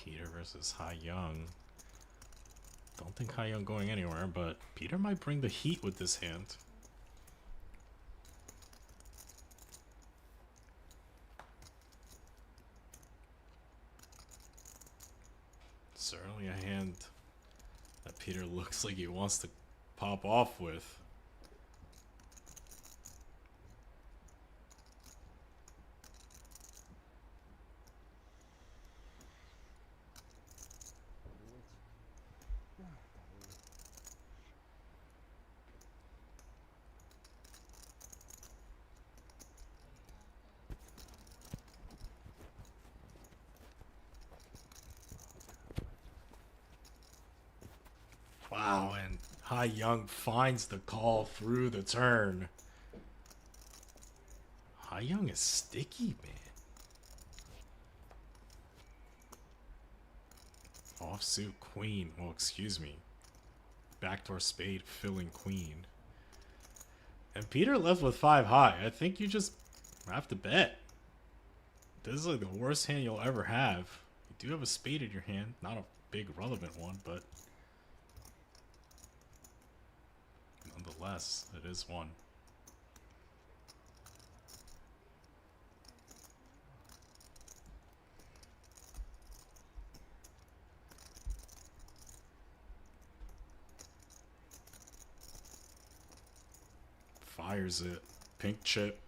Peter versus Xiang. Don't think Xiang going anywhere, but Peter might bring the heat with this hand. Certainly a hand that Peter looks like he wants to pop off with. Wow, and Xiang finds the call through the turn. Xiang is sticky, man. Offsuit queen. Well, excuse me. backdoor spade filling queen. And Peter left with 5 high. I think you just have to bet. This is like the worst hand you'll ever have. You do have a spade in your hand. Not a big relevant one, but nonetheless, it is one. Fires it. Pink chip.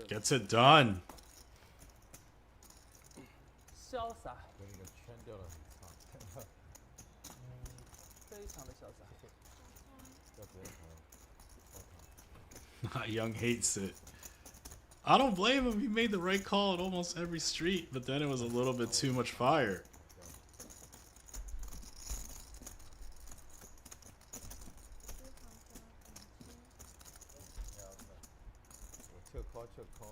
Gets it done. 潇洒，给那个圈掉了很长，非常的潇洒。要直接投。Young hates it. I don't blame him. He made the right call at almost every street, but then it was a little bit too much fire. 就扣，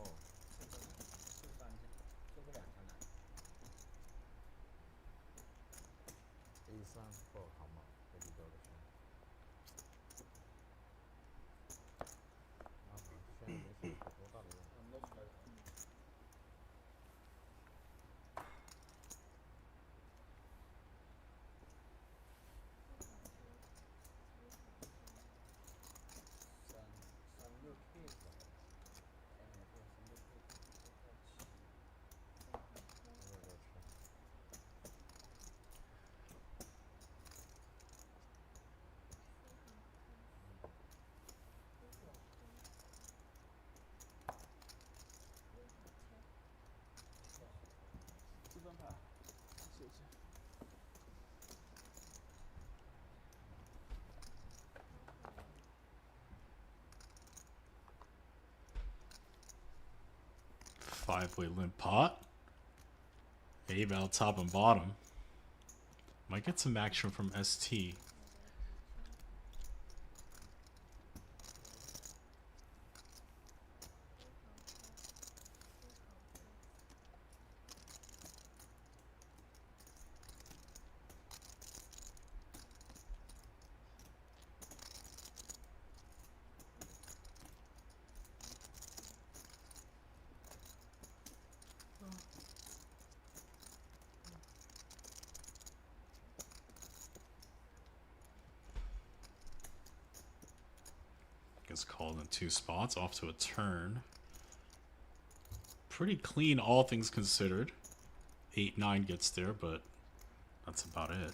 就是两条男。A3不好嘛，这里标个圈。啊，圈没什么多大的用。积分牌，谢谢。Five-way limp pot. A-Bell top and bottom. Might get some action from ST. Gets called in 2 spots, off to a turn. Pretty clean, all things considered. 8-9 gets there, but that's about it.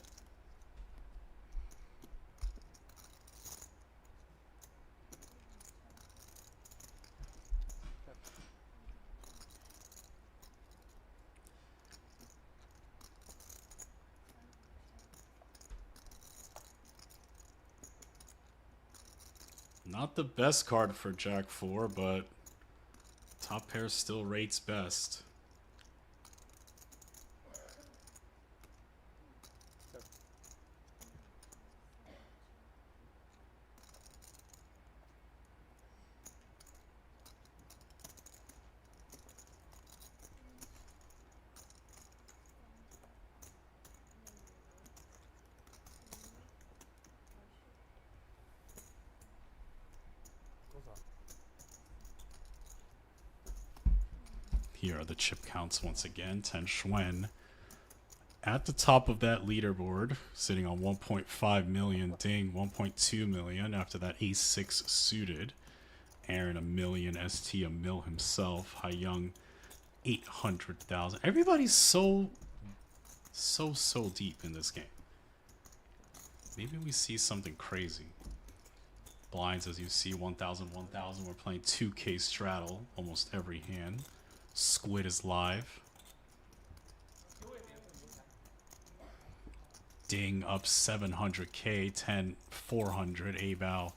Not the best card for Jack 4, but top pair still rates best. Here are the chip counts once again. 10 Xuan at the top of that leaderboard, sitting on 1.5 million. Ding, 1.2 million after that ace-6 suited. Aaron, 1 million. ST, 1 mil himself. Hai Young, 800,000. Everybody's so deep in this game. Maybe we see something crazy. Blinds, as you see, 1,000, 1,000. We're playing 2K straddle almost every hand. Squid is live. Ding up 700k, 10 400. A-Bow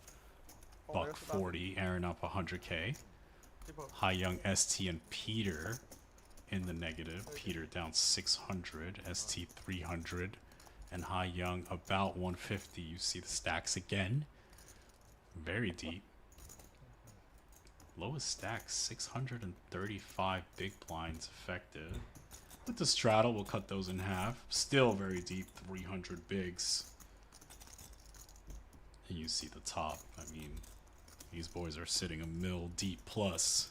buck 40. Aaron up 100k. Hai Young, ST, and Peter in the negative. Peter down 600. ST 300, and Hai Young about 150. You see the stacks again. Very deep. Lowest stack, 635 big blinds effective. With the straddle, we'll cut those in half. Still very deep, 300 bigs. And you see the top. I mean, these boys are sitting a mil deep plus.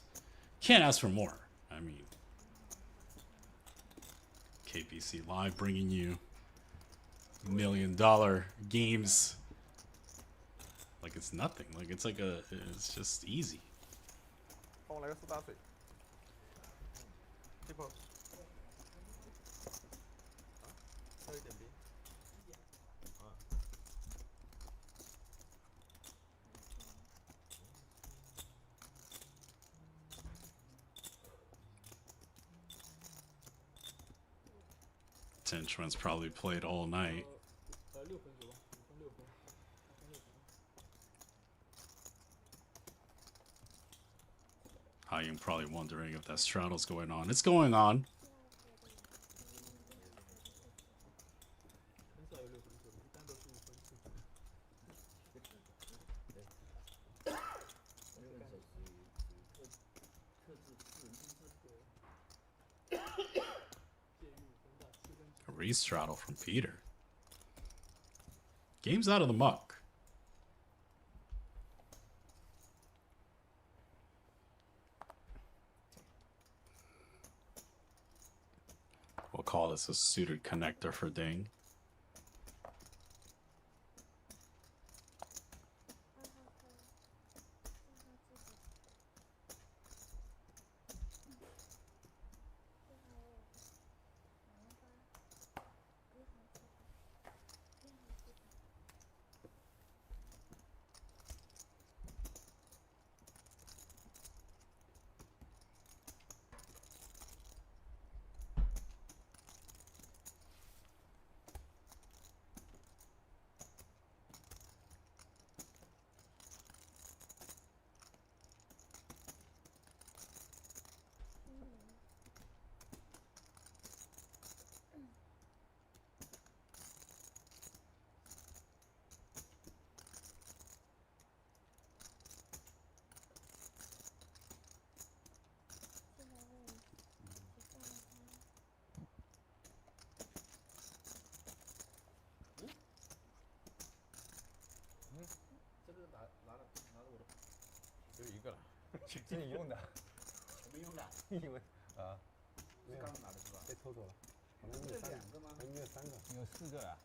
Can't ask for more. I mean, KPC Live bringing you $1 million games like it's nothing. Like it's like it's just easy. 帮我来个苏打水。这口。还有一点冰。啊。Xuan's probably played all night. 6分钟吧，5分6分。You're probably wondering if that straddle's going on. It's going on. 很少有6分钟，一般都是5分4分。A re-straddle from Peter. Game's out of the muck. We'll call this a suited connector for Ding.这你用的？我没用的。因为啊，是刚拿的是吧？被抽走了。好像有2个吗？还没有3个，有4个啊。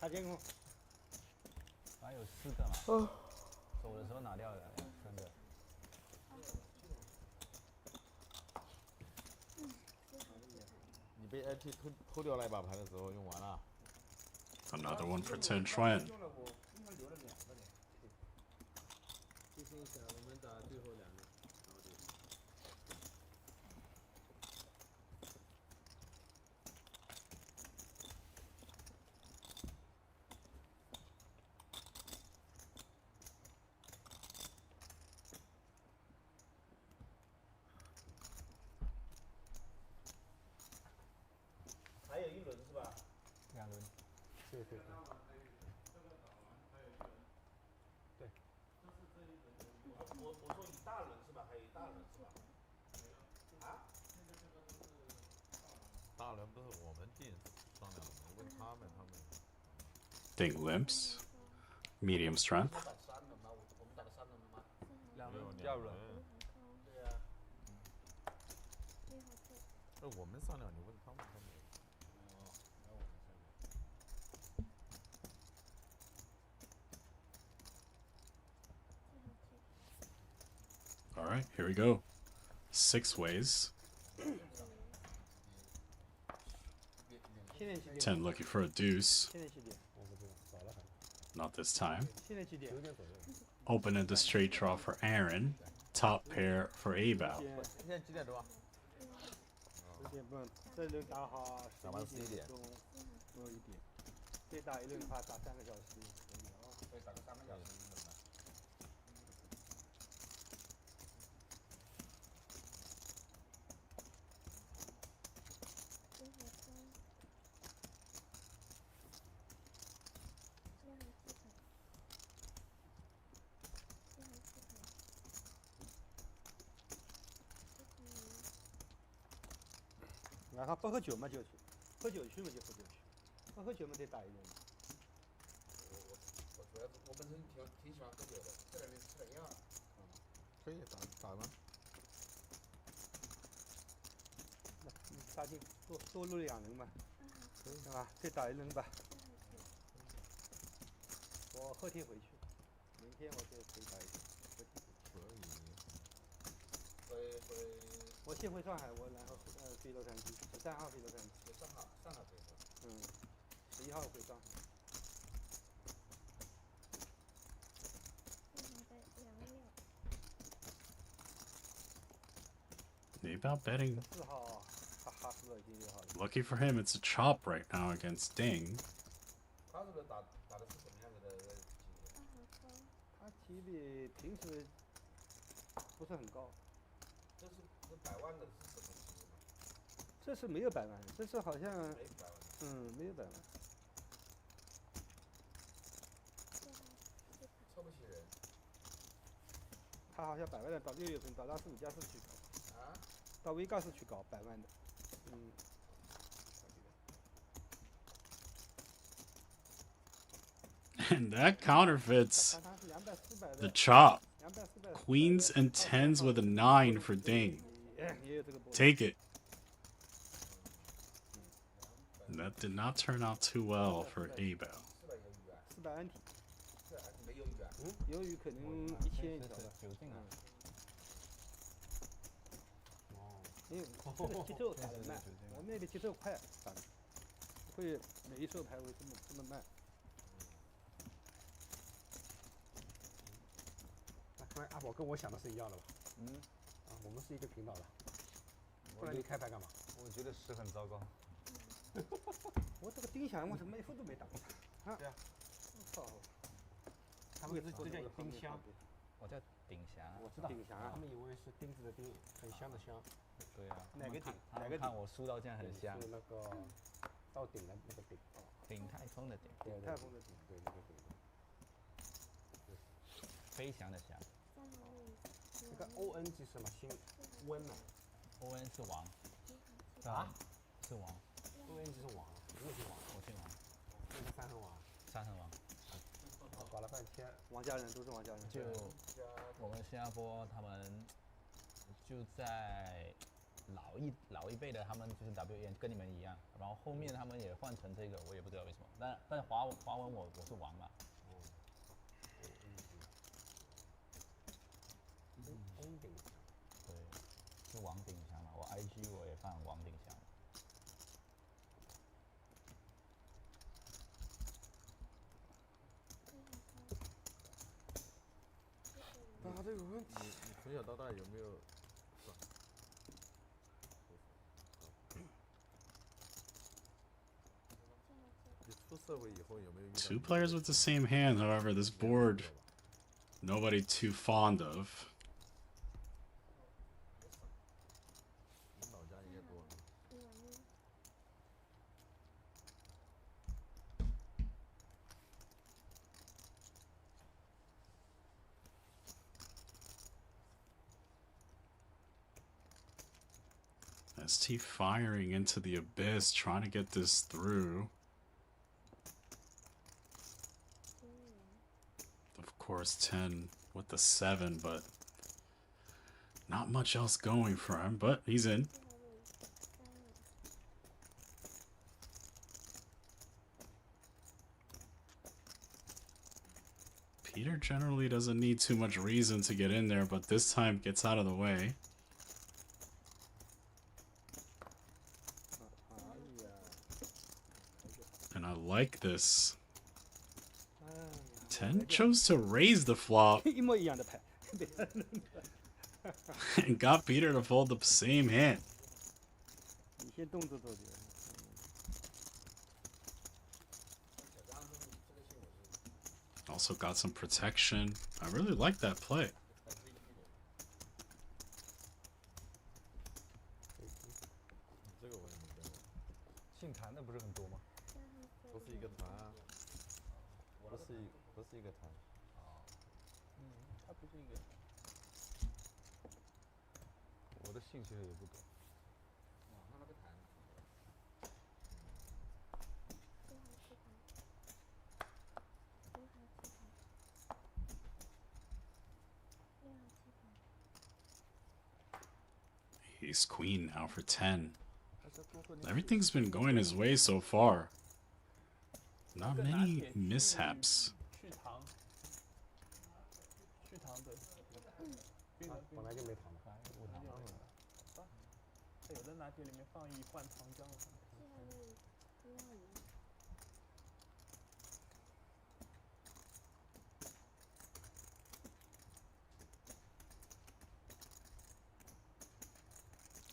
他监控。好像有4个嘛。走的时候拿掉了3个。你被 IT 偷掉那把牌的时候用完了。Another one for Xuan. 用了我应该留了2个的。就剩下我们打最后2个，然后就。还有1轮是吧？2轮。对。我说一大轮是吧？还有一大轮是吧？啊？大轮不是我们定商量的，问他们。Ding limps. Medium strength. 打3轮吗？我们打了3轮了吗2轮，第2轮。对呀。我们商量，你问他们。All right, here we go. 6 ways. 10 looking for a deuce. Not this time. Open into straight draw for Aaron. Top pair for Abel. 现在几点钟啊？10点半，这轮打好11点钟，最后1点。再打一轮的话，打3个小时可以哦。可以打个3个小时1轮吧。然后不喝酒嘛就去，喝酒去嘛就喝酒去，不喝酒嘛得打一轮。我主要是我本身挺喜欢喝酒的，这两天吃点药。可以打吗？杀进多录2人嘛，可以是吧？再打一轮吧。我后天回去，明天我再回打一轮。可以。我先回上海，我然后飞洛杉矶，13号飞洛杉矶。上海可以是吧？ 11号回上海。Maybe about betting. 4号，哈斯勒已经约好了。 Lucky for him, it's a chop right now against Ding. 他这个打的是什么样子的级别？他级别平时不是很高。这是100万的是什么级别吗？这是没有100万，这是好像没100万。没有100万。凑不起人。他好像100万的到6月份到拉斯维加斯去搞。啊？到维加斯去搞100万的。And that counterfeits the chop. Queens and 10s with a 9 for Ding. Take it. And that did not turn out too well for Abel. 400安体。没鱿鱼啊？鱿鱼可能1000一条吧。因为这个节奏打得慢，我们那个节奏快打的，不会每一手牌会这么慢。那看来阿宝跟我想的是一样的吧？我们是一个频道的。不然你开牌干嘛？我觉得10很糟糕。我这个丁祥，我怎么一副都没打过他？对啊。我操！他们这叫丁香。我叫丁祥。我知道。丁祥，他们以为是钉子的钉，很香的香。对啊。哪个顶？哪个看我输到这样很香。是那个到顶的那个顶。顶泰丰的顶。顶泰丰的顶，对那个顶。飞翔的翔。那个 ON 是什么？新温嘛 ？ON 是王。啊？是王。ON 是王，我姓王，我姓王。那个3横王。3横王。搞了半天，王家人都是王家人。就我们新加坡他们就在老一辈的，他们就是 WN 跟你们一样，然后后面他们也换成这个，我也不知道为什么。但华文我是王嘛。顶香。对，是王顶香嘛。我 IG 我也放王顶香。他这个问题，你从小到大有没有？你出社会以后有没有？Two players with the same hand, however, this board, nobody too fond of. ST firing into the abyss, trying to get this through. Of course, 10 with the 7, but not much else going for him, but he's in. Peter generally doesn't need too much reason to get in there, but this time gets out of the way. And I like this. 10 chose to raise the flop and got Peter to fold the same hand. Also got some protection. I really like that play. 姓谭的不是很多吗？不是一个团啊，不是一个团。他不是一个。我的姓其实也不多。那个团， Ace queen now for 10. 还是多个你 Everything's been going his way so far. Not 更拿 many 点 mishaps. 去糖，去糖的，冰啊的，冰的。本来就没糖的。无糖的。有的拿铁里面放一罐糖浆的。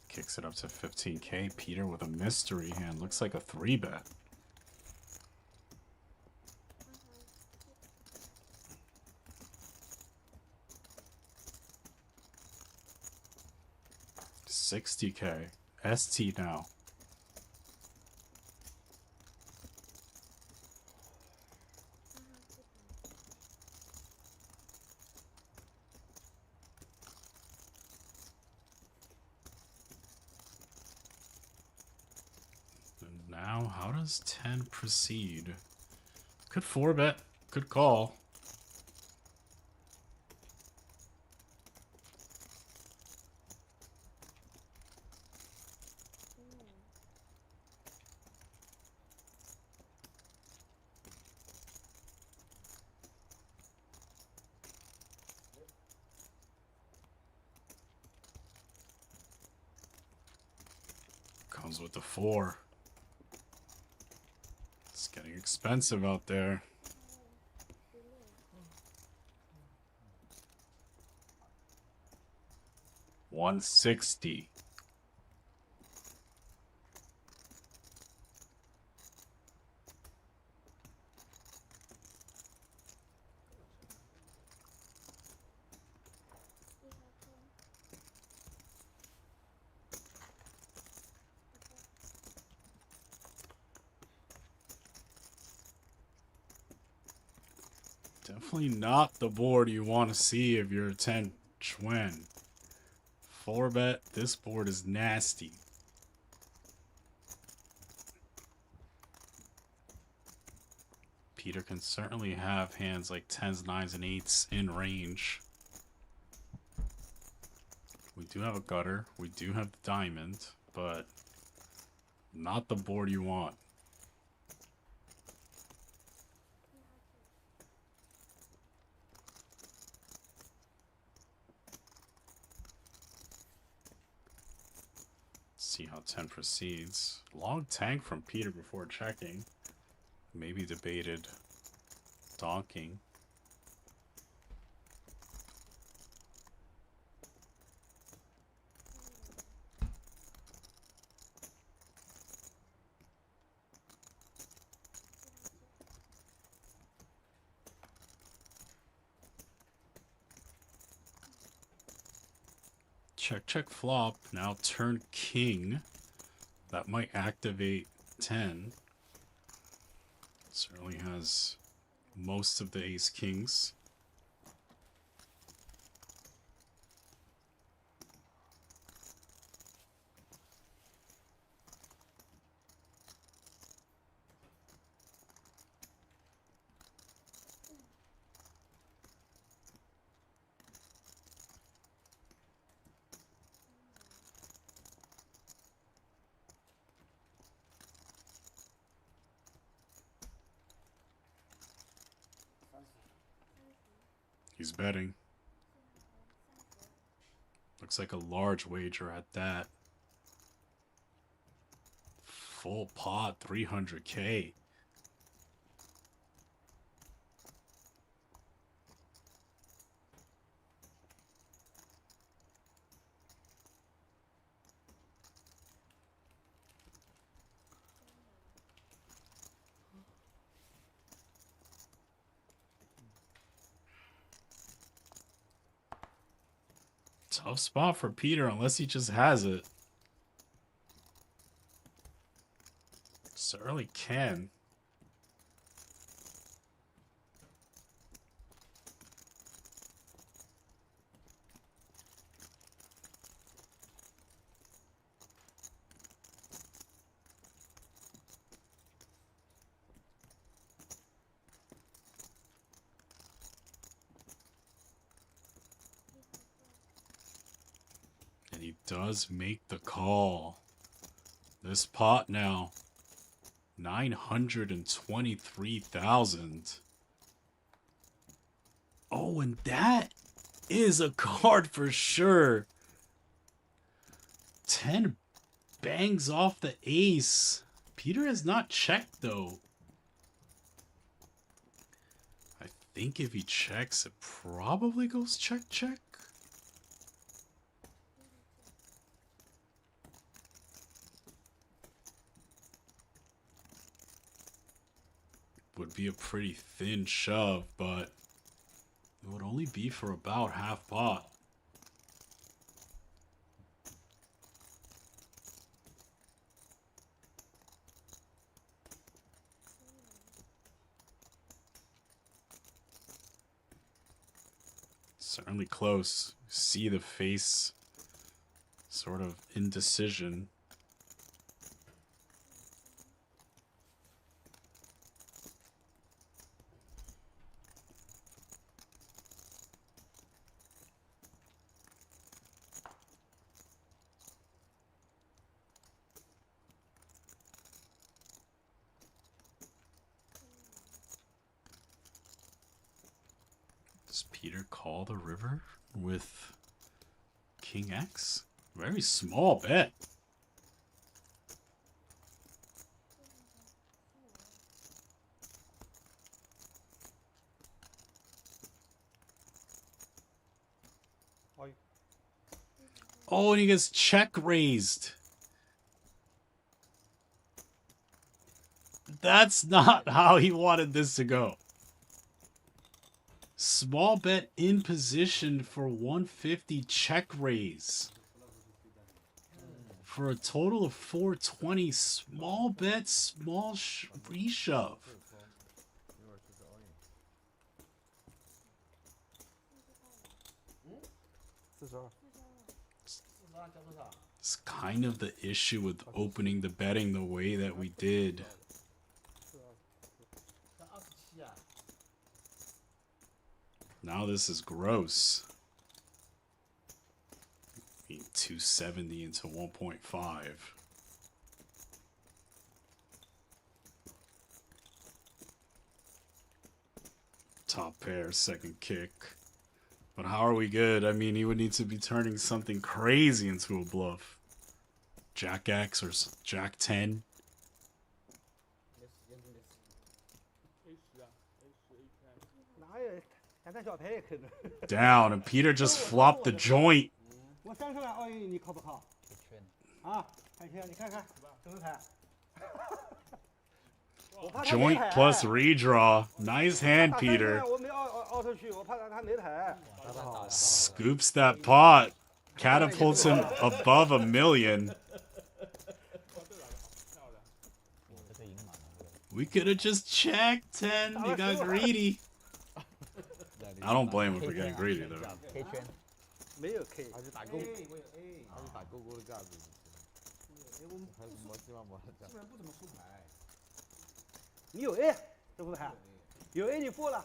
Kicks it up to 15k. Peter with a mystery hand. Looks like a 3-bet. $60k. ST now. And now, how does 10 proceed? Could 4-bet. Could call. Comes with the 4. It's getting expensive out there. $160. Definitely not the board you want to see if you're a 10 Xuan. 4-bet, this board is nasty. Peter can certainly have hands like 10s, 9s, and 8s in range. We do have a gutter, we do have the diamond, but not the board you want. See how 10 proceeds. Long tank from Peter before checking. Maybe debated donking. Check, check, flop. Now turn king. That might activate 10. Certainly has most of the ace kings. He's betting. Looks like a large wager at that. Full pot, 300k. Tough spot for Peter unless he just has it. Certainly can. And he does make the call. This pot now, 923,000. Oh, and that is a card for sure. 10 bangs off the ace. Peter has not checked though. I think if he checks, it probably goes check, check. Would be a pretty thin shove, but it would only be for about half pot. Certainly close. See the face, sort of indecision. Does Peter call the river with King X? Very small bet. Oh, and he gets check raised. That's not how he wanted this to go. Small bet in position for 150 check raise. For a total of 420. Small bet, small reshove. 42。 It's kind of the issue with opening the betting the way that we did. Now this is gross. 270 into 1.5. Top pair, second kick. But how are we good? I mean, he would need to be turning something crazy into a bluff. Jack X or Jack 10. Down, and Peter just flopped the joint. Joint plus redraw. Nice hand, Peter. Scoops that pot. Catapults him above $1 million. We could have just checked 10. He got greedy. I don't blame him for getting greedy, though. 没有 K， 还是打勾，还是打勾勾的架子。还是磨基本磨的架子。基本不怎么出牌。你有 A， 对不对？有 A 你付了。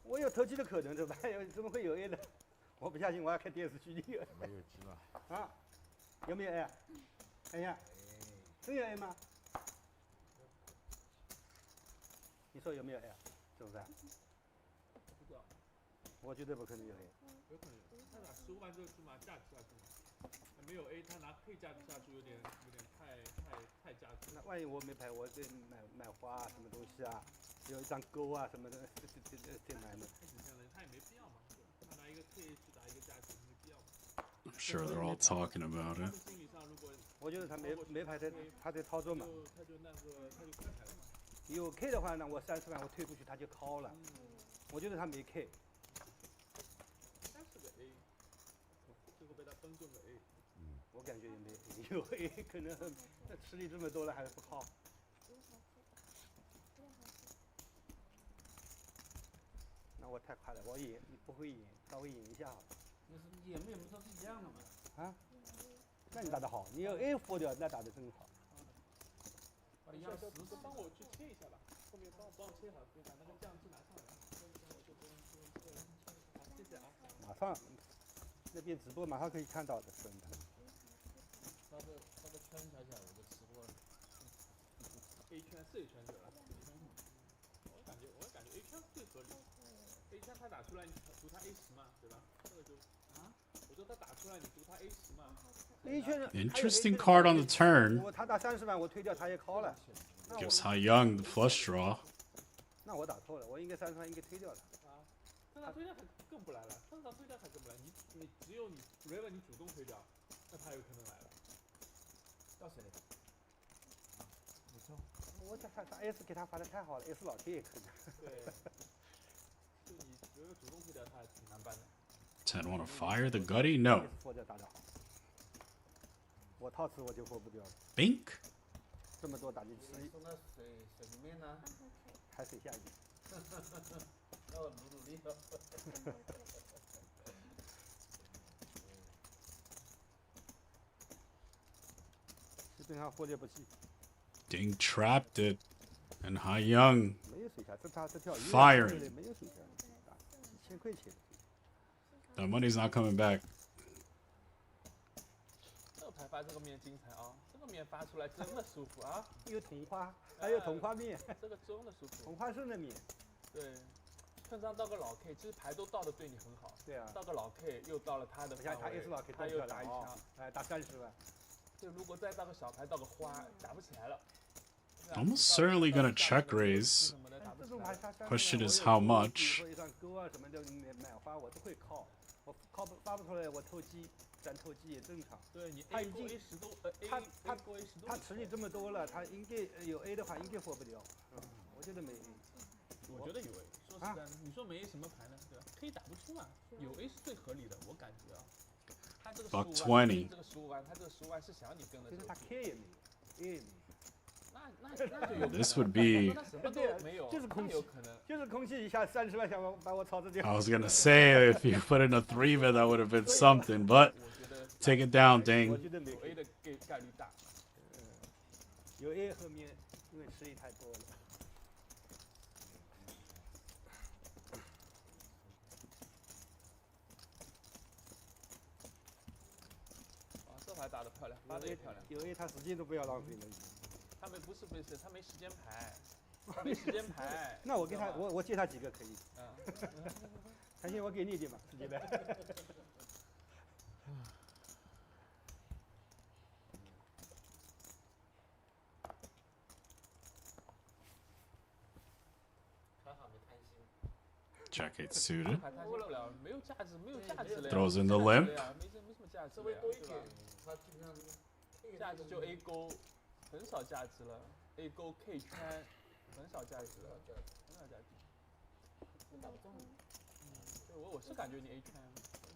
我有投机的可能，对吧？怎么会有 A 的？我不相信，我要看电视剧。没有机了。啊？有没有 A？ 看一下，真有 A 吗？你说有没有 A？ 是不是？ 我觉得不可能有 A， 有可能有。他打15万这个注码架子下去嘛，没有 A， 他拿 K 架子下去有点太架子。那万一我没牌，我这买花啊，什么东西啊，有一张勾啊什么的，这买的。他也没必要嘛，他拿一个 K 去打一个架子，没必要嘛。I'm sure they're all talking about it. 心理上如果我觉得他没牌他在操作嘛。他就开牌了嘛。有 K 的话呢，我30万我退出去他就call了。我觉得他没 K。 最后被他崩中了 A。我感觉也没有 A， 可能吃力这么多了还是不靠。那我太快了，我赢不会赢，稍微赢一下好了。那是赢没赢都是一样的嘛。啊？那你打得好，你有 A 付掉，那打得真好。帮我去切一下吧，后面帮我切好，把那个酱汁拿上来。好，谢谢啊。马上。那边直播马上可以看到的，真的。发个圈小小的就吃过了。A 圈是 A 圈对吧？我感觉 A 圈最合理。A 圈他打出来，你读他 A10嘛，对吧？这个就啊，我说他打出来，你读他 A10嘛。A 圈 Interesting card on the turn. 他打30万，我推掉他也 call 了。 Gives Haiyang the flush draw. 那我打错了，我应该30万应该推掉他。啊，正常推掉他更不来了，正常推掉他更不来。你只有你 River 你主动推掉，那他有可能来了。到谁了？没错。我他 S 给他发的太好了 ，S 老天也坑。对，就你 River 主动推掉他挺难办的。 Ted want to fire the gutty? No. 活着打得好。我套词我就活不掉了。 Bink. 这么多打进去，送到水里面呢？海水下雨。要努力了。基本上获利不起。 Ding trapped it. And Haiyang 没有水下，这他这条鱼 firing. 没有水下，1000块钱。 The money's not coming back. 这个牌发这个面精彩啊！这个面发出来真的舒服啊！有同花，还有同花面，这个真的舒服。同花顺的面。对，碰上到个老 K，其实牌都到的对你很好。对啊。到个老 K 又到了他的范围，他 S 老 K 他又打一枪，哎，打30万。就如果再到个小牌，到个花，打不起来了。 Almost certainly gonna check raise. Question is how much. 勾啊什么的买花我都会靠，我靠发不出来我投机，咱投机也正常。对你他已经 A10都他池里这么多了，他应该有 A 的话应该活不掉。我觉得没 A。我觉得有 A。说实在，你说没 A 什么牌呢？对吧？可以打不出嘛，有 A 是最合理的，我感觉啊。他这个15万，这个15万，他这个15万是想你跟的。就是他 K 也没有 ，A 也没有。 This would be. 就是空气，就是空气一下30万想把我操着掉。 I was gonna say if you put in a 3-bet that would have been something, but take it down, Ding. 我觉得没 A 的概率大。有 A 后面因为吃力太多了。啊，这牌打得漂亮，发的也漂亮。有 A 他时间都不要浪费了。 他们不是，他没时间牌，没时间牌。那我给他，我借他几个可以。谭鑫，我给你一点吧，时间牌。Jack 8 suited. Throws in the limp. 没什么价值，稍微多一点，他基本上价值就 A 勾，很少价值了。A 勾 K 圈，很少价值了，很少价值。打不中。对，我是感觉你 A 圈，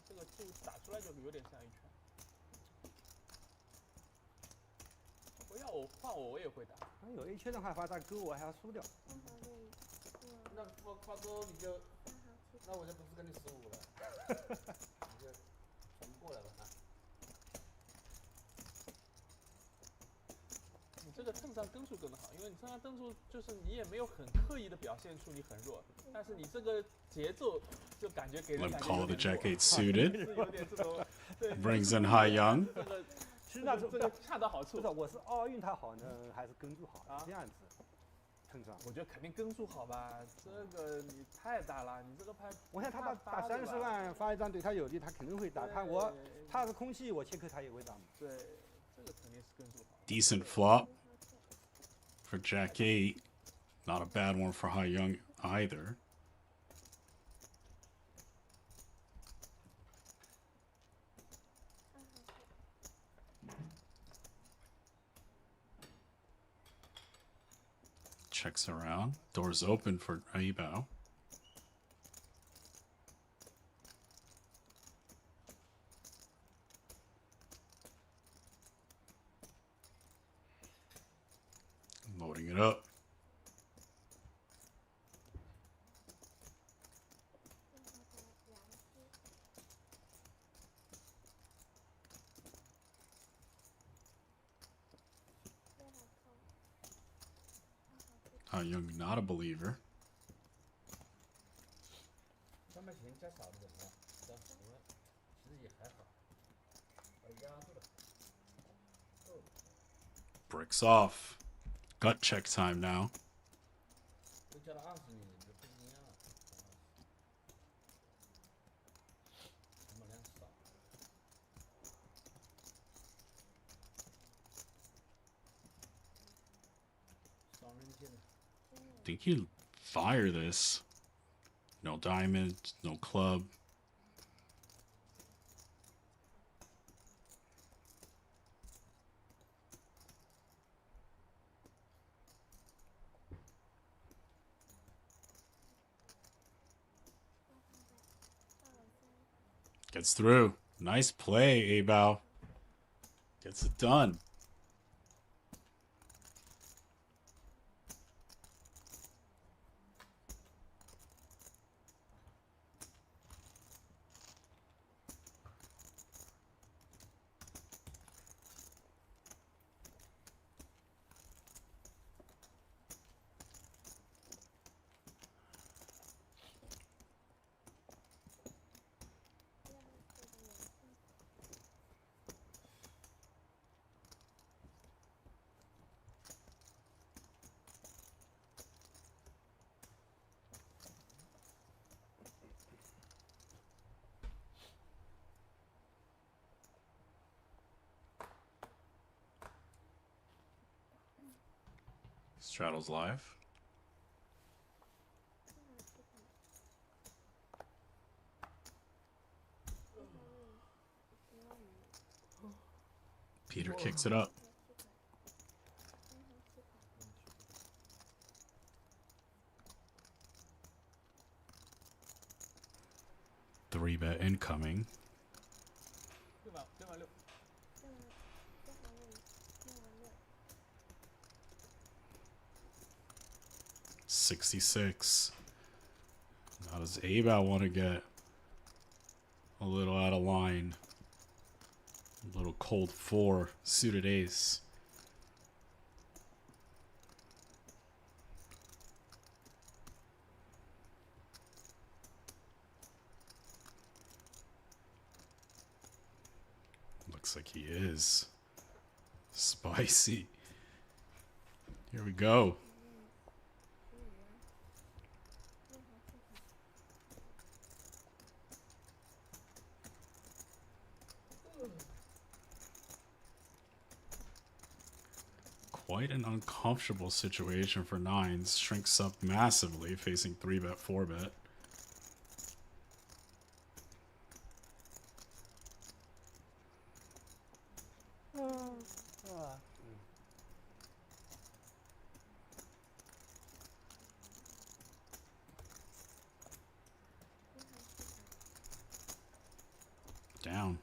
这个就打出来就有点像 A 圈。不要我换我也会打。有 A 圈的话，发大勾我还要输掉。那发勾你就，那我就不是跟你15了，你就全部过来吧。你这个蹭上根数更好，因为你蹭上根数就是你也没有很刻意的表现出你很弱，但是你这个节奏就感觉给人感觉 call the Jack 8 suited. 有点这种 Brings in Haiyang. 其实这个恰到好处。我是奥运他好呢，还是根数好？这样子。 我觉得肯定根数好吧，这个你太大了，你这个牌。我看他打30万发一张对他有利，他肯定会打。他是空气，我切克他也会打嘛。对，这个肯定是根数好。Decent flop for Jack 8, not a bad one for Haiyang either. Checks around. Doors open for Aibao. Loading it up. Young, not a believer. 300钱加少的什么？其实也还好。Bricks off. Gut check time now. 都加了20米，你就不一样了。成本量少。双刃剑。Think he'd fire this. No diamond, no club. Gets through. Nice play, Abao. Gets it done. Straddles live. Peter kicks it up. Three bet incoming. 66. Now does Abao want to get a little out of line? A little cold 4 suited ace. Looks like he is. Spicy. Here we go. Quite an uncomfortable situation for nines. Shrinks up massively, facing 3-bet, 4-bet. Down.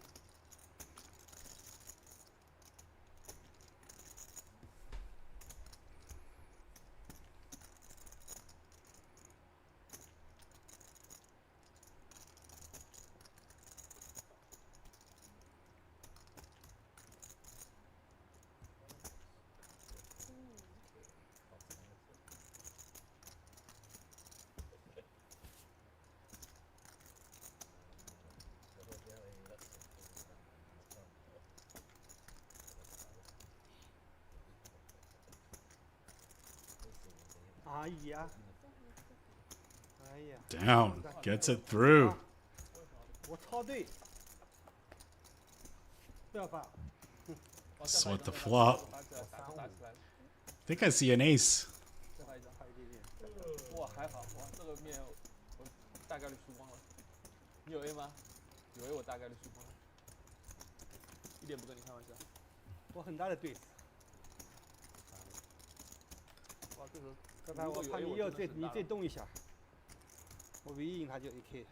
Down. Gets it through. Sweat the flop. I think I see an ace. 哇，还好，哇，这个面我大概率输光了。你有 A 吗？有 A 我大概率输光了，一点不跟你开玩笑。我很大的对子。哇，这个刚才我看你最动一下，我唯一赢他就 AK。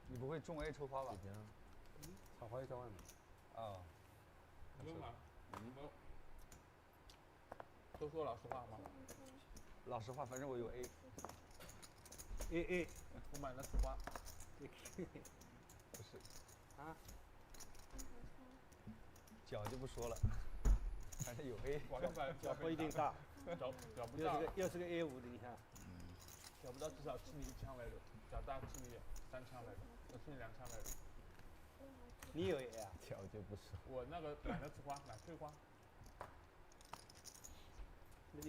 你不会中 A 抽花吧？炒花100万嘛。啊。不用买。都说老实话吗？老实话，反正我有 A。A。我买了紫花。不是。啊？脚就不说了，反正有 A。脚不一定大。脚不大。又是个 A5，等一下。挑不到至少吃你1枪来的，假大吃你3枪来的，我吃你2枪来的。你有 A 啊？挑就不说。我那个懒得吃花，懒退花。你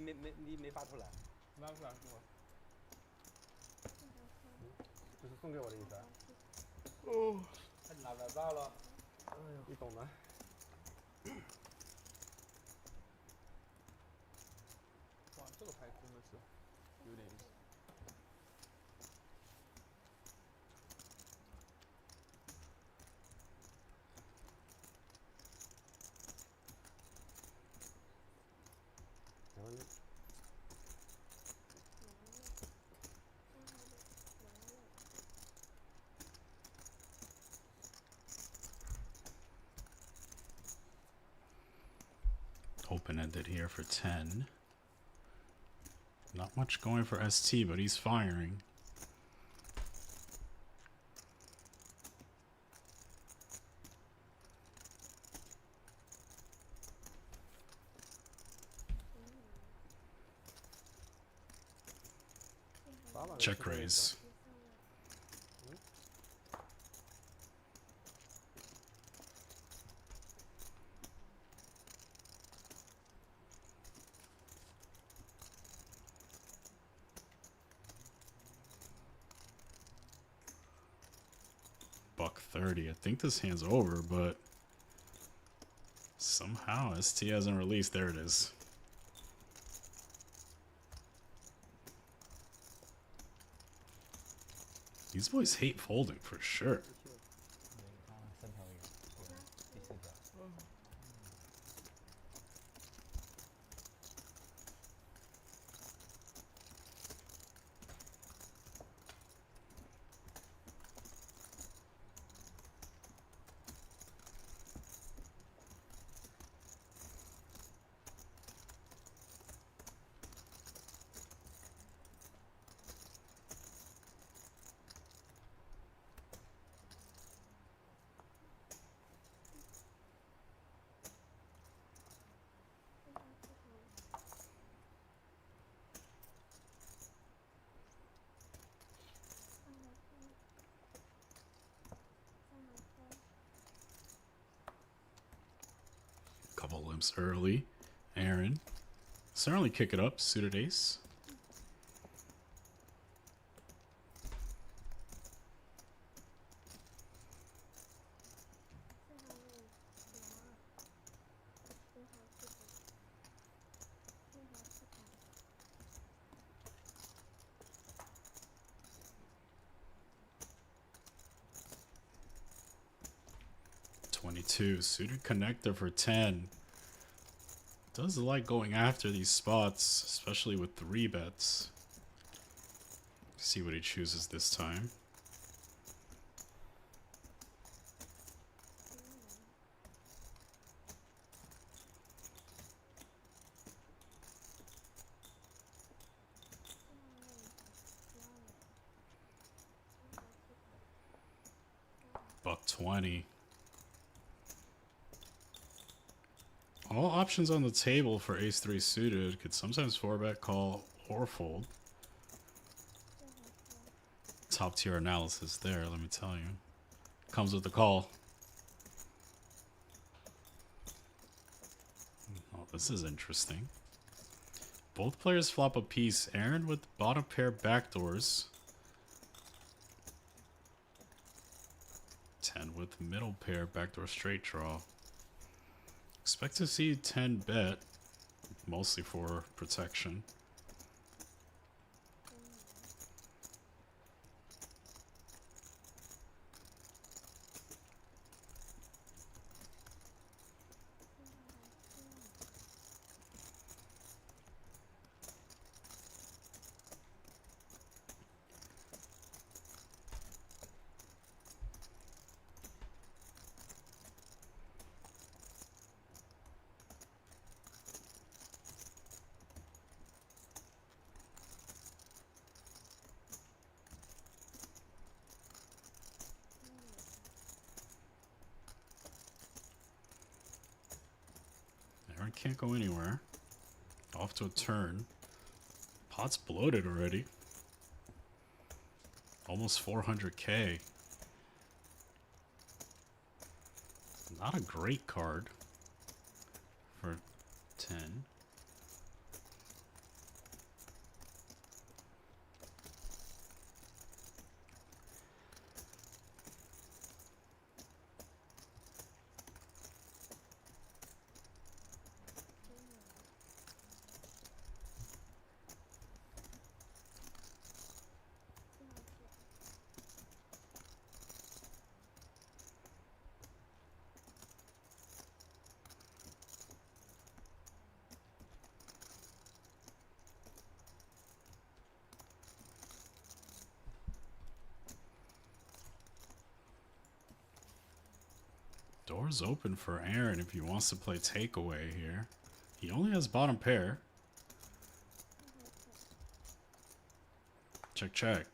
没发出来？那是懒退花。就是送给我的意思啊？哦，他拿不到了。哎呦，你懂的。哇，这个牌真的是有点意思。然后呢？ Open-ended here for 10. Not much going for ST, but he's firing. Check raise. $130. I think this hand's over, but somehow ST hasn't released. There it is. These boys hate folding for sure. 3条鱼，第4条。Couple limps early. Aaron. Certainly kick it up. Suited ace. Suited connector for 10. Does like going after these spots, especially with 3 bets. See what he chooses this time. $120. All options on the table for ace-3 suited. Could sometimes 4-bet, call, or fold. Top tier analysis there, let me tell you. Comes with the call. Oh, this is interesting. Both players flop a piece. Aaron with bottom pair backdoors. 10 with middle pair backdoor straight draw. Expect to see 10 bet, mostly for protection. Can't go anywhere. Off to a turn. Pot's bloated already. Almost 400K. Not a great card for 10. Door's open for Aaron if he wants to play takeaway here. He only has bottom pair. Check, check.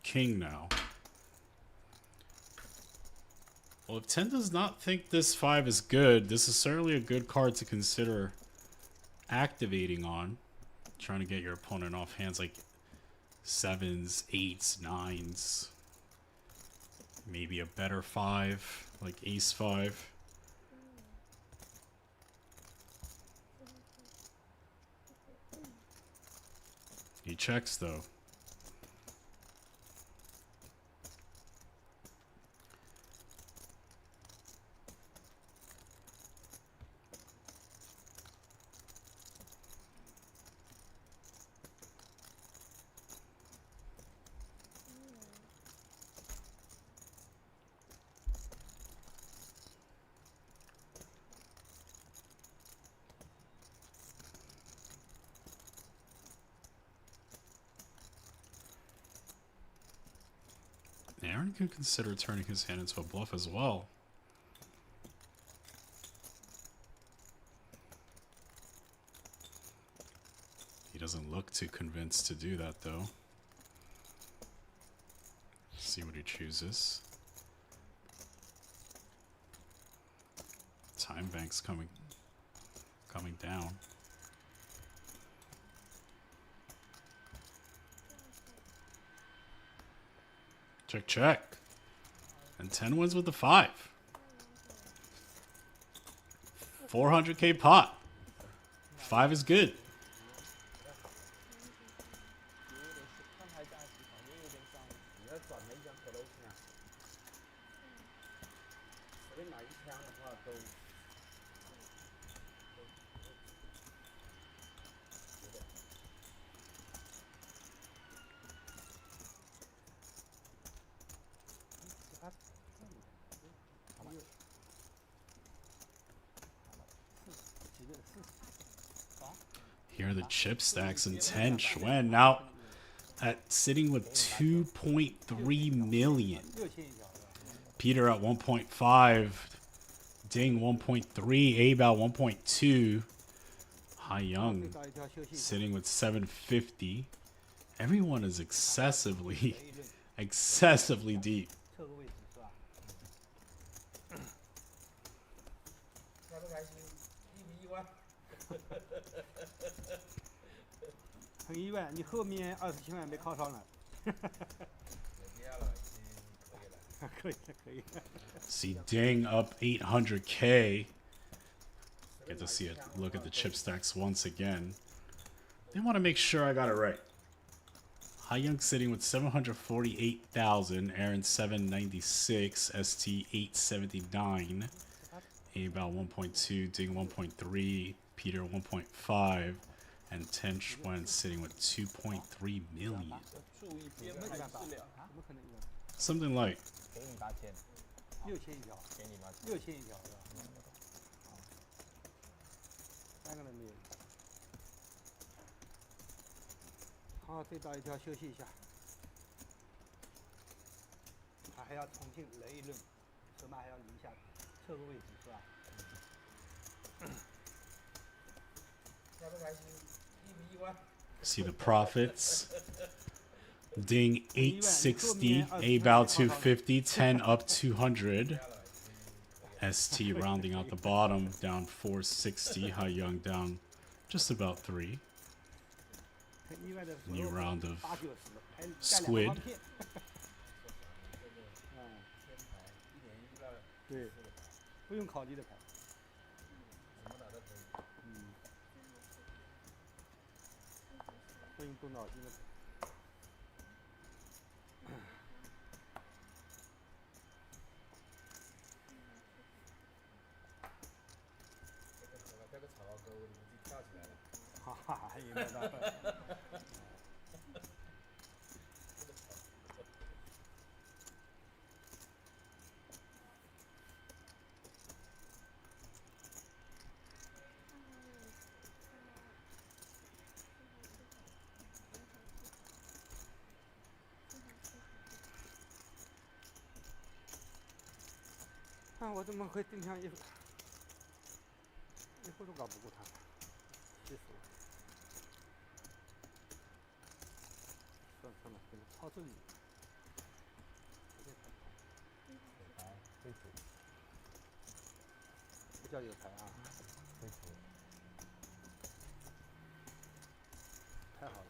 King now. Well, if 10 does not think this 5 is good, this is certainly a good card to consider activating on. Trying to get your opponent off hands like 7s, 8s, 9s. Maybe a better 5, like ace 5. He checks though. Aaron can consider turning his hand into a bluff as well. He doesn't look too convinced to do that though. See what he chooses. Time bank's coming down. Check, check. And 10 wins with the 5. 400K pot. 5 is good. Here are the chip stacks and 10. Xuan now sitting with 2.3 million. Peter at 1.5. Ding 1.3. Abel 1.2. Young sitting with 750. Everyone is excessively deep. 很意外，你后面20千万没靠上了。可以了，可以了。 See Ding up 800K. Get to see it. Look at the chip stacks once again. They want to make sure I got it right. Young sitting with 748,000. Aaron 796. ST 879. Abel 1.2. Ding 1.3. Peter 1.5. And 10 Xuan sitting with 2.3 million. Something like. 6000一条，6000一条是吧？3个人没有。好，最大一条休息一下。他还要重新来一轮，筹码还要理一下，测个位置是吧？ See the profits. Ding 860, Abel 250, 10 up 200. ST rounding out the bottom, down 460. Young down just about 3. 意外的 New round of 8、90，还带2 Squid 方片。嗯，天牌1年1个对，不用考虑的牌。什么打都可以。嗯，不用动脑筋的牌。这个草稿哥，我估计跳起来了。哈哈，应该的。啊，我怎么会定向一步都搞不过他？气死我！算了，给他操正一点。有牌对主，不叫有才啊！对主。太好了。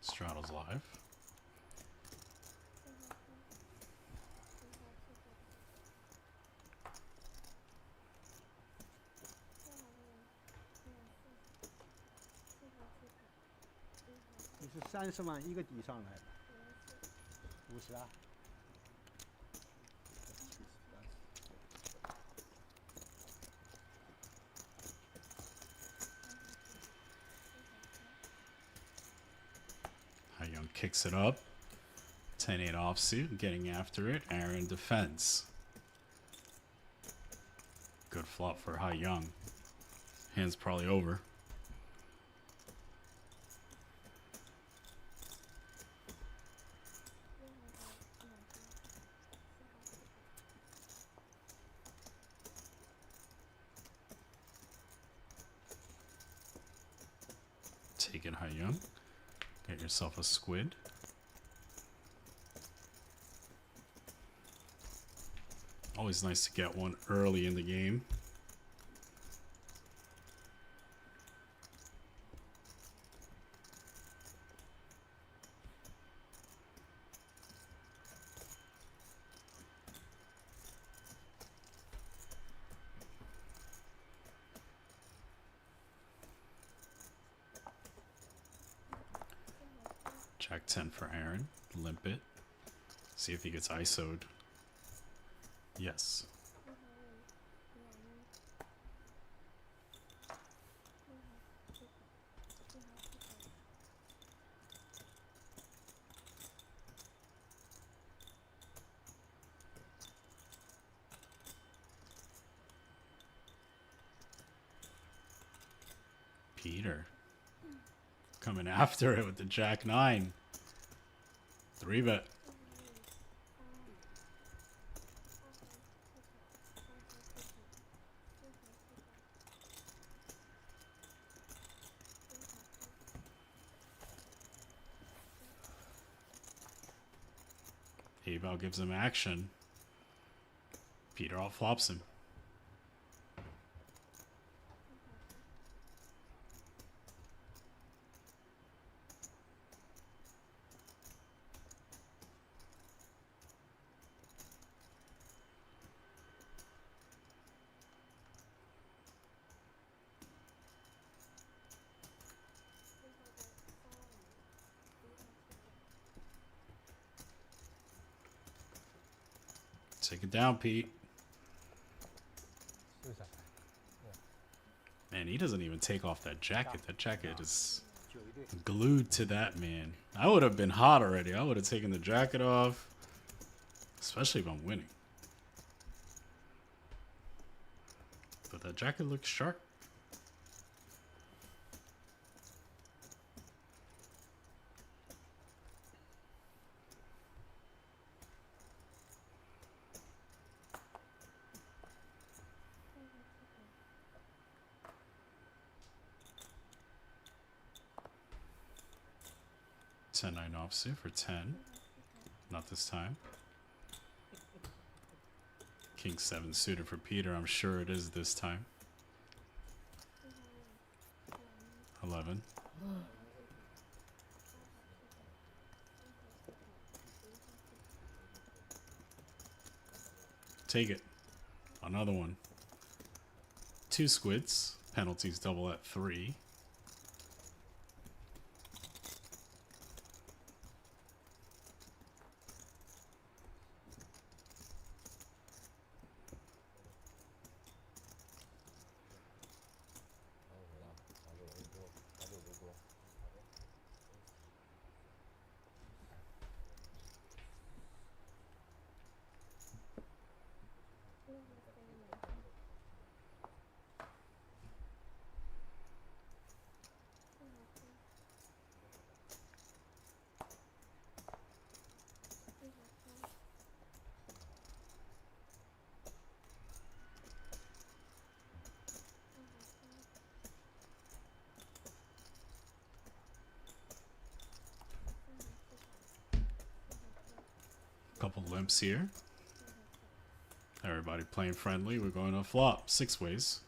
Straddle's live.你是30万一个底上来的，50啊？Young kicks it up. 10-8 offsuit, getting after it. Aaron defends. Good flop for Hai Young. Hand's probably over. Take it, Hai Young. Get yourself a squid. Always nice to get one early in the game. Jack 10 for Aaron. Limp it. See if he gets ISO'd. Yes. Peter coming after it with the Jack 9. 3-bet. Abel gives him action. Peter all flops him. Take it down, Pete. Man, he doesn't even take off that jacket. That jacket is glued to that man. I would have been hot already. I would have taken the jacket off. Especially if I'm winning. But that jacket looks sharp. 10-9 offsuit for 10. Not this time. King 7 suited for Peter. I'm sure it is this time. 11. Take it. Another one. 2 squids. Penalties double at 3. Couple limps here. Everybody playing friendly. We're going to flop 6 ways.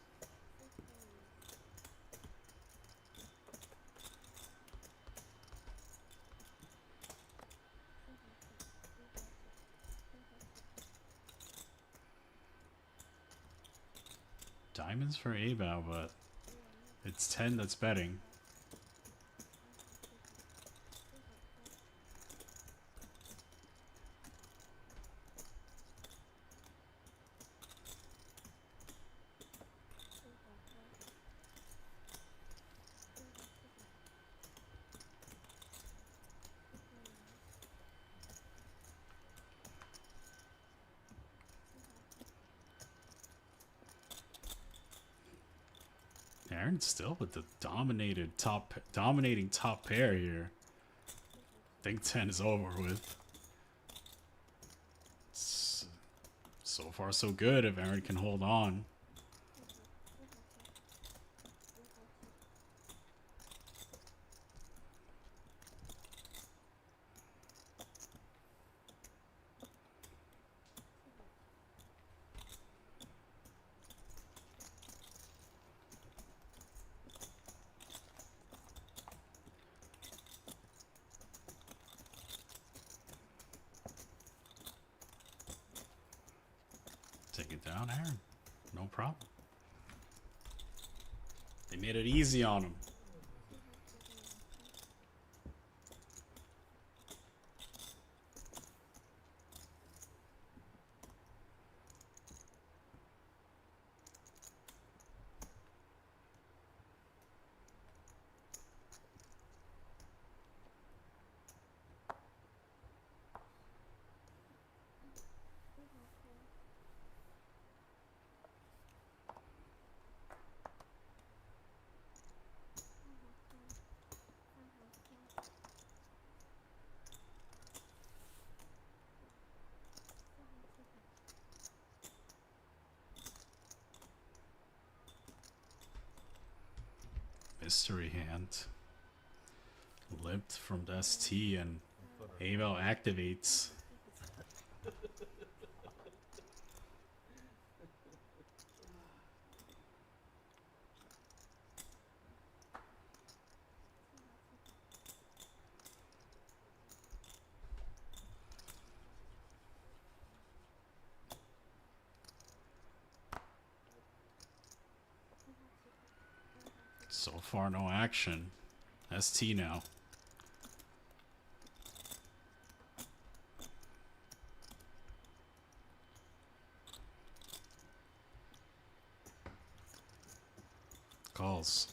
Diamonds for A-bow, but it's 10 that's betting. Aaron still with the dominating top pair here. I think 10 is over with. So far so good if Aaron can hold on. Take it down, Aaron. No problem. They made it easy on him. Mystery hand. Limped from the ST and Avel activates. So far, no action. ST now. Calls.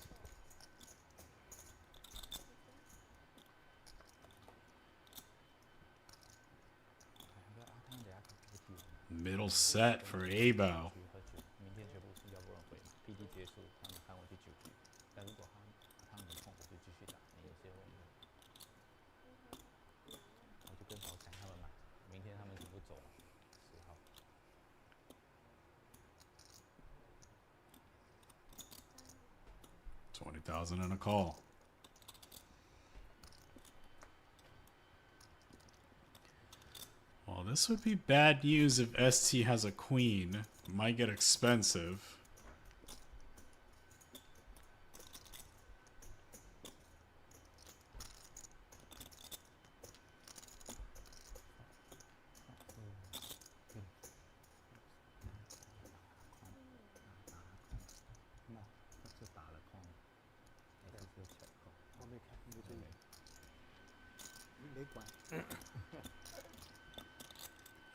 Middle set for A-bow. $20,000 and a call. this would be bad news if ST has a queen. It might get expensive.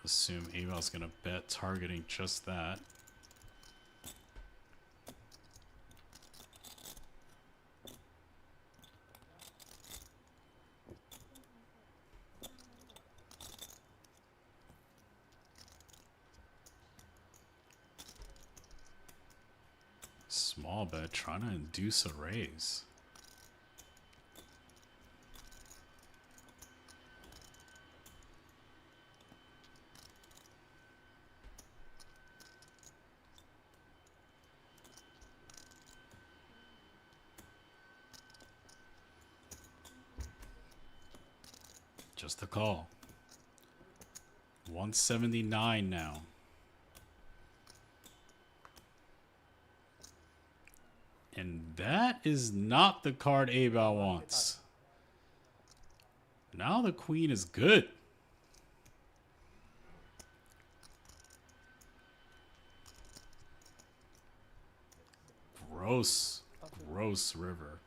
Assume Aval's gonna bet targeting just that. Small bet trying to induce a raise. Just a call. 179 now. And that is not the card Abel wants. Now the queen is good. Gross, gross river.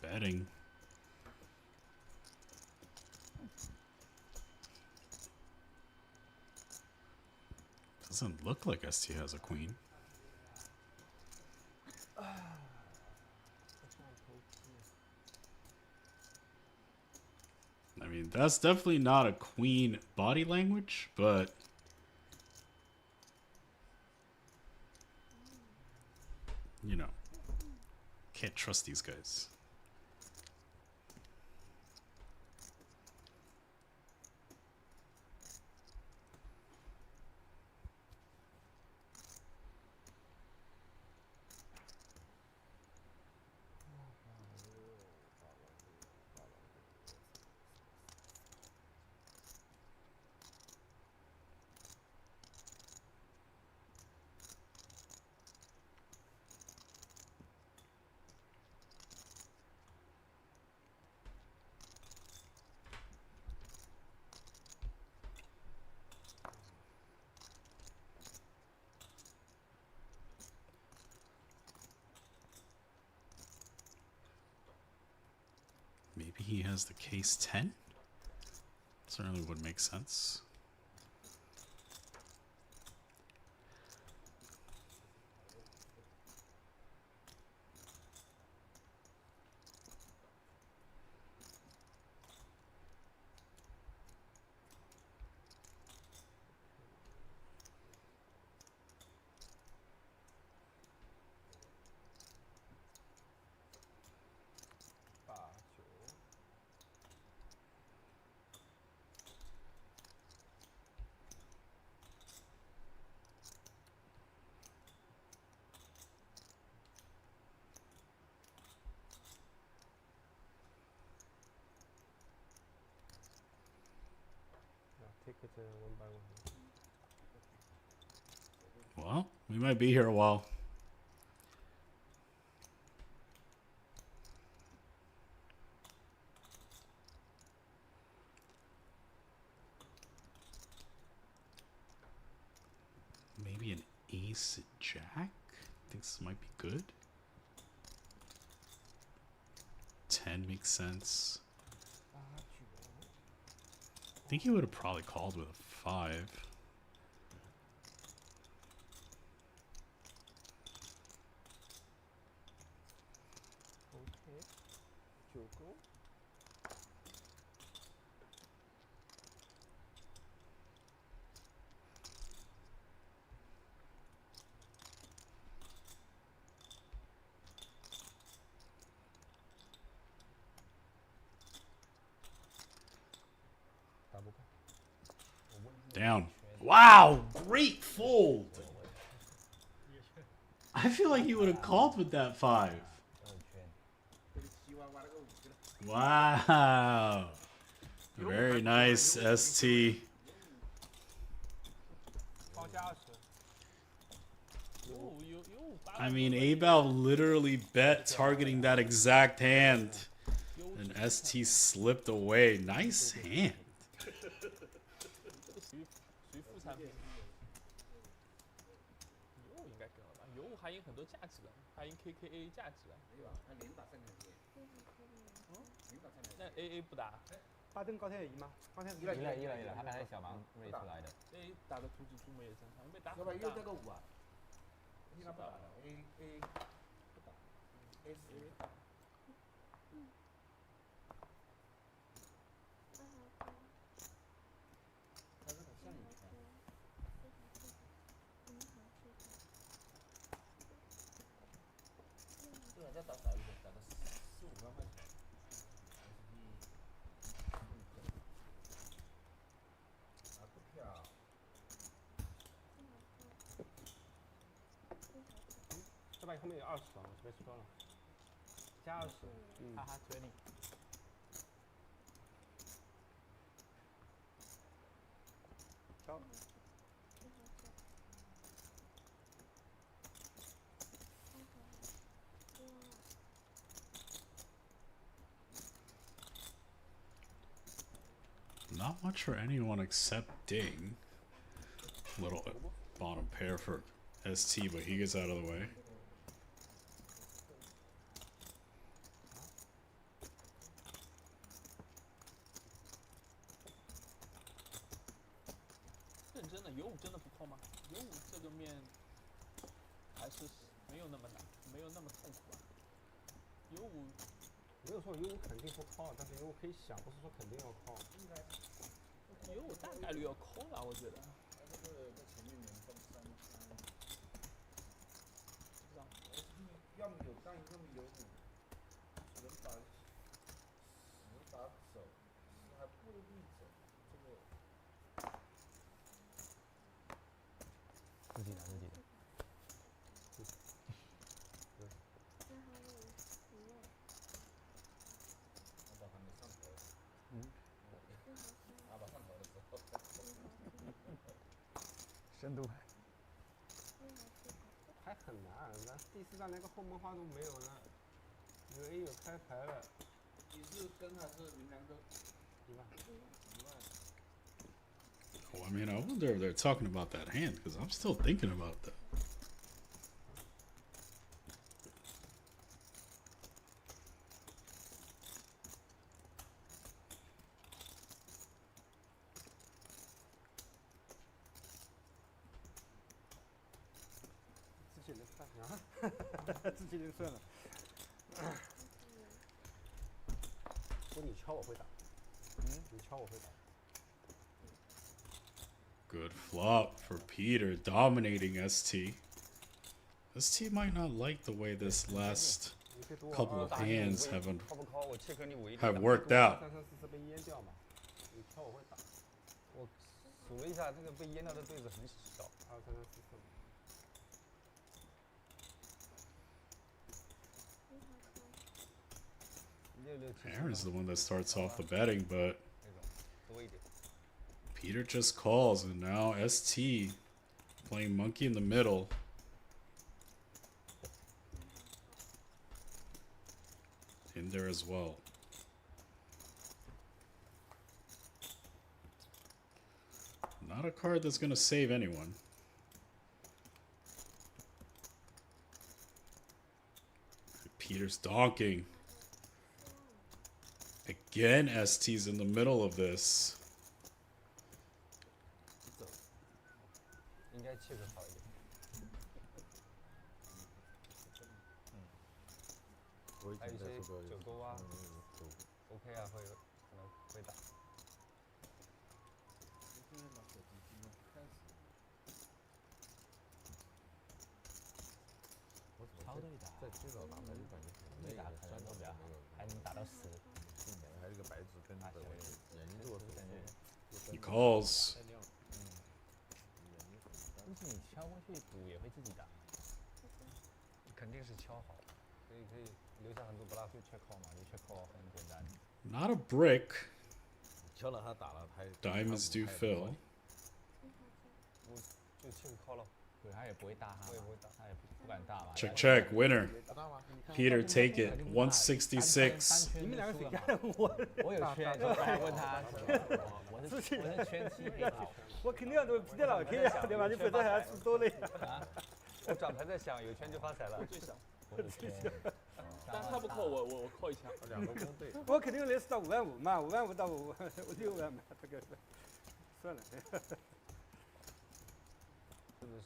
Betting. Doesn't look like ST has a queen. I mean, that's definitely not a queen body language, but you know, can't trust these guys. Maybe he has the case 10? Certainly would make sense. Take it one by one. Well, we might be here a while. Maybe an ace jack? I think this might be good. 10 makes sense. I think he would have probably called with a 5. down. Wow, great fold. I feel like he would have called with that 5. Wow. Very nice, ST. I mean, Abel literally bet targeting that exact hand. And ST slipped away. Nice hand. 还赢很多价值了，还赢 KKA 价值了。没有啊，他连打3条街。连打3条街。那 AA 不打？巴登高台也赢吗？高台赢了，他把他小盲瑞出来的。AA 打的图纸出门也正常，被打。要不然又这个5啊？应该不打了 ，AA 不打 ，A 4。他这个像以前。 对啊，再打少一点，打个4、5万块钱。啊，不票。这把后面有20了，我这边说了，加20，哈哈，追你。交。 Not much for anyone excepting little bottom pair for ST, but he gets out of the way. 认真的有5真的不扣吗？有5这个面还是没有那么难，没有那么痛苦啊。有5。 没有说有肯定不 call， 但是有可以想，不是说肯定要 call。应该有大概率要 call 了，我觉得。这个在前面连中3，要么有杠，要么有5，只能把10打走，10还不一定走，这个。自己的。深度还很难，那第4站连个后门花都没有呢。有 A 有开牌了。你是跟还是明两个？1万。Oh, I mean, I wonder if they're talking about that hand, because I'm still thinking about that. 自己能算啊，自己能算了。不过你敲我会打，你敲我会打。Good flop for Peter, dominating ST. ST might not like the way this last couple of hands have worked out. 被淹掉嘛？你敲我会打。我数了一下，这个被淹掉的对子很少。2、3、4、4。 Aaron's the one that starts off the betting, but Peter just calls, and now ST playing monkey in the middle. In there as well. Not a card that's going to save anyone. Peter's donking. Again, ST's in the middle of this. 应该气势好一点。还有一些9勾啊，OK 啊，可能会打。超对打，在最早打牌就感觉对打可能都比较好，还能打到10。还有一个白纸跟着眼睛弱势。 He calls. 是你敲过去赌也会自己打，肯定是敲好，所以可以留下很多 bluff 就 check call 嘛，就 check call 很简单。Not a brick. 敲了他打了，他 Diamonds do fill. 就 check call 咯。对，他也不会大哈，我也不会打，他也不敢大嘛。 Check, check. Winner. 不大吗？ Peter, take it. 166. 你们两个谁家的？的？我有圈，来问他，我是圈7配好。我肯定要都Peter老天呀，对吧？你否则还要吃多嘞。啊，我转盘在想，有圈就发财了。我最想，我有圈，但他不扣我扣一枪。两个公对。我肯定类似到5万5嘛，5万5到6万嘛，这个是算了。真的是。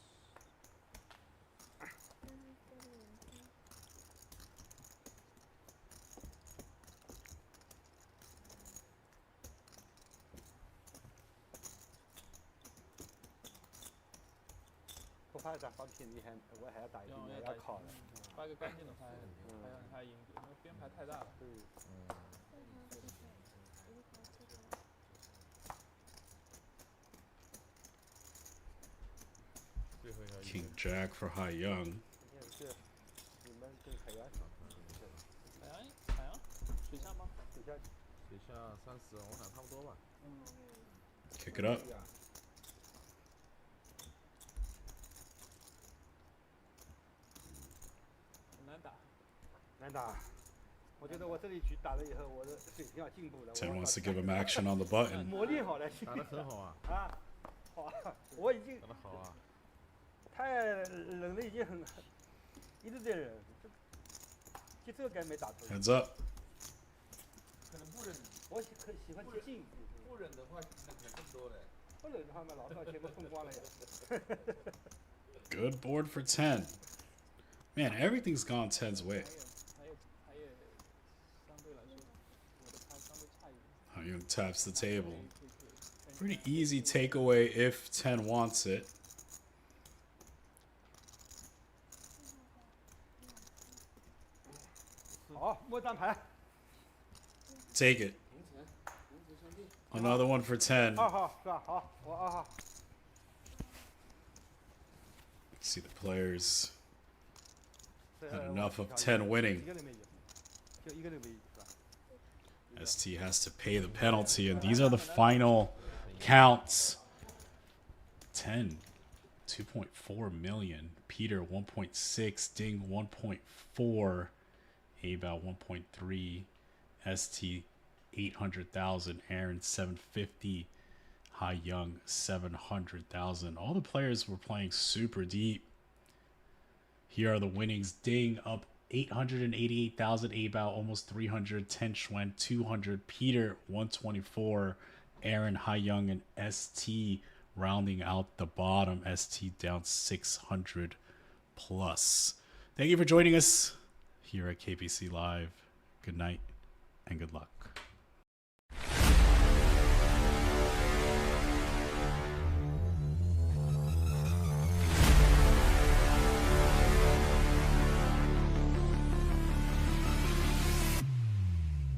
我怕打发品，我还要打一局，我要考了。发个干净的牌，还要赢点，那边牌太大了。对。King Jack for Hai Young. 是你们跟海洋海洋，水下吗？水下水下30，我想差不多吧。Kick it up. 很难打。难打。我觉得我这里局打了以后，我的水平要进步了。 Ten wants to give him action on the button. 磨练好了，打得很好啊。啊，好啊，我已经打得好啊。太冷了，已经很一直在忍，节奏感没打出来。 Heads up. 可能不忍，我喜欢接近，不忍的话那可能更多嘞。不忍的话嘛，老早全部风光了呀。Good board for 10. Man, everything's gone 10's way. 还有，相对来说，我的牌相对差一点。 Hai Young taps the table. Pretty easy takeaway if 10 wants it. 好，摸张牌。 Take it. Another one for 10. 好，是吧？好，我好。 See the players had enough of 10 winning. 就一个人没有，是吧？ ST has to pay the penalty, and these are the final counts. 10, 2.4 million. Peter 1.6, Ding 1.4, Abel 1.3, ST 800,000, Aaron 750, Hai Young 700,000. All the players were playing super deep. Here are the winnings. Ding up 888,000, Abel almost 300, 10 Xuan 200, Peter 124, Aaron, Hai Young, and ST rounding out the bottom. ST down 600 plus. Thank you for joining us here at KPC Live. Good night and good luck.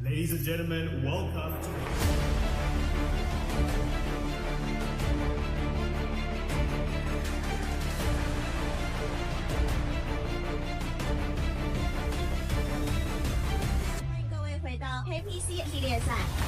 Ladies and gentlemen, welcome to... KPC 系列赛。